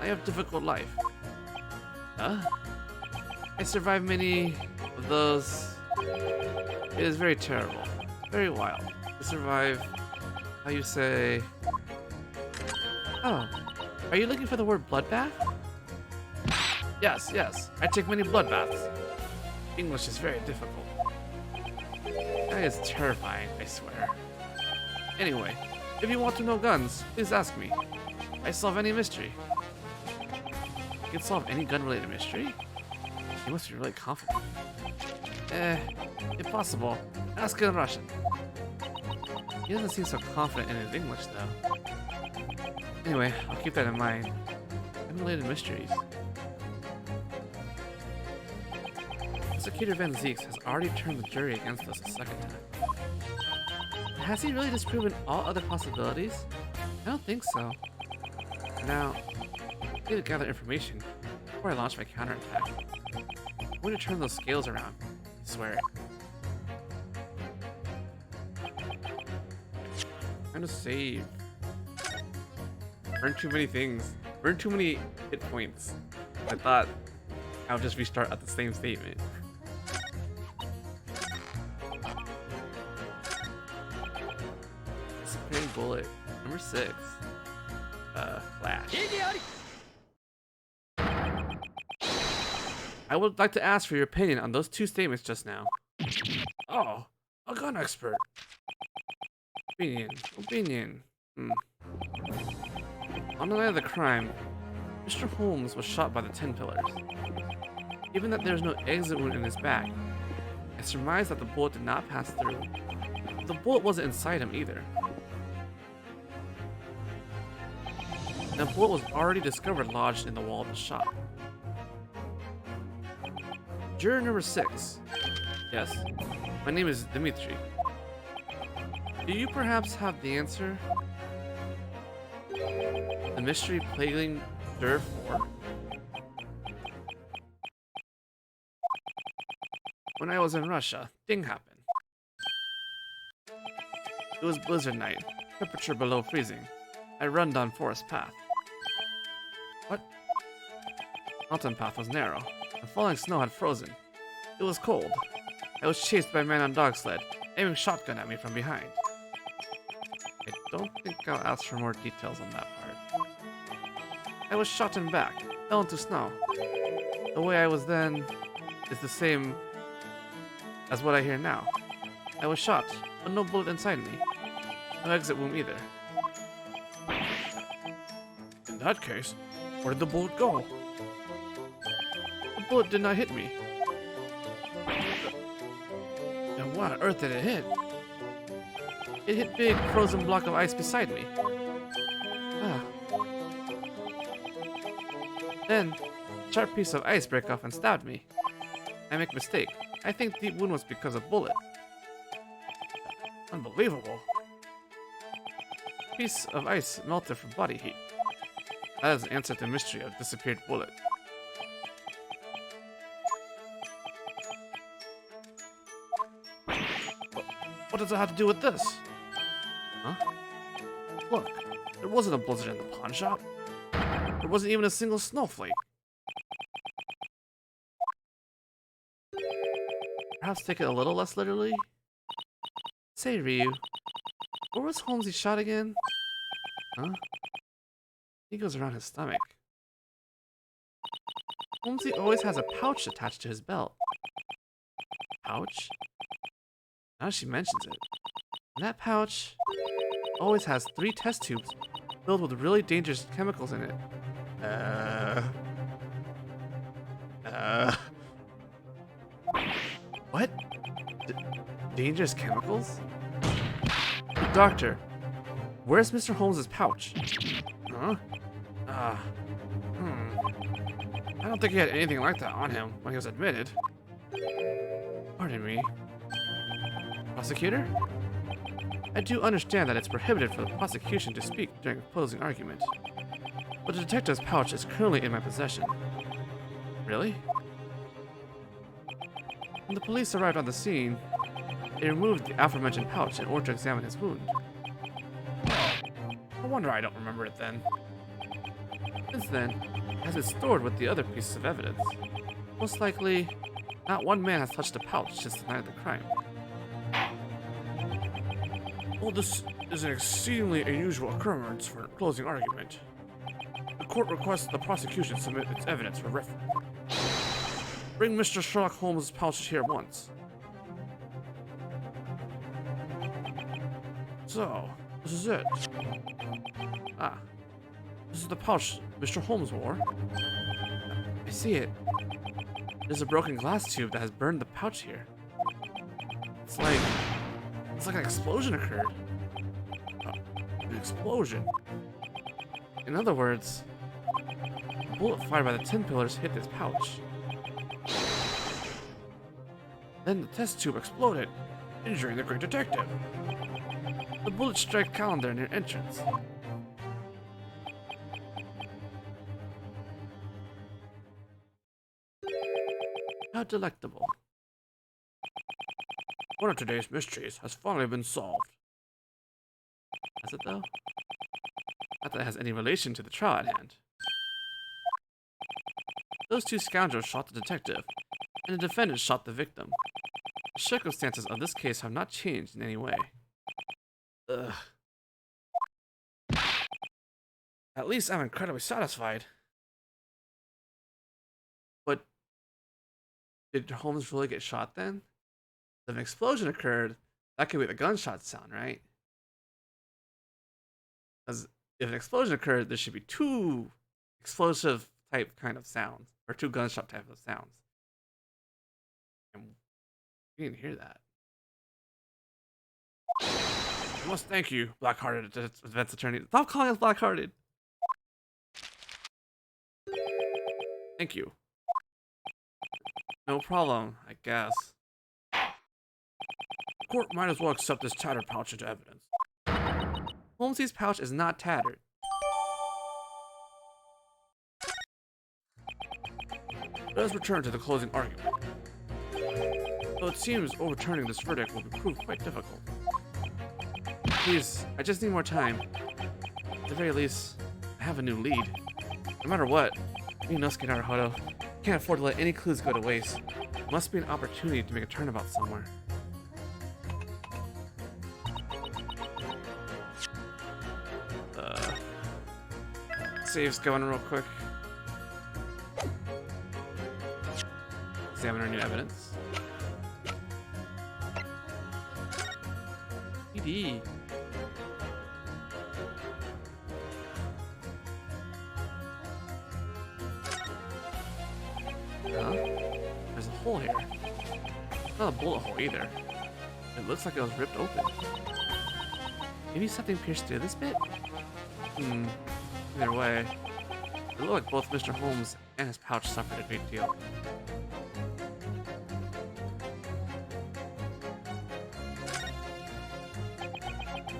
I have difficult life. Huh? I survived many of those. It is very terrible. Very wild. To survive, how you say... Oh, are you looking for the word bloodbath? Yes, yes. I take many bloodbaths. English is very difficult. That is terrifying, I swear. Anyway, if you want to know guns, please ask me. I solve any mystery. You can solve any gun-related mystery? You must be really confident. If possible, ask in Russian. He doesn't seem so confident in his English, though. Anyway, I'll keep that in mind. Gun-related mysteries. Prosecutor Van Zeeks has already turned the jury against us a second time. Has he really disproven all other possibilities? I don't think so. Now, I need to gather information before I launch my counterattack. I'm going to turn those scales around. I swear it. Time to save. Burn too many things. Burn too many hit points. I thought I would just restart at the same statement. Disappearing bullet. Number 6. Flash. I would like to ask for your opinion on those two statements just now. Oh, a gun expert. Opinion. On the night of the crime, Mr. Holmes was shot by the 10 pillars. Given that there is no exit wound in his back, I surmise that the bullet did not pass through. The bullet wasn't inside him either. The bullet was already discovered lodged in the wall of the shop. Juror number 6. Yes, my name is Dimitri. Do you perhaps have the answer? The mystery plaguing Juror 4? When I was in Russia, thing happened. It was blizzard night, temperature below freezing. I run down forest path. What? Mountain path was narrow, and falling snow had frozen. It was cold. I was chased by a man on dog sled, aiming shotgun at me from behind. I don't think I'll ask for more details on that part. I was shot in back, fell into snow. The way I was then is the same as what I hear now. I was shot, but no bullet inside me. No exit wound either. In that case, where did the bullet go? The bullet did not hit me. Then what on earth did it hit? It hit big frozen block of ice beside me. Ah. Then, a sharp piece of ice broke off and stabbed me. I make a mistake. I think the wound was because of bullet. Unbelievable. Piece of ice melted from body heat. That is the answer to the mystery of disappeared bullet. What does it have to do with this? Huh? Look, there wasn't a blizzard in the pawn shop. There wasn't even a single snowflake. Perhaps take it a little less literally? Say, Ryu, where was Holmes's shot again? Huh? He goes around his stomach. Holmesy always has a pouch attached to his belt. Pouch? Now she mentions it. And that pouch always has 3 test tubes filled with really dangerous chemicals in it. What? Dangerous chemicals? Doctor, where's Mr. Holmes's pouch? Huh? I don't think he had anything like that on him when he was admitted. Pardon me. Prosecutor? I do understand that it's prohibited for the prosecution to speak during a closing argument. But the detective's pouch is currently in my possession. Really? When the police arrived on the scene, they removed the aforementioned pouch in order to examine his wound. No wonder I don't remember it then. Since then, it has been stored with the other pieces of evidence. Most likely, not one man has touched the pouch since the night of the crime. Well, this is an exceedingly unusual occurrence for a closing argument. The court requests the prosecution submit its evidence for reference. Bring Mr. Sherlock Holmes' pouch here at once. So, this is it. Ah, This is the pouch Mr. Holmes wore. I see it. There's a broken glass tube that has burned the pouch here. It's like an explosion occurred. An explosion. In other words, a bullet fired by the tin pillars hit this pouch. Then the test tube exploded, injuring the great detective. The bullet struck Calendar near entrance. How delectable. One of today's mysteries has finally been solved. Has it though? Not that it has any relation to the trial at hand. Those 2 scoundrels shot the detective, and the defendant shot the victim. The circumstances of this case have not changed in any way. Ugh. At least I'm incredibly satisfied. But did Holmes really get shot then? If an explosion occurred, that could be the gunshot sound, right? Because if an explosion occurred, there should be 2 explosive type kind of sounds, or 2 gunshot type of sounds. And we didn't hear that. I must thank you, black-hearted Defense attorney. Stop calling us black-hearted. Thank you. No problem, I guess. The court might as well accept this tattered pouch into evidence. Holmesy's pouch is not tattered. Let us return to the closing argument. Though it seems overturning this verdict will prove quite difficult. Please, I just need more time. At the very least, I have a new lead. No matter what, me no Inosuke Naruhodo can't afford to let any clues go to waste. Must be an opportunity to make a turnabout somewhere. saves going real quick. Examine our new evidence. PD. Huh? There's a hole here. Not a bullet hole either. It looks like it was ripped open. Maybe something pierced through this bit? Either way, it looked like both Mr. Holmes and his pouch suffered a great deal.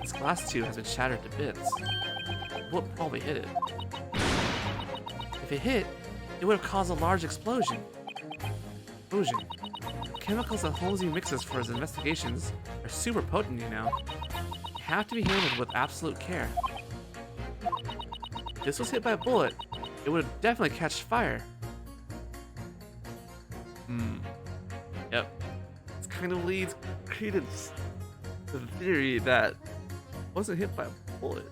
This glass tube has been shattered to bits. The bullet probably hit it. If it hit, it would have caused a large explosion. The chemicals that Holmes mixes for his investigations are super potent, you know. They have to be handled with absolute care. If this was hit by a bullet, it would have definitely catch fire. Yep. This kind of leads credence to the theory that it wasn't hit by a bullet.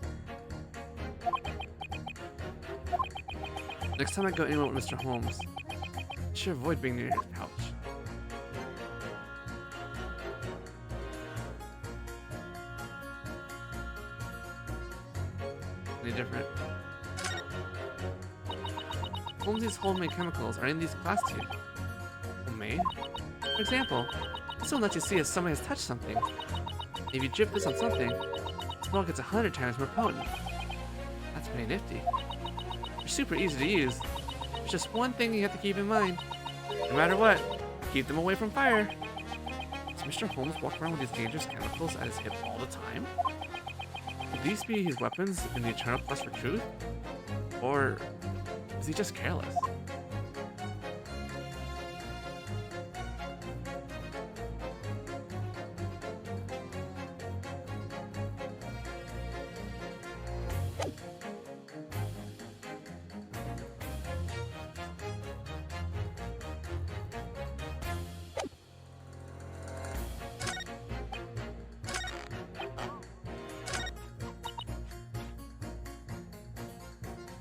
Next time I go anywhere with Mr. Holmes, I should avoid being near his pouch. Any different? Holmes' homemade chemicals are in these glass tubes. Homemade? For example, this will let you see if somebody has touched something. If you drip this on something, the smell gets 100 times more potent. That's pretty nifty. They're super easy to use. There's just one thing you have to keep in mind. No matter what, keep them away from fire. Does Mr. Holmes walk around with these dangerous chemicals at his hip all the time? Could these be his weapons in the eternal quest for truth? Or is he just careless?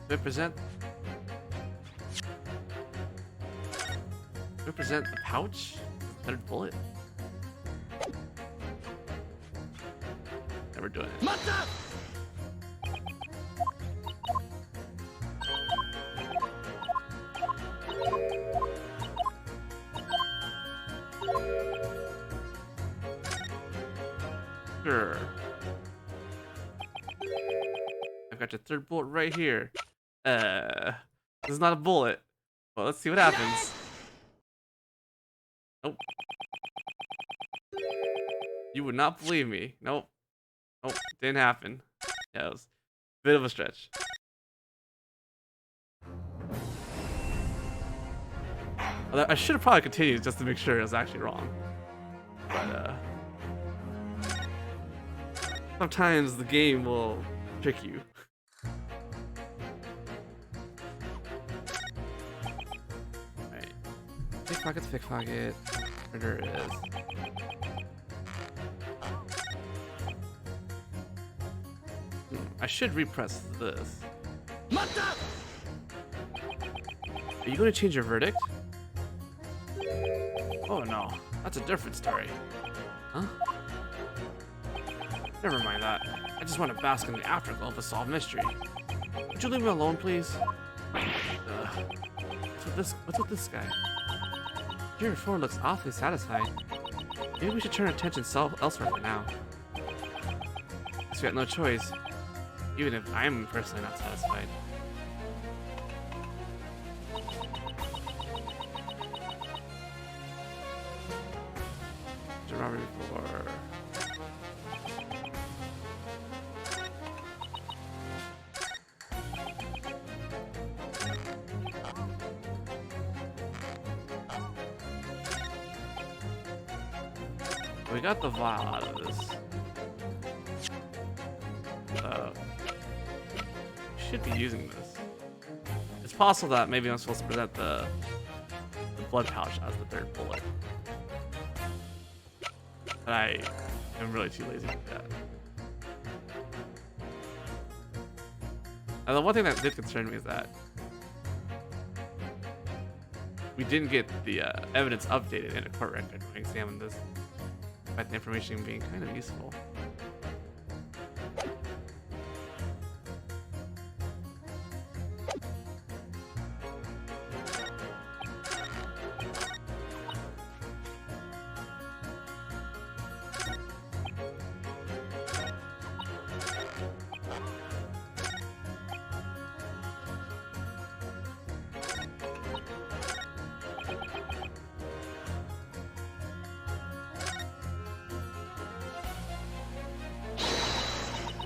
Represent the pouch? Third bullet? Never doing it. Sure. I've got your third bullet right here. This is not a bullet. Well, let's see what happens. Nope. You would not believe me. Nope. Nope. Didn't happen. Yeah, it was a bit of a stretch. Although I should have probably continued just to make sure it was actually wrong. But, sometimes the game will trick you. Pickpocket's pickpocket. Murder is. I should repress this. Are you going to change your verdict? Oh no, that's a different story. Huh? Never mind that. I just want to bask in the afterglow of a solved mystery. Would you leave me alone, please? What's with this guy? Tier 4 looks awfully satisfied. Maybe we should turn our attention elsewhere for now. Guess we got no choice, even if I'm personally not satisfied. Robbery before. We got the vial out of this. Should be using this. It's possible that maybe I'm supposed to present the blood pouch as the third bullet. But I am really too lazy to do that. The one thing that did concern me is that we didn't get the evidence updated in a court record when we examined this, despite the information being kind of useful.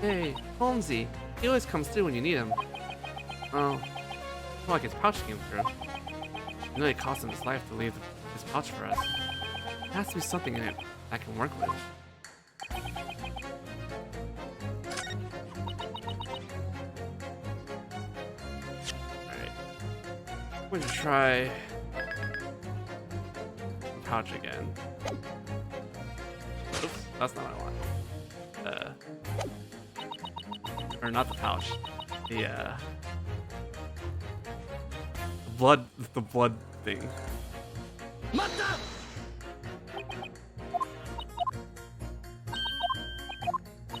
Hey, Holmesy. He always comes through when you need him. Oh, well, like his pouch came through. It really cost him his life to leave his pouch for us. There has to be something in it I can work with. Alright. I'm going to try the pouch again. Oops, that's not what I want. Or not the pouch. The blood thing.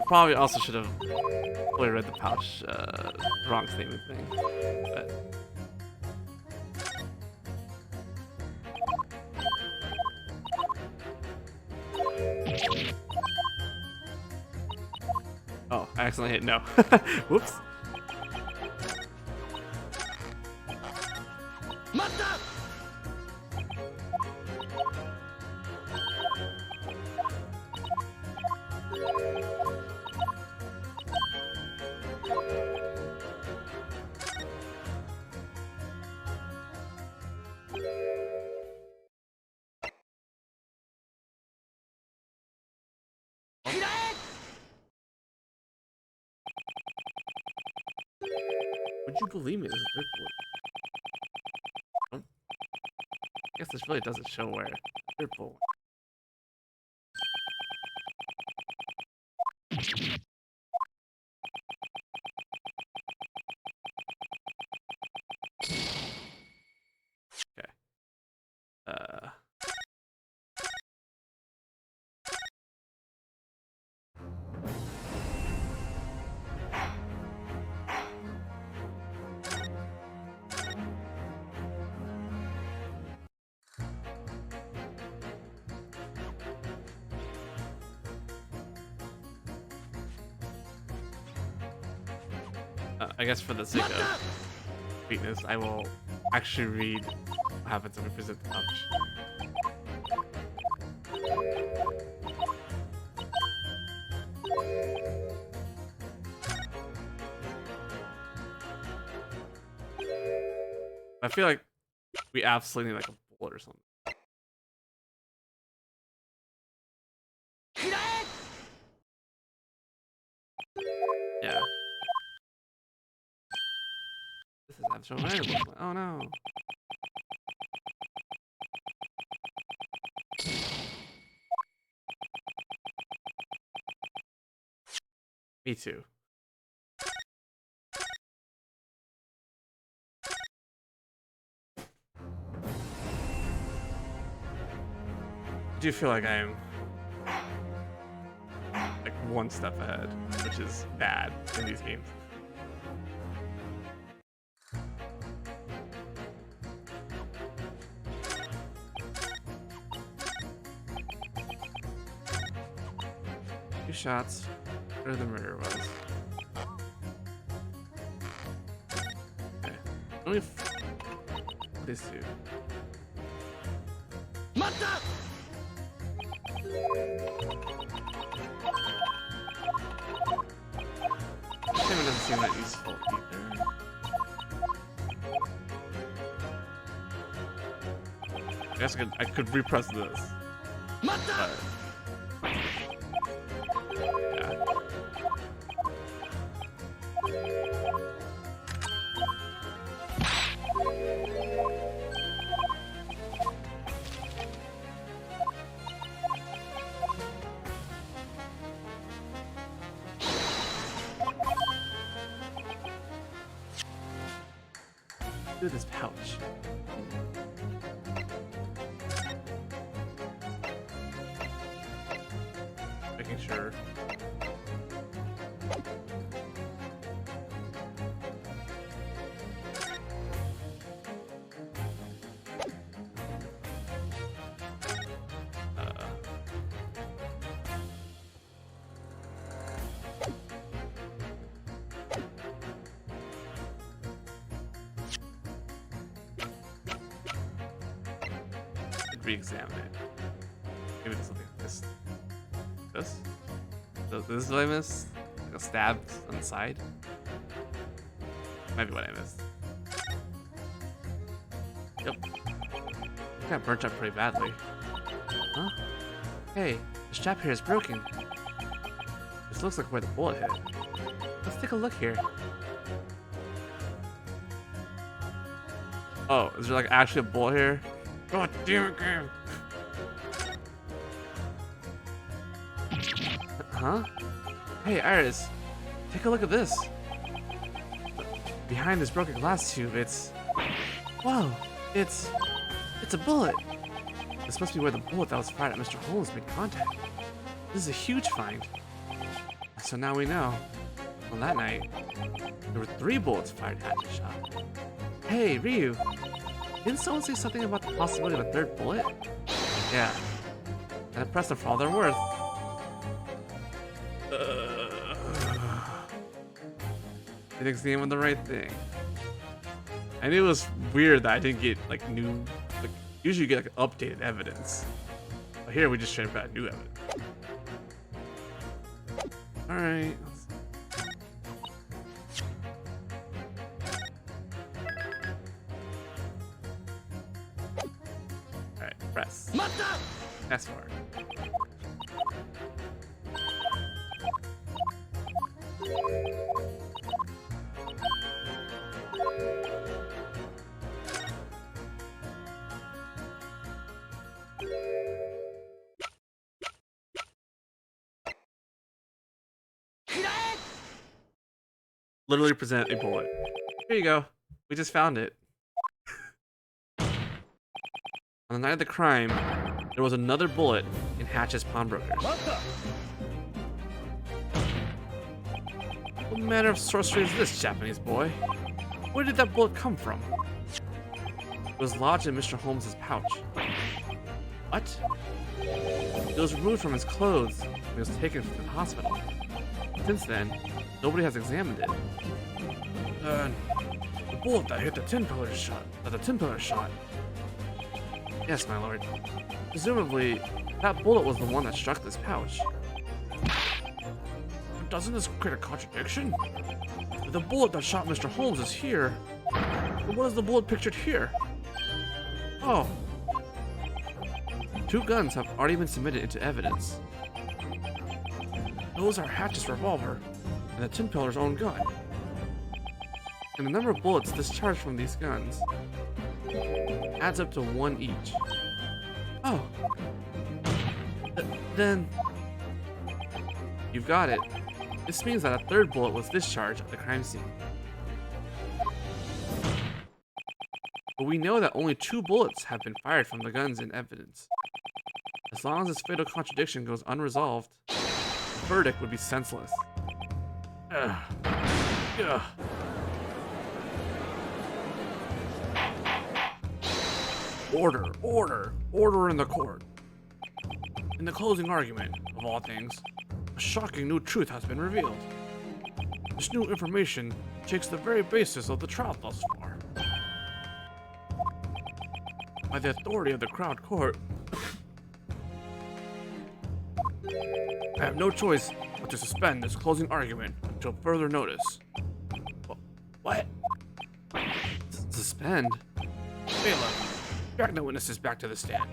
Probably also should have fully read the pouch wrong statement thing. But oh, I accidentally hit no. Whoops. Would you believe me? This is a third bullet. Oh. I guess this really doesn't show where third bullet. Okay. I guess for the sake of sweetness, I will actually read what happens when we present the pouch. I feel like we absolutely need like a bullet or something. Yeah. This is absolutely random. Oh no. Me too. I do feel like I'm like one step ahead, which is bad in these games. Two shots, where the murder was. Okay, let me this dude. It doesn't seem that useful either. I guess I could repress this. But, yeah. do this pouch? Making sure. Re-examine it. Maybe it's something like this. This is what I missed? Like a stab on the side? Might be what I missed. Yep. Got burnt up pretty badly. Huh? Hey, the strap here is broken. This looks like where the bullet hit. Let's take a look here. Oh, is there like actually a bullet here? God damn it, game. Huh? Hey, Iris, take a look at this. Behind this broken glass tube, it's... Whoa, it's a bullet. This must be where the bullet that was fired at Mr. Holmes made contact. This is a huge find. So now we know. On that night, there were 3 bullets fired at the shop. Hey, Ryu, didn't someone say something about the possibility of a 3rd bullet? Yeah. And I pressed them for all they're worth. Didn't examine the right thing. I knew it was weird that I didn't get like new, like usually you get like updated evidence. But here we just straight up got new evidence. Alright. Alright, press. That's hard. Literally present a bullet. Here you go. We just found it. On the night of the crime, there was another bullet in Hatch's pawnbrokers. What manner of sorcery is this, Japanese boy? Where did that bullet come from? It was lodged in Mr. Holmes's pouch. What? It was removed from his clothes and it was taken to the hospital. Since then, nobody has examined it. The bullet that hit the tin pillar shot. Yes, my lord. Presumably, that bullet was the one that struck this pouch. Doesn't this create a contradiction? If the bullet that shot Mr. Holmes is here, then what is the bullet pictured here? Oh. 2 guns have already been submitted into evidence. Those are Hatch's revolver and the tin pillar's own gun. And the number of bullets discharged from these guns adds up to 1 each. Oh. Then... You've got it. This means that a 3rd bullet was discharged at the crime scene. But we know that only 2 bullets have been fired from the guns in evidence. As long as this fatal contradiction goes unresolved, the verdict would be senseless. Ugh. Ugh. Order, order, order in the court. In the closing argument, of all things, a shocking new truth has been revealed. This new information shakes the very basis of the trial thus far. By the authority of the Crown Court, I have no choice but to suspend this closing argument until further notice. What? Suspend? Bailiff, drag the witnesses back to the stand.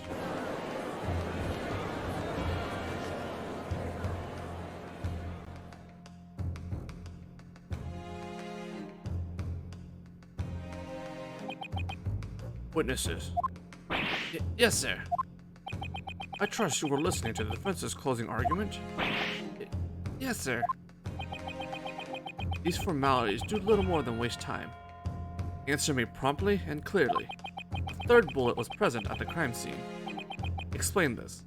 Witnesses. Yes, sir. I trust you were listening to the defense's closing argument. Yes, sir. These formalities do little more than waste time. Answer me promptly and clearly. The third bullet was present at the crime scene. Explain this.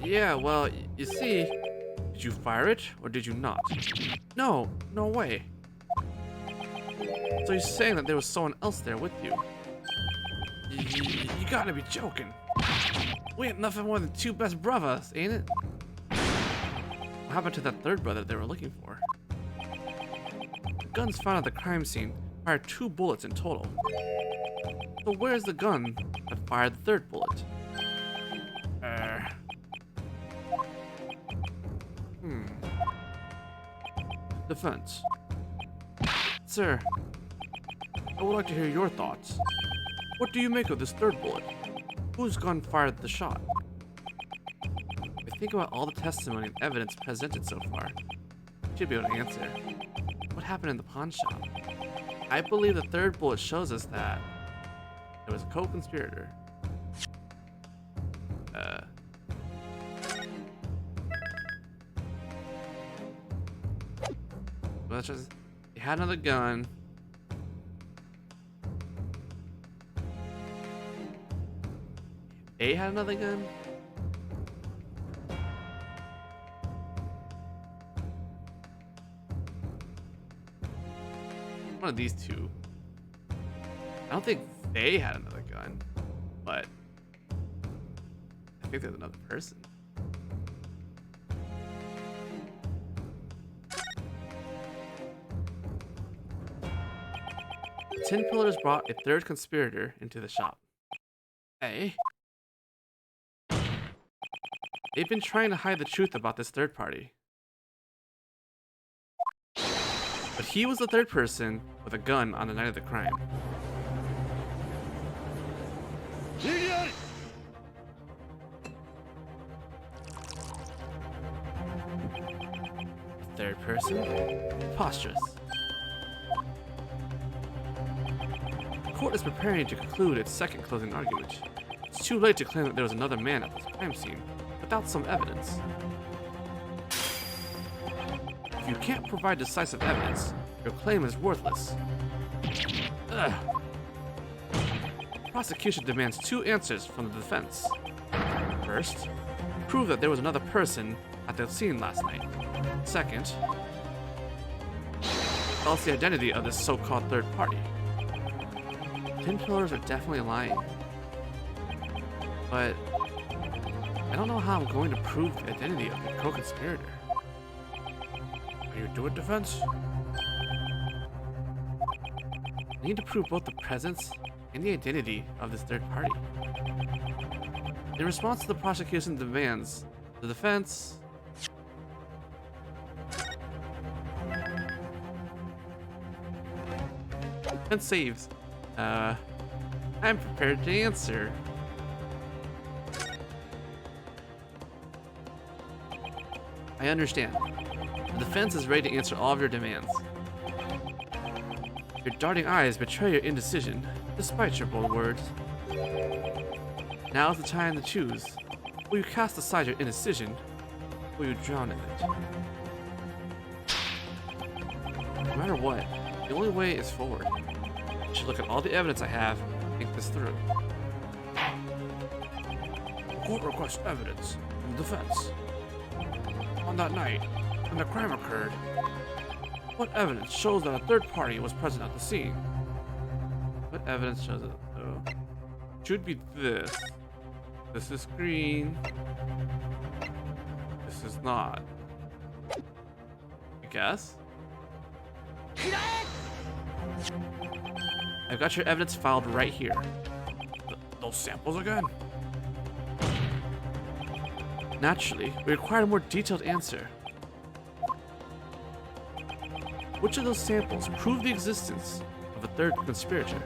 Yeah, well, you see, did you fire it or did you not? No, no way. So you're saying that there was someone else there with you? You gotta be joking. We ain't nothing more than two best brothers, ain't it? What happened to that third brother they were looking for? The guns found at the crime scene fired 2 bullets in total. So where's the gun that fired the third bullet? Defense. Sir, I would like to hear your thoughts. What do you make of this third bullet? Whose gun fired the shot? If you think about all the testimony and evidence presented so far, you should be able to answer. What happened in the pawn shop? I believe the third bullet shows us that there was a co-conspirator. Let's just. He had another gun. A had another gun? One of these two. I don't think they had another gun, but I think there's another person. The 10 Pillars brought a third conspirator into the shop. Hey. They've been trying to hide the truth about this third party. But he was the third person with a gun on the night of the crime. Third person? Preposterous. The court is preparing to conclude its second closing argument. It's too late to claim that there was another man at the crime scene without some evidence. If you can't provide decisive evidence, your claim is worthless. Ugh. The prosecution demands 2 answers from the defense. First, prove that there was another person at the scene last night. Second, tell us the identity of this so-called third party. 10 Pillars are definitely lying. But I don't know how I'm going to prove the identity of the co-conspirator. Are you do it, defense? I need to prove both the presence and the identity of this third party. In response to the prosecution's demands, the defense saves. I'm prepared to answer. I understand. The defense is ready to answer all of your demands. Your darting eyes betray your indecision, despite your bold words. Now is the time to choose. Will you cast aside your indecision, or will you drown in it? No matter what, the only way is forward. I should look at all the evidence I have and think this through. The court requests evidence from the defense. On that night, when the crime occurred, what evidence shows that a third party was present at the scene? What evidence shows it? Oh. Should be this. This is green. This is not. I guess? I've got your evidence filed right here. Those samples again? Naturally, we require a more detailed answer. Which of those samples prove the existence of a third conspirator?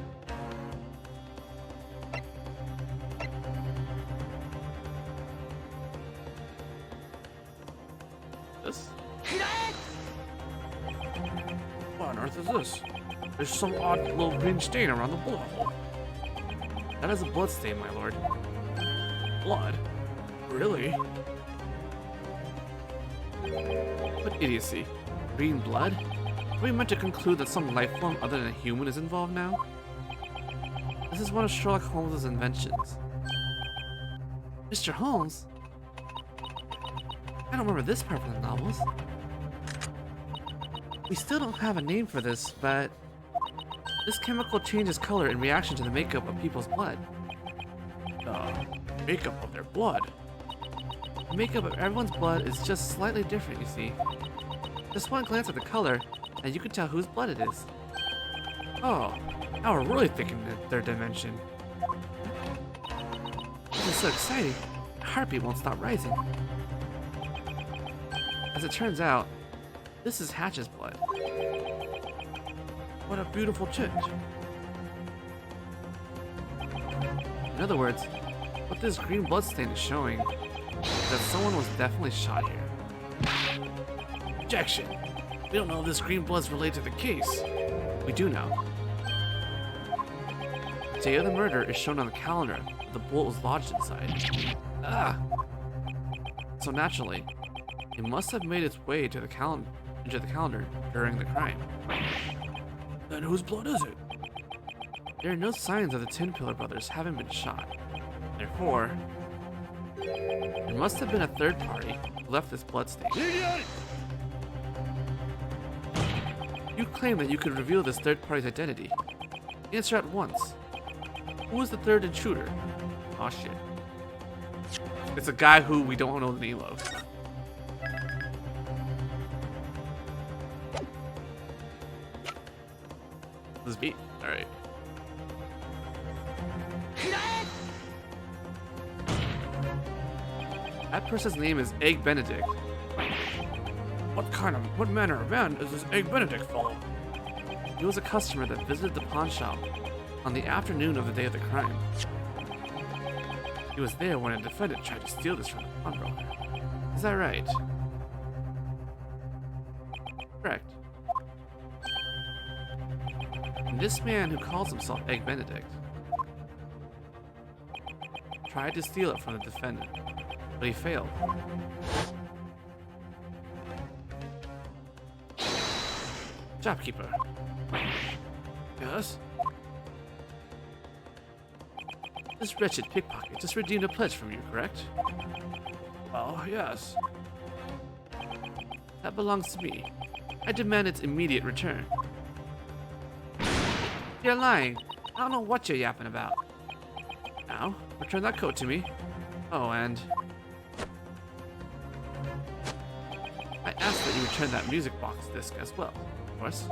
This? What on earth is this? There's some odd little green stain around the bullet hole. That is a blood stain, my lord. Blood? Really? What idiocy. Green blood? Are we meant to conclude that some life form other than a human is involved now? This is one of Sherlock Holmes' inventions. Mr. Holmes? I don't remember this part from the novels. We still don't have a name for this, but this chemical changes color in reaction to the makeup of people's blood. Makeup of their blood. The makeup of everyone's blood is just slightly different, you see. Just one glance at the color, and you can tell whose blood it is. Oh, now we're really thinking in the third dimension. This is so exciting. My heartbeat won't stop rising. As it turns out, this is Hatch's blood. What a beautiful change. In other words, what this green blood stain is showing is that someone was definitely shot here. Objection. We don't know if this green blood's related to the case. We do know. The day of the murder is shown on the calendar, but the bullet was lodged inside. Ah! So naturally, it must have made its way to the into the calendar during the crime. Then whose blood is it? There are no signs that the Tin Pillar brothers haven't been shot. Therefore, there must have been a third party who left this blood stain. You claim that you could reveal this third party's identity. Answer at once. Who is the third intruder? Aw, shit. It's a guy who we don't know the name of. This beat? Alright. That person's name is Egg Benedict. What manner of man is this Egg Benedict fellow? He was a customer that visited the pawn shop on the afternoon of the day of the crime. He was there when a defendant tried to steal this from the pawnbroker. Is that right? Correct. And this man who calls himself Egg Benedict tried to steal it from the defendant, but he failed. Shopkeeper. Yes? This wretched pickpocket just redeemed a pledge from you, correct? Well, yes. That belongs to me. I demand its immediate return. You're lying. I don't know what you're yapping about. Now, return that coat to me. Oh, and I ask that you return that music box disc as well, of course.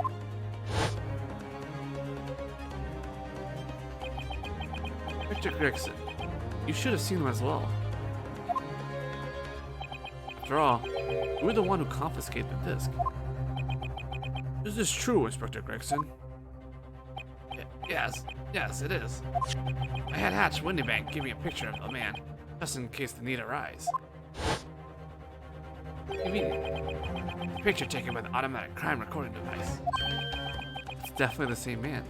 Victor Gregson, you should have seen him as well. After all, you were the one who confiscated the disc. Is this true, Inspector Gregson? Yes, it is. I had Hatch Windybank give me a picture of the man, just in case the need arise. Convenient. The picture taken by the automatic crime recording device. It's definitely the same man.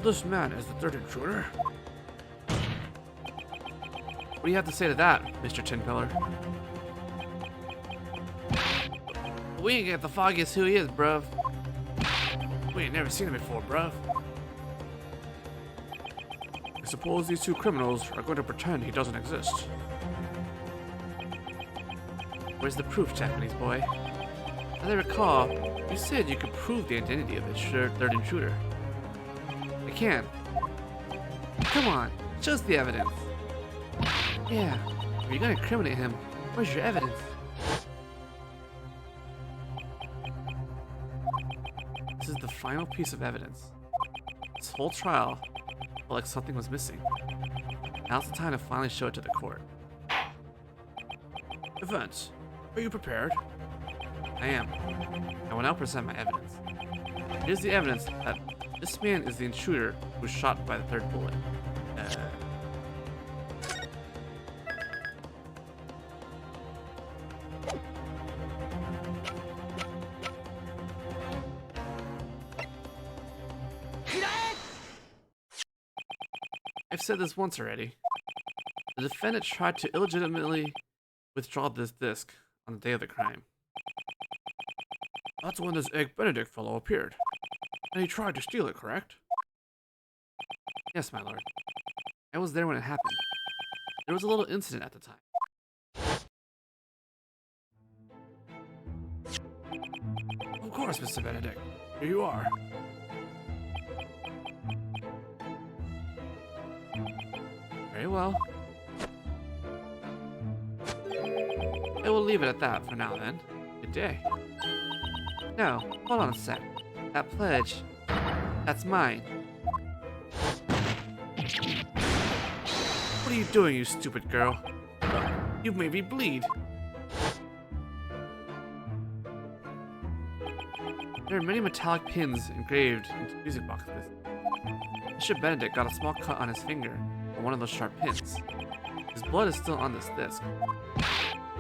This man is the third intruder? What do you have to say to that, Mr. Tin Pillar? We ain't got the foggiest who he is, bruv. We ain't never seen him before, bruv. I suppose these two criminals are going to pretend he doesn't exist. Where's the proof, Japanese boy? As I recall, you said you could prove the identity of the third intruder. I can. Come on, show us the evidence. Yeah, if you're gonna incriminate him, where's your evidence? This is the final piece of evidence. This whole trial felt like something was missing. Now's the time to finally show it to the court. Defense, are you prepared? I am. I will now present my evidence. Here's the evidence that this man is the intruder who was shot by the third bullet. I've said this once already. The defendant tried to illegitimately withdraw this disc on the day of the crime. That's when this Egg Benedict fellow appeared. And he tried to steal it, correct? Yes, my lord. I was there when it happened. There was a little incident at the time. Of course, Mr. Benedict. Here you are. Very well. I will leave it at that for now then. Good day. No, hold on a sec. That pledge, that's mine. What are you doing, you stupid girl? You've made me bleed. There are many metallic pins engraved into music boxes. Mr. Benedict got a small cut on his finger on one of those sharp pins. His blood is still on this disc.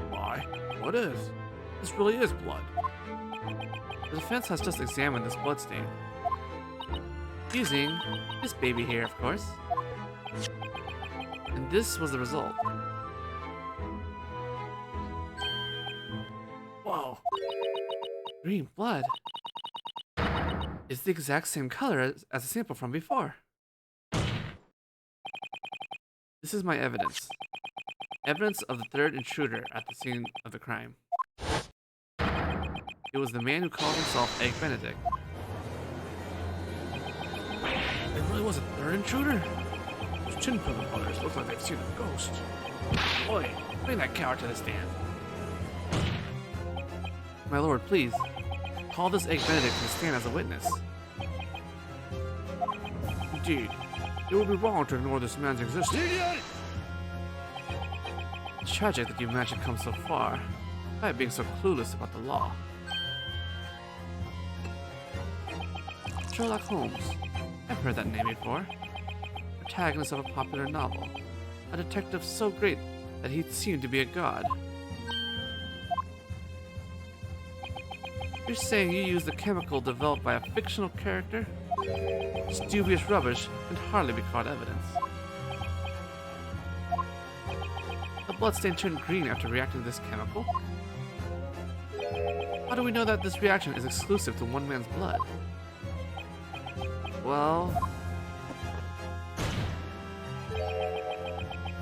Why? What is? This really is blood. The defense has just examined this bloodstain. Using this baby here, of course. And this was the result. Whoa. Green blood. It's the exact same color as the sample from before. This is my evidence. Evidence of the third intruder at the scene of the crime. It was the man who called himself Egg Benedict. There really was a third intruder? Those chin pillar brothers look like they've seen a ghost. Boy, bring that coward to the stand. My lord, please. Call this Egg Benedict to stand as a witness. Indeed, it would be wrong to ignore this man's existence. It's tragic that you managed to come so far, despite being so clueless about the law. Sherlock Holmes. I've heard that name before. Protagonist of a popular novel. A detective so great that he seemed to be a god. You're saying you used the chemical developed by a fictional character? This dubious rubbish can hardly be called evidence. The bloodstain turned green after reacting to this chemical? How do we know that this reaction is exclusive to one man's blood? Well...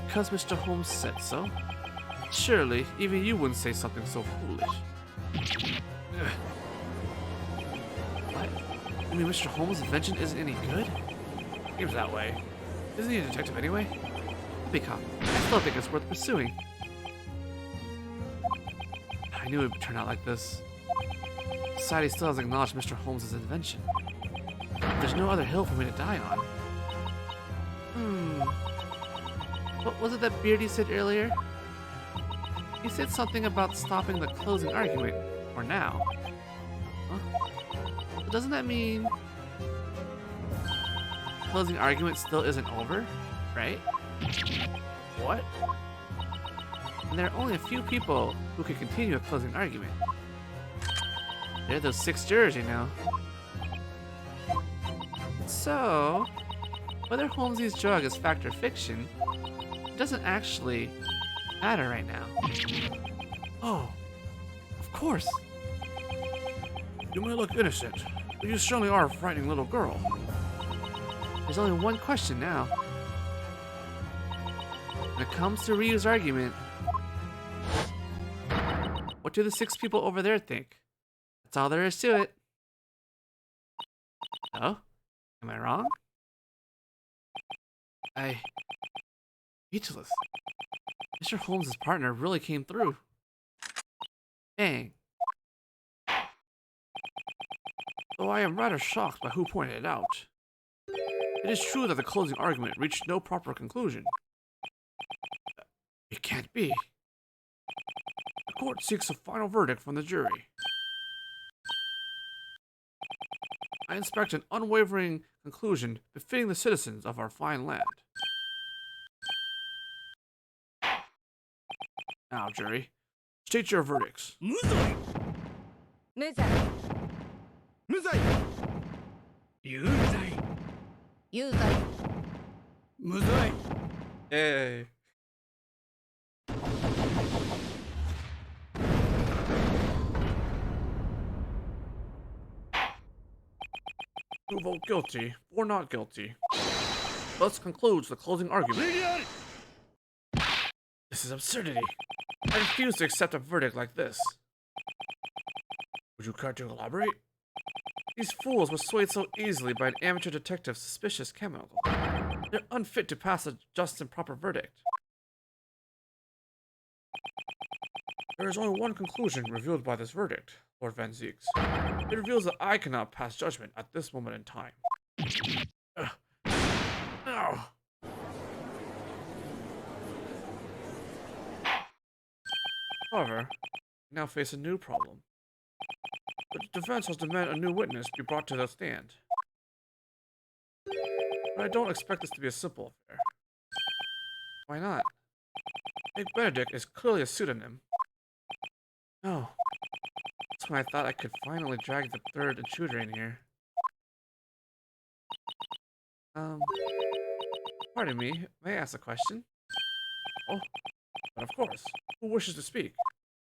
because Mr. Holmes said so. Surely, even you wouldn't say something so foolish. What? You mean Mr. Holmes' invention isn't any good? Seems that way. Isn't he a detective anyway? Because I still think it's worth pursuing. I knew it would turn out like this. Society still hasn't acknowledged Mr. Holmes' invention. There's no other hill for me to die on. What was it that Beardy said earlier? He said something about stopping the closing argument, for now. Huh? But doesn't that mean... closing argument still isn't over, right? What? And there are only a few people who can continue a closing argument. They're those 6 jurors, you know. So, whether Holmesy's drug is fact or fiction, it doesn't actually matter right now. Oh, of course. You may look innocent, but you certainly are a frightening little girl. There's only one question now. When it comes to Ryu's argument, what do the 6 people over there think? That's all there is to it. Oh? Am I wrong? Speechless. Mr. Holmes' partner really came through. Dang. Though I am rather shocked by who pointed it out. It is true that the closing argument reached no proper conclusion. It can't be. The court seeks a final verdict from the jury. I expect an unwavering conclusion befitting the citizens of our fine land. Now, jury, state your verdicts. 無罪無罪無罪有罪有罪無罪 Yay. You vote guilty or not guilty. Thus concludes the closing argument. This is absurdity. I refuse to accept a verdict like this. Would you care to elaborate? These fools were swayed so easily by an amateur detective's suspicious chemical. They're unfit to pass a just and proper verdict. There is only one conclusion revealed by this verdict, Lord Van Zieks. It reveals that I cannot pass judgment at this moment in time. No. However, we now face a new problem. The defense has demanded a new witness be brought to the stand. But I don't expect this to be a simple affair. Why not? Big Benedict is clearly a pseudonym. No. That's when I thought I could finally drag the third intruder in here. Pardon me, may I ask a question? Oh, but of course. Who wishes to speak?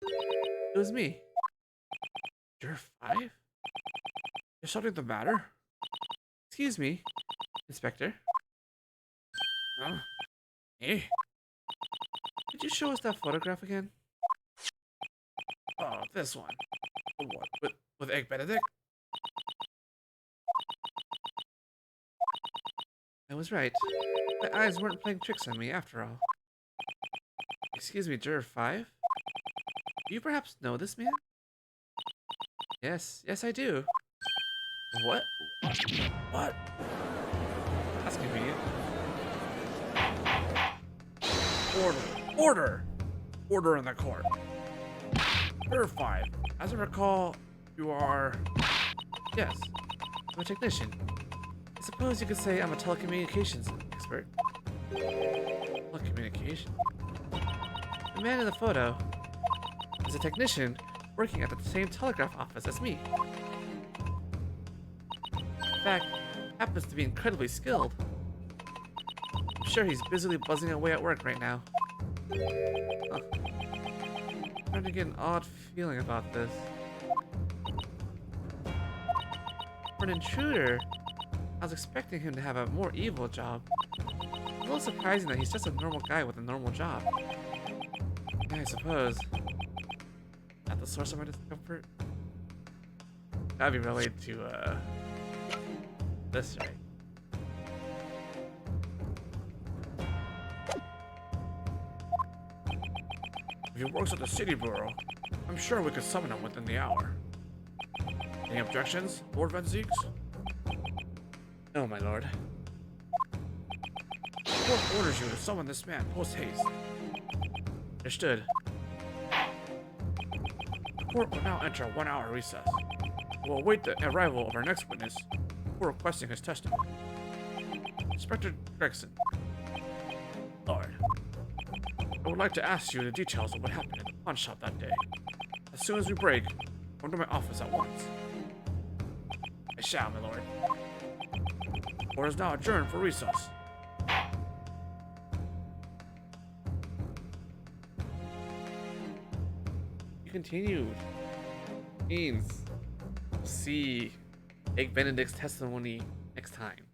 It was me. You're 5? Is something the matter? Excuse me, Inspector. Huh? Hey? Could you show us that photograph again? Oh, this one. What? With Egg Benedict? I was right. My eyes weren't playing tricks on me after all. Excuse me, Juror 5? Do you perhaps know this man? Yes, I do. What? What? That's convenient. Order in the court. Juror 5. As I recall, you are... Yes, I'm a technician. I suppose you could say I'm a telecommunications expert. Telecommunication? The man in the photo is a technician working at the same telegraph office as me. In fact, happens to be incredibly skilled. I'm sure he's busily buzzing away at work right now. Huh. I'm starting to get an odd feeling about this. For an intruder, I was expecting him to have a more evil job. It's a little surprising that he's just a normal guy with a normal job. Yeah, I suppose. At the source of my discomfort? That'd be related to, this, right? If he works at the city bureau, I'm sure we could summon him within the hour. Any objections, Lord Van Zieks? No, my lord. The court orders you to summon this man post-haste. Understood. The court will now enter a 1-hour recess. We'll await the arrival of our next witness before requesting his testimony. Inspector Gregson. Lord. I would like to ask you the details of what happened in the pawn shop that day. As soon as we break, come to my office at once. I shall, my lord. Court is now adjourned for recess. Continued. Means we'll see Egg Benedict's testimony next time.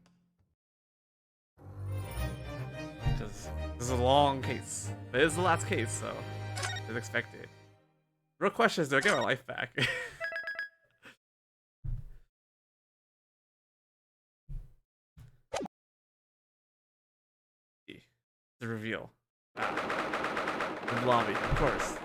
Because this is a long case. But it is the last case, so as expected. Real question is, do I get my life back? The reveal. The lobby, of course.